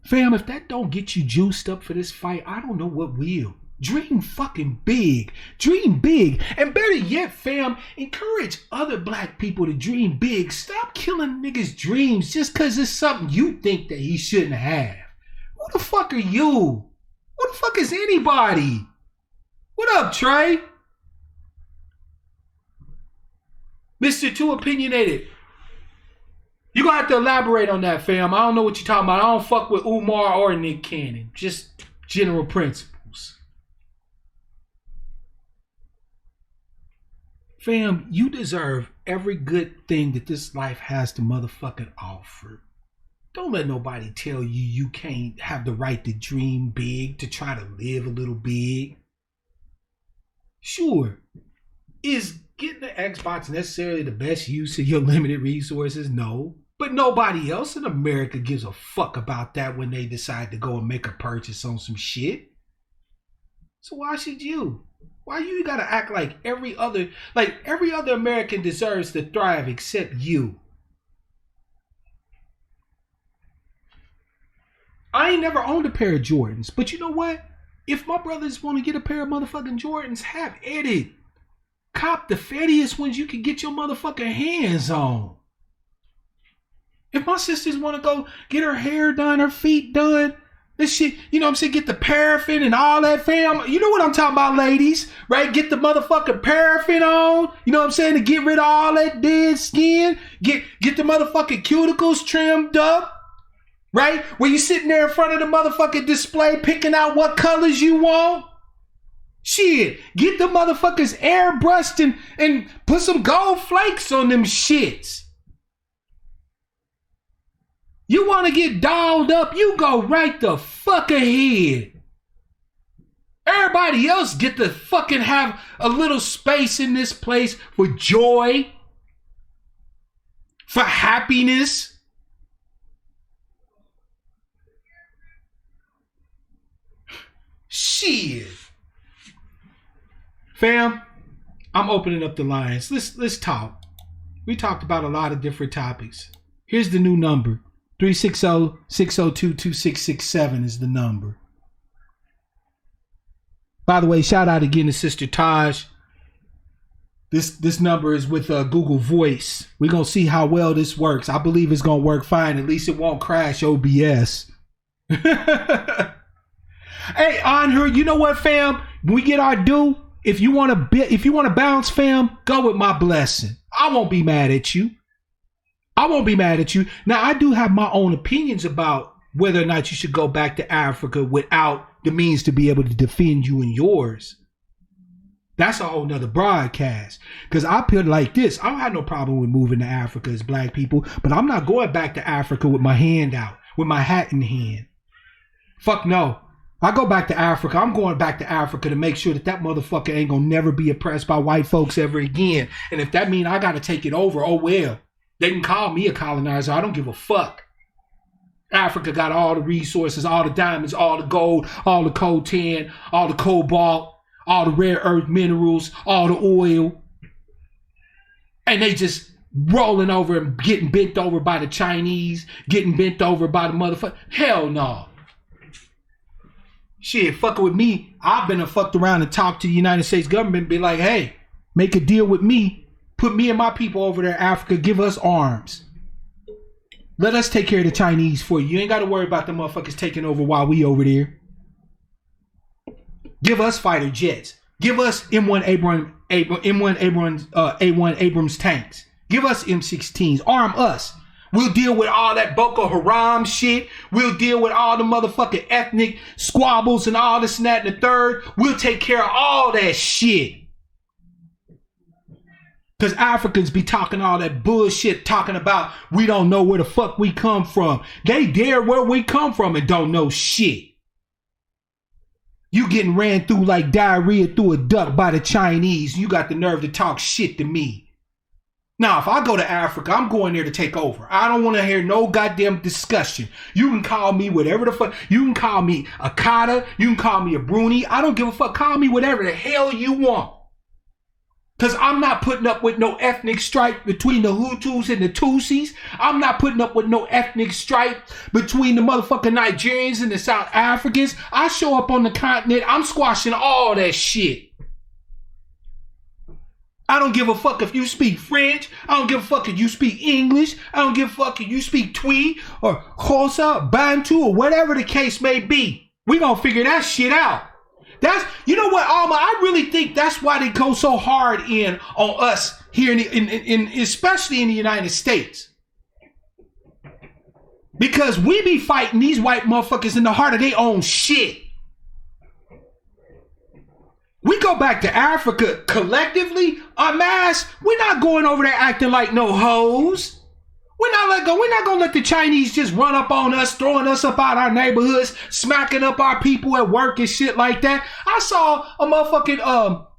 Fam, if that don't get you juiced up for this fight, I don't know what will. Dream fucking big. Dream big. And better yet, fam, encourage other black people to dream big. Stop killing niggas' dreams just because it's something you think that he shouldn't have. Who the fuck are you? Who the fuck is anybody? What up, Trey? Mr. Too Opinionated. You're going to have to elaborate on that, fam. I don't know what you're talking about. I don't fuck with Umar or Nick Cannon. Just general principles. Fam, you deserve every good thing that this life has to motherfucking offer. Don't let nobody tell you you can't have the right to dream big, to try to live a little big. Sure, is getting the Xbox necessarily the best use of your limited resources? No. But nobody else in America gives a fuck about that when they decide to go and make a purchase on some shit. So why should you? Why you gotta act like every other American deserves to thrive except you? I ain't never owned a pair of Jordans, but you know what? If my brothers want to get a pair of motherfucking Jordans, have at it. Cop the fattiest ones you can get your motherfucking hands on. If my sisters want to go get her hair done, her feet done, this shit, you know what I'm saying, get the paraffin and all that, fam. You know what I'm talking about, ladies, right? Get the motherfucking paraffin on, you know what I'm saying, to get rid of all that dead skin. Get the motherfucking cuticles trimmed up, right? Where you sitting there in front of the motherfucking display picking out what colors you want. Shit, get the motherfuckers airbrushed and put some gold flakes on them shits. You want to get dolled up, you go right the fuck ahead. Everybody else get to fucking have a little space in this place for joy, for happiness. Shit. Fam, I'm opening up the lines. Let's talk. We talked about a lot of different topics. Here's the new number. 360-602-2667 is the number. By the way, shout out again to Sister Taj. This number is with Google Voice. We're going to see how well this works. I believe it's going to work fine. At least it won't crash OBS. Hey, on her, you know what, fam? When we get our due, if you want to bounce, fam, go with my blessing. I won't be mad at you. Now, I do have my own opinions about whether or not you should go back to Africa without the means to be able to defend you and yours. That's a whole nother broadcast. Because I put it like this. I don't have no problem with moving to Africa as black people, but I'm not going back to Africa with my hand out, with my hat in hand. Fuck no. I go back to Africa. I'm going back to Africa to make sure that motherfucker ain't gonna never be oppressed by white folks ever again. And if that means I gotta take it over, oh well. They can call me a colonizer. I don't give a fuck. Africa got all the resources, all the diamonds, all the gold, all the coltan, all the cobalt, all the rare earth minerals, all the oil. and they just rolling over and getting bent over by the Chinese, getting bent over by the motherfucker. Hell no. Shit, fucking with me. I've been fucked around and talked to the United States government and be like, hey, make a deal with me. Put me and my people over there in Africa. Give us arms. Let us take care of the Chinese for you. You ain't got to worry about the motherfuckers taking over while we over there. Give us fighter jets. Give us M1 Abrams tanks. Give us M16s. Arm us. We'll deal with all that Boko Haram shit. We'll deal with all the motherfucking ethnic squabbles and all this and that and the third. We'll take care of all that shit. Because Africans be talking all that bullshit, talking about we don't know where the fuck we come from. They dare where we come from and don't know shit. You getting ran through like diarrhea through a duck by the Chinese. You got the nerve to talk shit to me. Now, if I go to Africa, I'm going there to take over. I don't want to hear no goddamn discussion. You can call me whatever the fuck. You can call me a Kata. You can call me a Bruni. I don't give a fuck. Call me whatever the hell you want. Because I'm not putting up with no ethnic strife between the Hutus and the Tutsis. I'm not putting up with no ethnic strife between the motherfucking Nigerians and the South Africans. I show up on the continent. I'm squashing all that shit. I don't give a fuck if you speak French. I don't give a fuck if you speak English. I don't give a fuck if you speak Twi or Xhosa, Bantu, or whatever the case may be. We gonna figure that shit out. That's, you know what, Alma, I really think that's why they go so hard in on us here in especially in the United States. Because we be fighting these white motherfuckers in the heart of their own shit. We go back to Africa collectively, en masse. We're not going over there acting like no hoes. We're not gonna let the Chinese just run up on us, throwing us up out our neighborhoods, smacking up our people at work and shit like that. I saw a motherfucking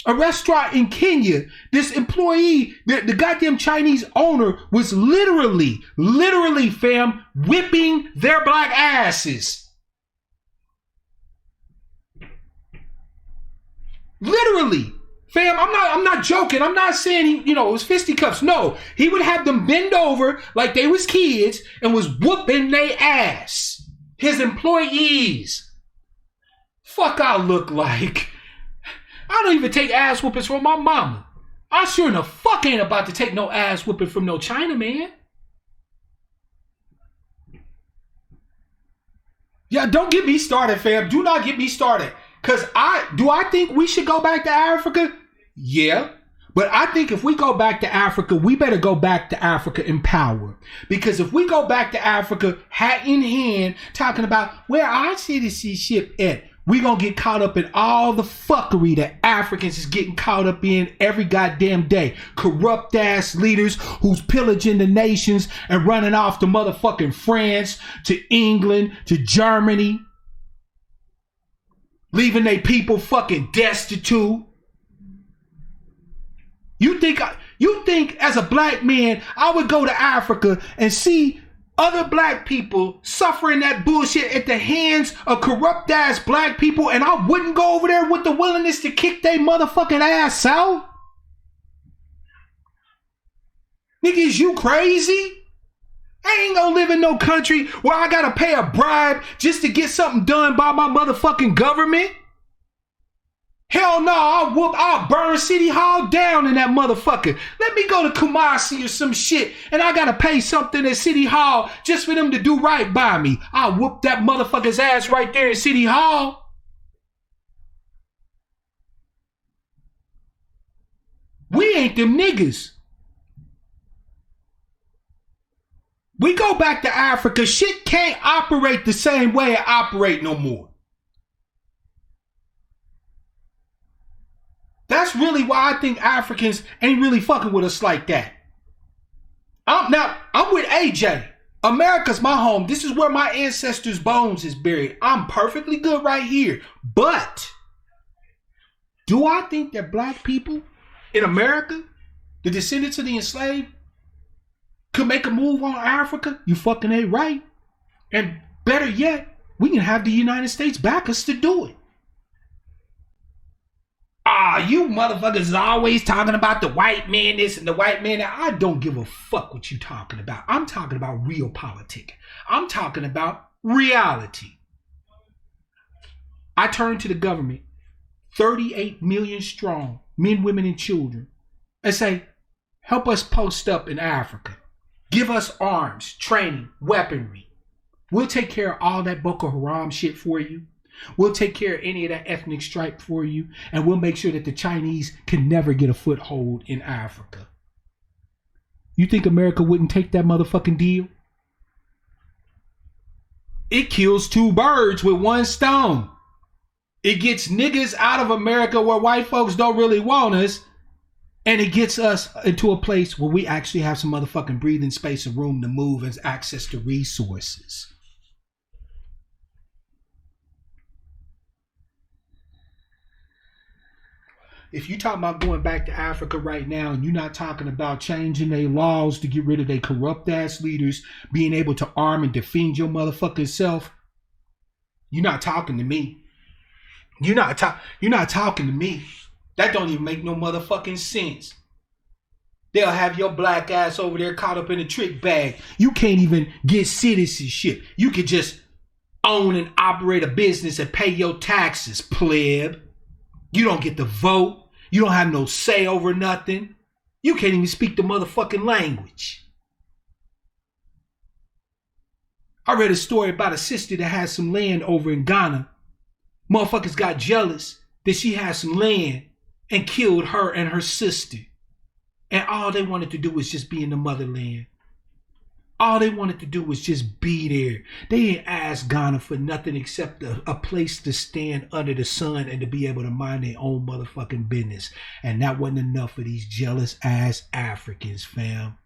a restaurant in Kenya. This employee, the goddamn Chinese owner was literally, fam, whipping their black asses. Literally. Fam, I'm not joking. I'm not saying it was fisticuffs. No, he would have them bend over like they was kids and was whooping their ass. His employees. Fuck I look like. I don't even take ass whoopings from my mama. I sure in the fuck ain't about to take no ass whooping from no Chinaman. Yeah, don't get me started, fam. Do not get me started. Because I think we should go back to Africa? Yeah. But I think if we go back to Africa, we better go back to Africa in power. Because if we go back to Africa, hat in hand, talking about where our citizenship at, we gonna get caught up in all the fuckery that Africans is getting caught up in every goddamn day. Corrupt ass leaders who's pillaging the nations and running off to motherfucking France, to England, to Germany. Leaving they people fucking destitute. You think as a black man, I would go to Africa and see other black people suffering that bullshit at the hands of corrupt ass black people, and I wouldn't go over there with the willingness to kick their motherfucking ass out? Nigga, is you crazy? I ain't gonna live in no country where I gotta pay a bribe just to get something done by my motherfucking government. Hell no, I'll burn City Hall down in that motherfucker. Let me go to Kumasi or some shit and I gotta pay something at City Hall just for them to do right by me. I'll whoop that motherfucker's ass right there in City Hall. We ain't them niggas. We go back to Africa, shit can't operate the same way it operate no more. That's really why I think Africans ain't really fucking with us like that. I'm with AJ. America's my home. This is where my ancestors' bones is buried. I'm perfectly good right here. But do I think that black people in America, the descendants of the enslaved, could make a move on Africa? You fucking ain't right. And better yet, we can have the United States back us to do it. you motherfuckers is always talking about the white man this and the white man that. I don't give a fuck what you talking about. I'm talking about real politics. I'm talking about reality. I turn to the government, 38 million strong, men, women, and children, and say, help us post up in Africa. Give us arms, training, weaponry. We'll take care of all that Boko Haram shit for you. We'll take care of any of that ethnic stripe for you. And we'll make sure that the Chinese can never get a foothold in Africa. You think America wouldn't take that motherfucking deal? It kills two birds with one stone. It gets niggas out of America where white folks don't really want us. And it gets us into a place where we actually have some motherfucking breathing space and room to move and access to resources. If you're talking about going back to Africa right now and you're not talking about changing their laws to get rid of their corrupt ass leaders, being able to arm and defend your motherfucking self, you're not talking to me. You're not talking to me. That don't even make no motherfucking sense. They'll have your black ass over there caught up in a trick bag. You can't even get citizenship. You could just own and operate a business and pay your taxes, pleb. You don't get to vote. You don't have no say over nothing. You can't even speak the motherfucking language. I read a story about a sister that had some land over in Ghana. Motherfuckers got jealous that she had some land and killed her and her sister. And all they wanted to do was just be in the motherland. All they wanted to do was just be there. They didn't ask Ghana for nothing except a place to stand under the sun and to be able to mind their own motherfucking business. And that wasn't enough for these jealous ass Africans, fam.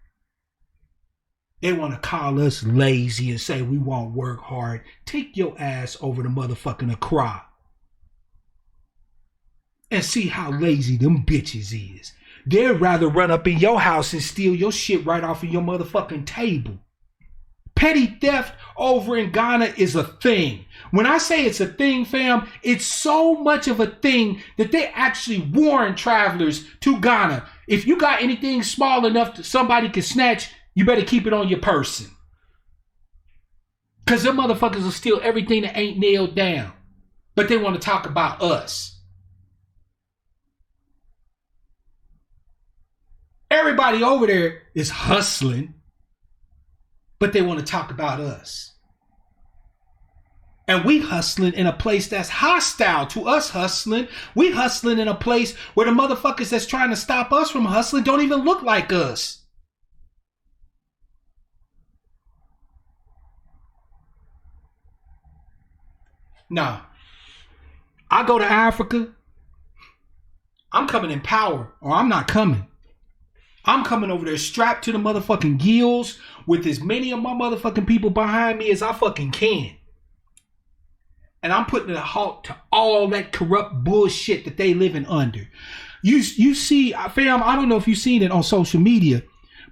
They want to call us lazy and say we won't work hard. Take your ass over to motherfucking Accra and see how lazy them bitches is. They'd rather run up in your house and steal your shit right off of your motherfucking table. Petty theft over in Ghana is a thing. When I say it's a thing, fam, it's so much of a thing that they actually warn travelers to Ghana. If you got anything small enough that somebody can snatch, you better keep it on your person. Because them motherfuckers will steal everything that ain't nailed down. But they want to talk about us. Everybody over there is hustling, but they want to talk about us. And we hustling in a place that's hostile to us hustling. We hustling in a place where the motherfuckers that's trying to stop us from hustling don't even look like us. Nah. I go to Africa, I'm coming in power, or I'm not coming. I'm coming over there strapped to the motherfucking gills with as many of my motherfucking people behind me as I fucking can. And I'm putting a halt to all that corrupt bullshit that they living under. You see, fam, I don't know if you've seen it on social media,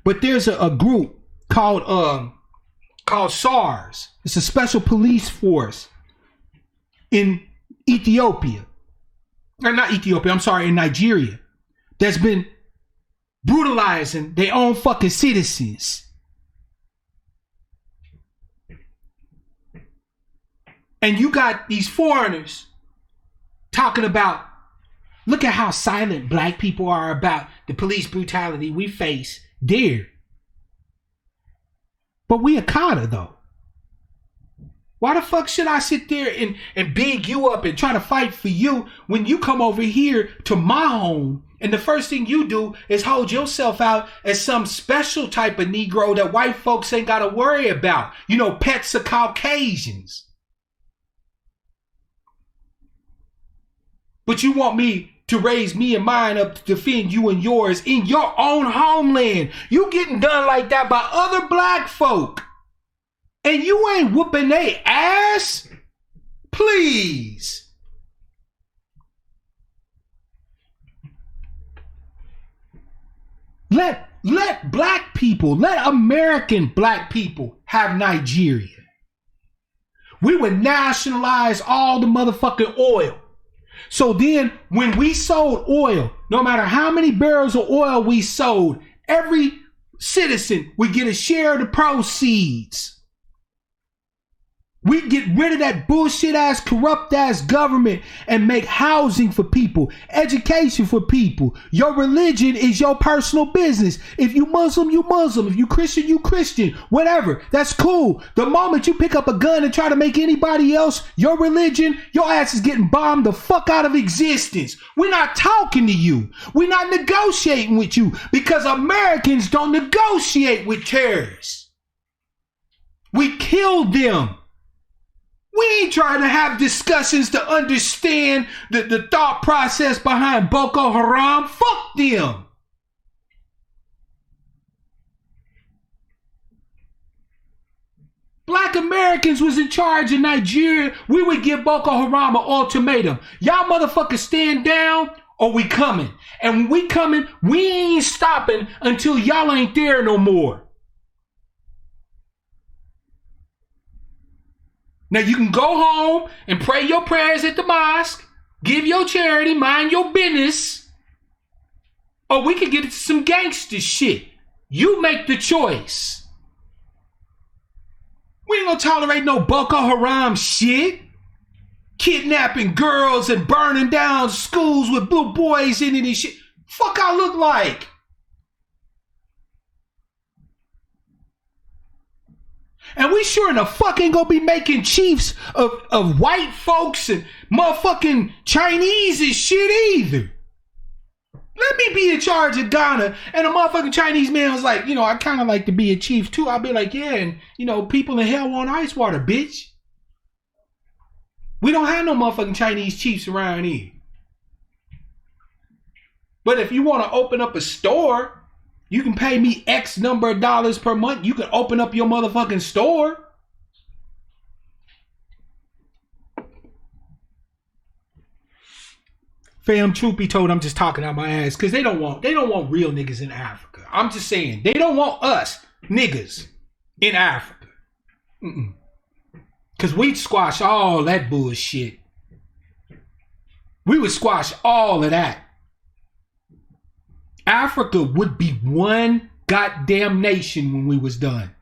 but there's a group called SARS. It's a special police force in Ethiopia. Or not Ethiopia, I'm sorry, in Nigeria. That's been brutalizing their own fucking citizens. And you got these foreigners talking about, look at how silent black people are about the police brutality we face there. But we a Carter though. Why the fuck should I sit there and big you up and try to fight for you when you come over here to my home and the first thing you do is hold yourself out as some special type of Negro that white folks ain't got to worry about? You know, pets of Caucasians. But you want me to raise me and mine up to defend you and yours in your own homeland. You getting done like that by other black folk. And you ain't whooping they ass? Please. Let black people, let American black people have Nigeria. We would nationalize all the motherfucking oil. So then when we sold oil, no matter how many barrels of oil we sold, every citizen would get a share of the proceeds. We get rid of that bullshit ass, corrupt ass government and make housing for people, education for people. Your religion is your personal business. If you Muslim, you Muslim. If you Christian, you Christian. Whatever. That's cool. The moment you pick up a gun and try to make anybody else your religion, your ass is getting bombed the fuck out of existence. We're not talking to you. We're not negotiating with you because Americans don't negotiate with terrorists. We killed them. We ain't trying to have discussions to understand the thought process behind Boko Haram. Fuck them. Black Americans was in charge in Nigeria. We would give Boko Haram an ultimatum. Y'all motherfuckers stand down or we coming. And when we coming, we ain't stopping until y'all ain't there no more. Now you can go home and pray your prayers at the mosque, give your charity, mind your business, or we could get into some gangster shit. You make the choice. We ain't gonna tolerate no Boko Haram shit. Kidnapping girls and burning down schools with blue boys in it and shit. Fuck I look like. And we sure in the fuck ain't gonna be making chiefs of white folks and motherfucking Chinese and shit either. Let me be in charge of Ghana. And a motherfucking Chinese man was like, I kind of like to be a chief too. I'll be like, yeah, and people in hell want ice water, bitch. We don't have no motherfucking Chinese chiefs around here. But if you want to open up a store, you can pay me X number of dollars per month. You can open up your motherfucking store. Fam, truth be told, I'm just talking out my ass because they don't want real niggas in Africa. I'm just saying, they don't want us niggas in Africa. Because we'd squash all that bullshit. We would squash all of that. Africa would be one goddamn nation when we was done.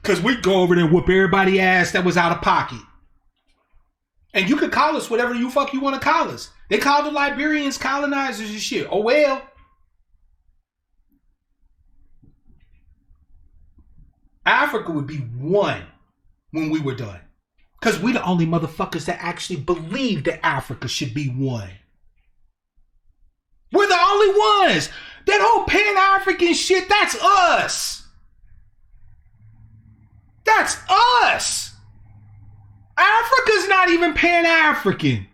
Because we'd go over there and whoop everybody ass that was out of pocket. And you could call us whatever you fuck you want to call us. They called the Liberians colonizers and shit. Oh well. Africa would be one when we were done. Because we the only motherfuckers that actually believe that Africa should be one. We're the only ones. That whole Pan-African shit, that's us. That's us. Africa's not even Pan-African.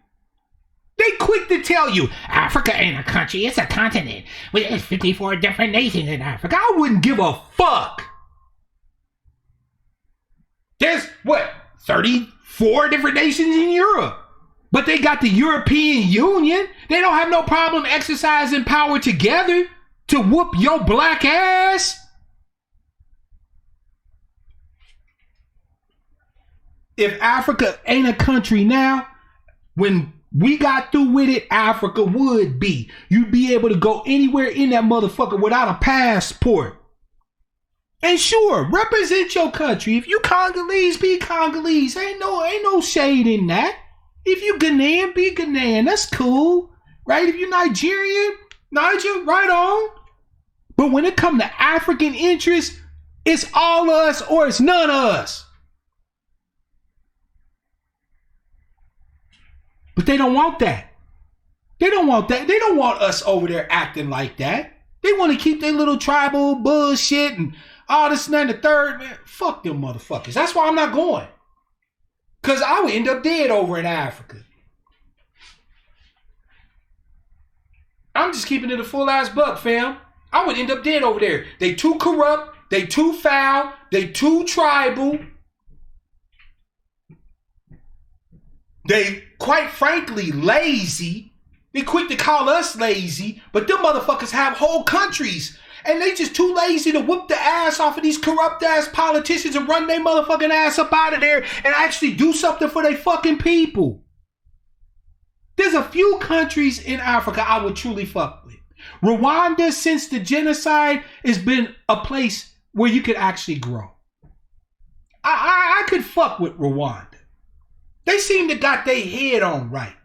They quick to tell you, Africa ain't a country, it's a continent. There's 54 different nations in Africa. I wouldn't give a fuck. There's, 34 different nations in Europe. But they got the European Union. They don't have no problem exercising power together to whoop your black ass. If Africa ain't a country now, when we got through with it, Africa would be. You'd be able to go anywhere in that motherfucker without a passport. And sure, represent your country. If you Congolese, be Congolese. Ain't no shade in that. If you Ghanaian, be Ghanaian. That's cool. Right? If you Nigerian, Niger, right on. But when it comes to African interests, it's all of us or it's none of us. But they don't want that. They don't want that. They don't want us over there acting like that. They want to keep their little tribal bullshit and all this and that and the third. Man, fuck them motherfuckers. That's why I'm not going. Because I would end up dead over in Africa. I'm just keeping it a full ass buck, fam. I would end up dead over there. They too corrupt. They too foul. They too tribal. They, quite frankly, lazy. They quick to call us lazy, but them motherfuckers have whole countries. And they just too lazy to whoop the ass off of these corrupt ass politicians and run their motherfucking ass up out of there and actually do something for their fucking people. There's a few countries in Africa I would truly fuck with. Rwanda, since the genocide, has been a place where you could actually grow. I could fuck with Rwanda. They seem to got their head on right.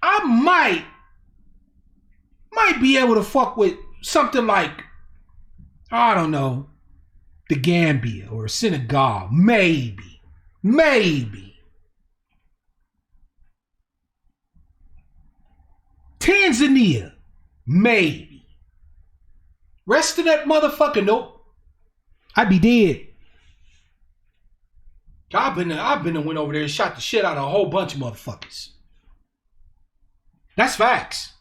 I might be able to fuck with something like, I don't know, the Gambia or Senegal. Maybe. Tanzania. Maybe. Rest of that motherfucker, nope. I'd be dead. I've been and went over there and shot the shit out of a whole bunch of motherfuckers. That's facts.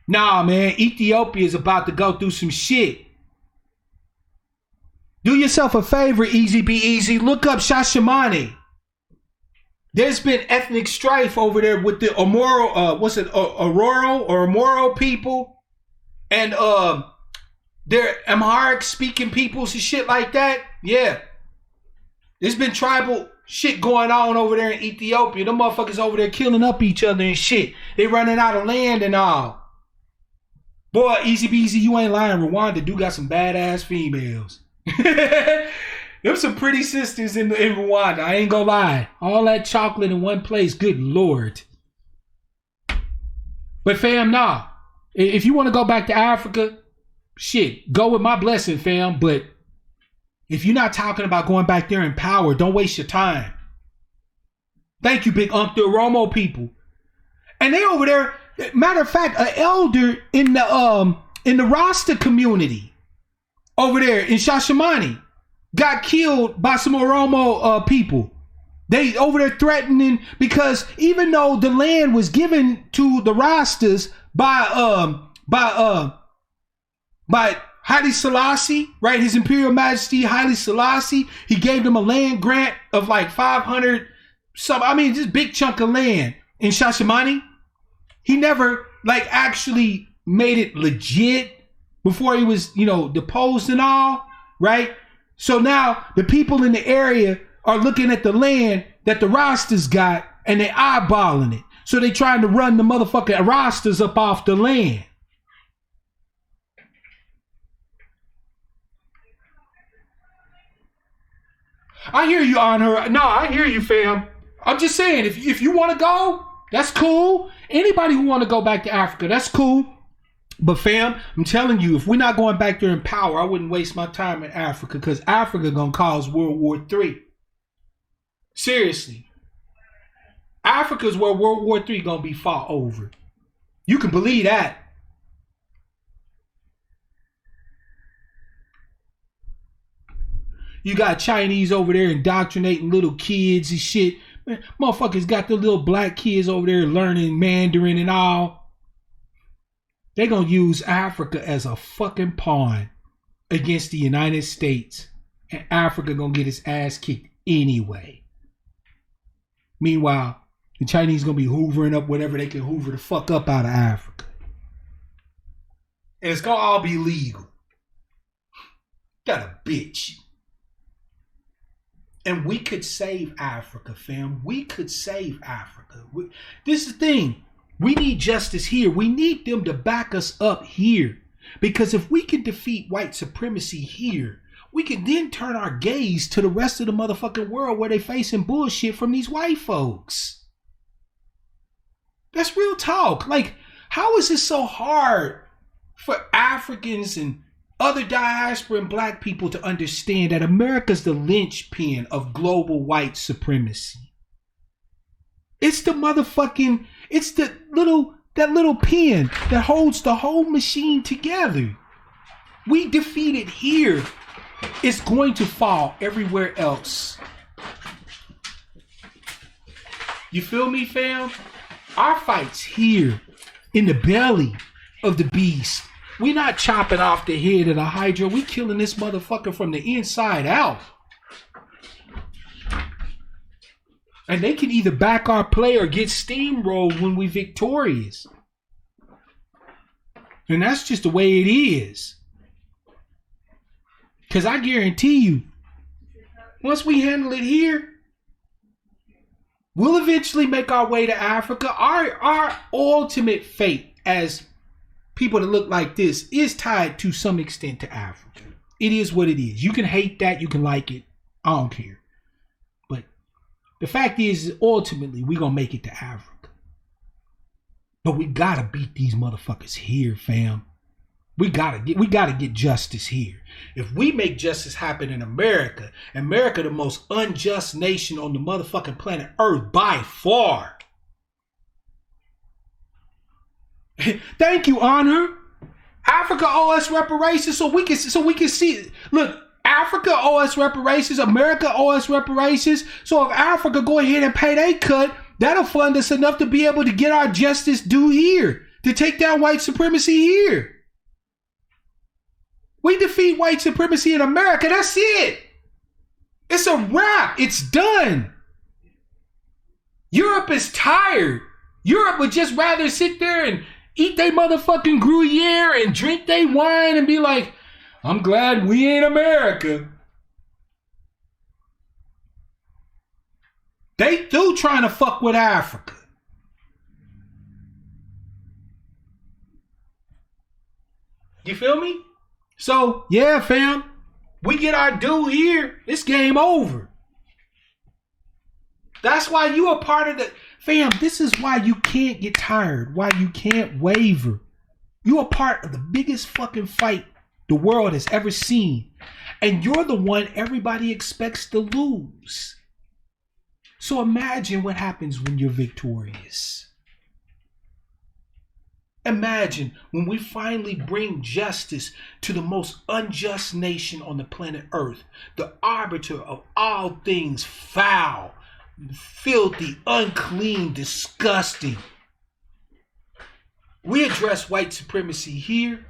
Nah, man, Ethiopia is about to go through some shit. Do yourself a favor, Easy Be Easy. Look up Shashamane. There's been ethnic strife over there with the Amoro people and their Amharic speaking peoples and shit like that. Yeah. There's been tribal shit going on over there in Ethiopia. Them motherfuckers over there killing up each other and shit. They running out of land and all. Boy, Easy Beasy, you ain't lying. Rwanda do got some badass females. Them some pretty sisters in Rwanda. I ain't gonna lie. All that chocolate in one place. Good Lord. But fam, nah. If you want to go back to Africa, shit, go with my blessing, fam. But if you're not talking about going back there in power, don't waste your time. Thank you, Big Unc, the Oromo people. And they over there, matter of fact, an elder in the Rasta community over there in Shashamane got killed by some Oromo people. They over there threatening, because even though the land was given to the Rastas by Haile Selassie, right? His Imperial Majesty Haile Selassie, he gave them a land grant of like 500 just big chunk of land in Shashamane. He never like actually made it legit before he was, deposed and all, right? So now the people in the area are looking at the land that the Rastas got and they eyeballing it. So they trying to run the motherfucking Rastas up off the land. I hear you, Honor. No, I hear you, fam. I'm just saying, if you want to go, that's cool. Anybody who want to go back to Africa, that's cool. But fam, I'm telling you, if we're not going back there in power, I wouldn't waste my time in Africa, because Africa gonna cause World War III. Seriously. Africa's where World War III gonna be fought over. You can believe that. You got Chinese over there indoctrinating little kids and shit. Man, motherfuckers got the little black kids over there learning Mandarin and all. They gonna use Africa as a fucking pawn against the United States. And Africa gonna get its ass kicked anyway. Meanwhile, the Chinese gonna be hoovering up whatever they can hoover the fuck up out of Africa. And it's gonna all be legal. Got a bitch. And we could save Africa, fam. We could save Africa. This is the thing. We need justice here. We need them to back us up here. Because if we can defeat white supremacy here, we can then turn our gaze to the rest of the motherfucking world where they facing bullshit from these white folks. That's real talk. Like, how is it so hard for Africans and other diaspora and black people to understand that America's the linchpin of global white supremacy? It's the motherfucking, it's that little pin that holds the whole machine together. We defeat it here, it's going to fall everywhere else. You feel me, fam? Our fight's here in the belly of the beast. We not chopping off the head of the Hydra. We killing this motherfucker from the inside out. And they can either back our play or get steamrolled when we victorious. And that's just the way it is. Because I guarantee you, once we handle it here, we'll eventually make our way to Africa. Our ultimate fate as people that look like this is tied to some extent to Africa. It is what it is. You can hate that. You can like it. I don't care. But the fact is, ultimately, we're going to make it to Africa. But we got to beat these motherfuckers here, fam. We gotta get justice here. If we make justice happen in America, the most unjust nation on the motherfucking planet Earth by far. Thank you, Honor. Africa owe us reparations so we can see. Look, Africa owe us reparations. America owe us reparations. So if Africa go ahead and pay their cut, that'll fund us enough to be able to get our justice due here, to take down white supremacy here. We defeat white supremacy in America. That's it. It's a wrap. It's done. Europe is tired. Europe would just rather sit there and eat their motherfucking Gruyere and drink their wine and be like, I'm glad we ain't America. They through trying to fuck with Africa. You feel me? So, yeah, fam, we get our due here. It's game over. That's why you are part of the... Fam, this is why you can't get tired, why you can't waver. You are part of the biggest fucking fight the world has ever seen. And you're the one everybody expects to lose. So imagine what happens when you're victorious. Imagine when we finally bring justice to the most unjust nation on the planet Earth, the arbiter of all things foul, filthy, unclean, disgusting. We address white supremacy here.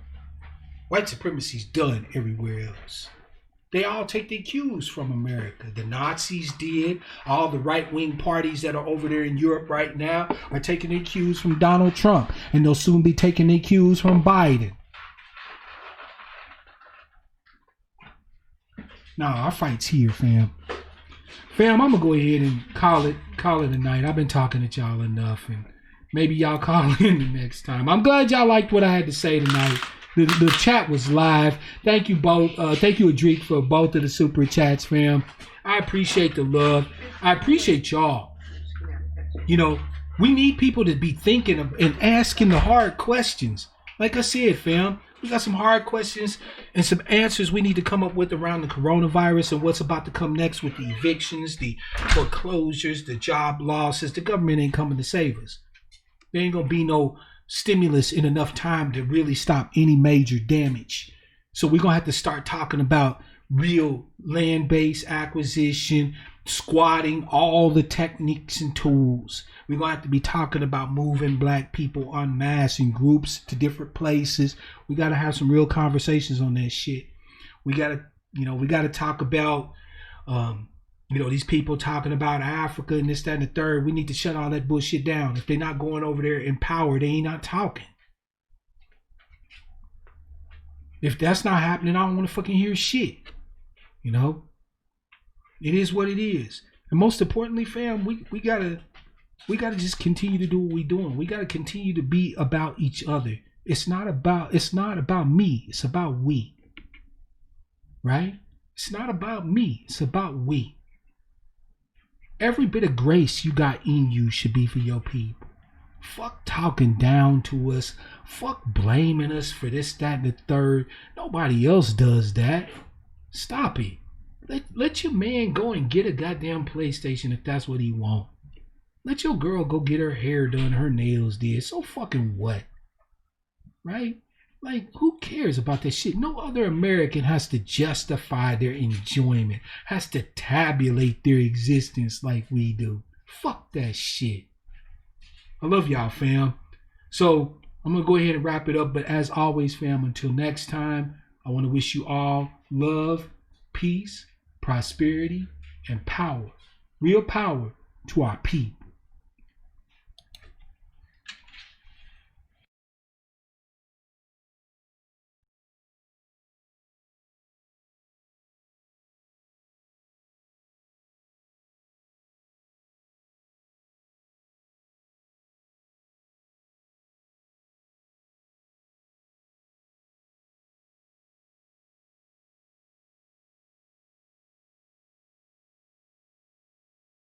White supremacy's done everywhere else. They all take their cues from America. The Nazis did. All the right-wing parties that are over there in Europe right now are taking their cues from Donald Trump. And they'll soon be taking their cues from Biden. Nah, our fight's here, fam. Fam, I'm going to go ahead and call it a night. I've been talking to y'all enough. And maybe y'all call in the next time. I'm glad y'all liked what I had to say tonight. The chat was live. Thank you both. Thank you, Adric, for both of the super chats, fam. I appreciate the love. I appreciate y'all. You know, we need people to be thinking of and asking the hard questions. Like I said, fam, we got some hard questions and some answers we need to come up with around the coronavirus and what's about to come next with the evictions, the foreclosures, the job losses. The government ain't coming to save us. There ain't gonna be no stimulus in enough time to really stop any major damage. So we're gonna have to start talking about real land-based acquisition, squatting, all the techniques and tools. We're gonna have to be talking about moving black people en masse in groups to different places. We gotta have some real conversations on that shit. We gotta talk about these people talking about Africa and this, that, and the third. We need to shut all that bullshit down. If they're not going over there in power, they ain't not talking. If that's not happening, I don't want to fucking hear shit. You know? It is what it is. And most importantly, fam, we gotta just continue to do what we're doing. We gotta continue to be about each other. It's not about me. It's about we. Right? It's not about me. It's about we. Every bit of grace you got in you should be for your people. Fuck talking down to us. Fuck blaming us for this, that, and the third. Nobody else does that. Stop it. Let your man go and get a goddamn PlayStation if that's what he want. Let your girl go get her hair done, her nails did. So fucking what? Right? Like, who cares about that shit? No other American has to justify their enjoyment, has to tabulate their existence like we do. Fuck that shit. I love y'all, fam. So, I'm going to go ahead and wrap it up. But as always, fam, until next time, I want to wish you all love, peace, prosperity, and power. Real power to our people.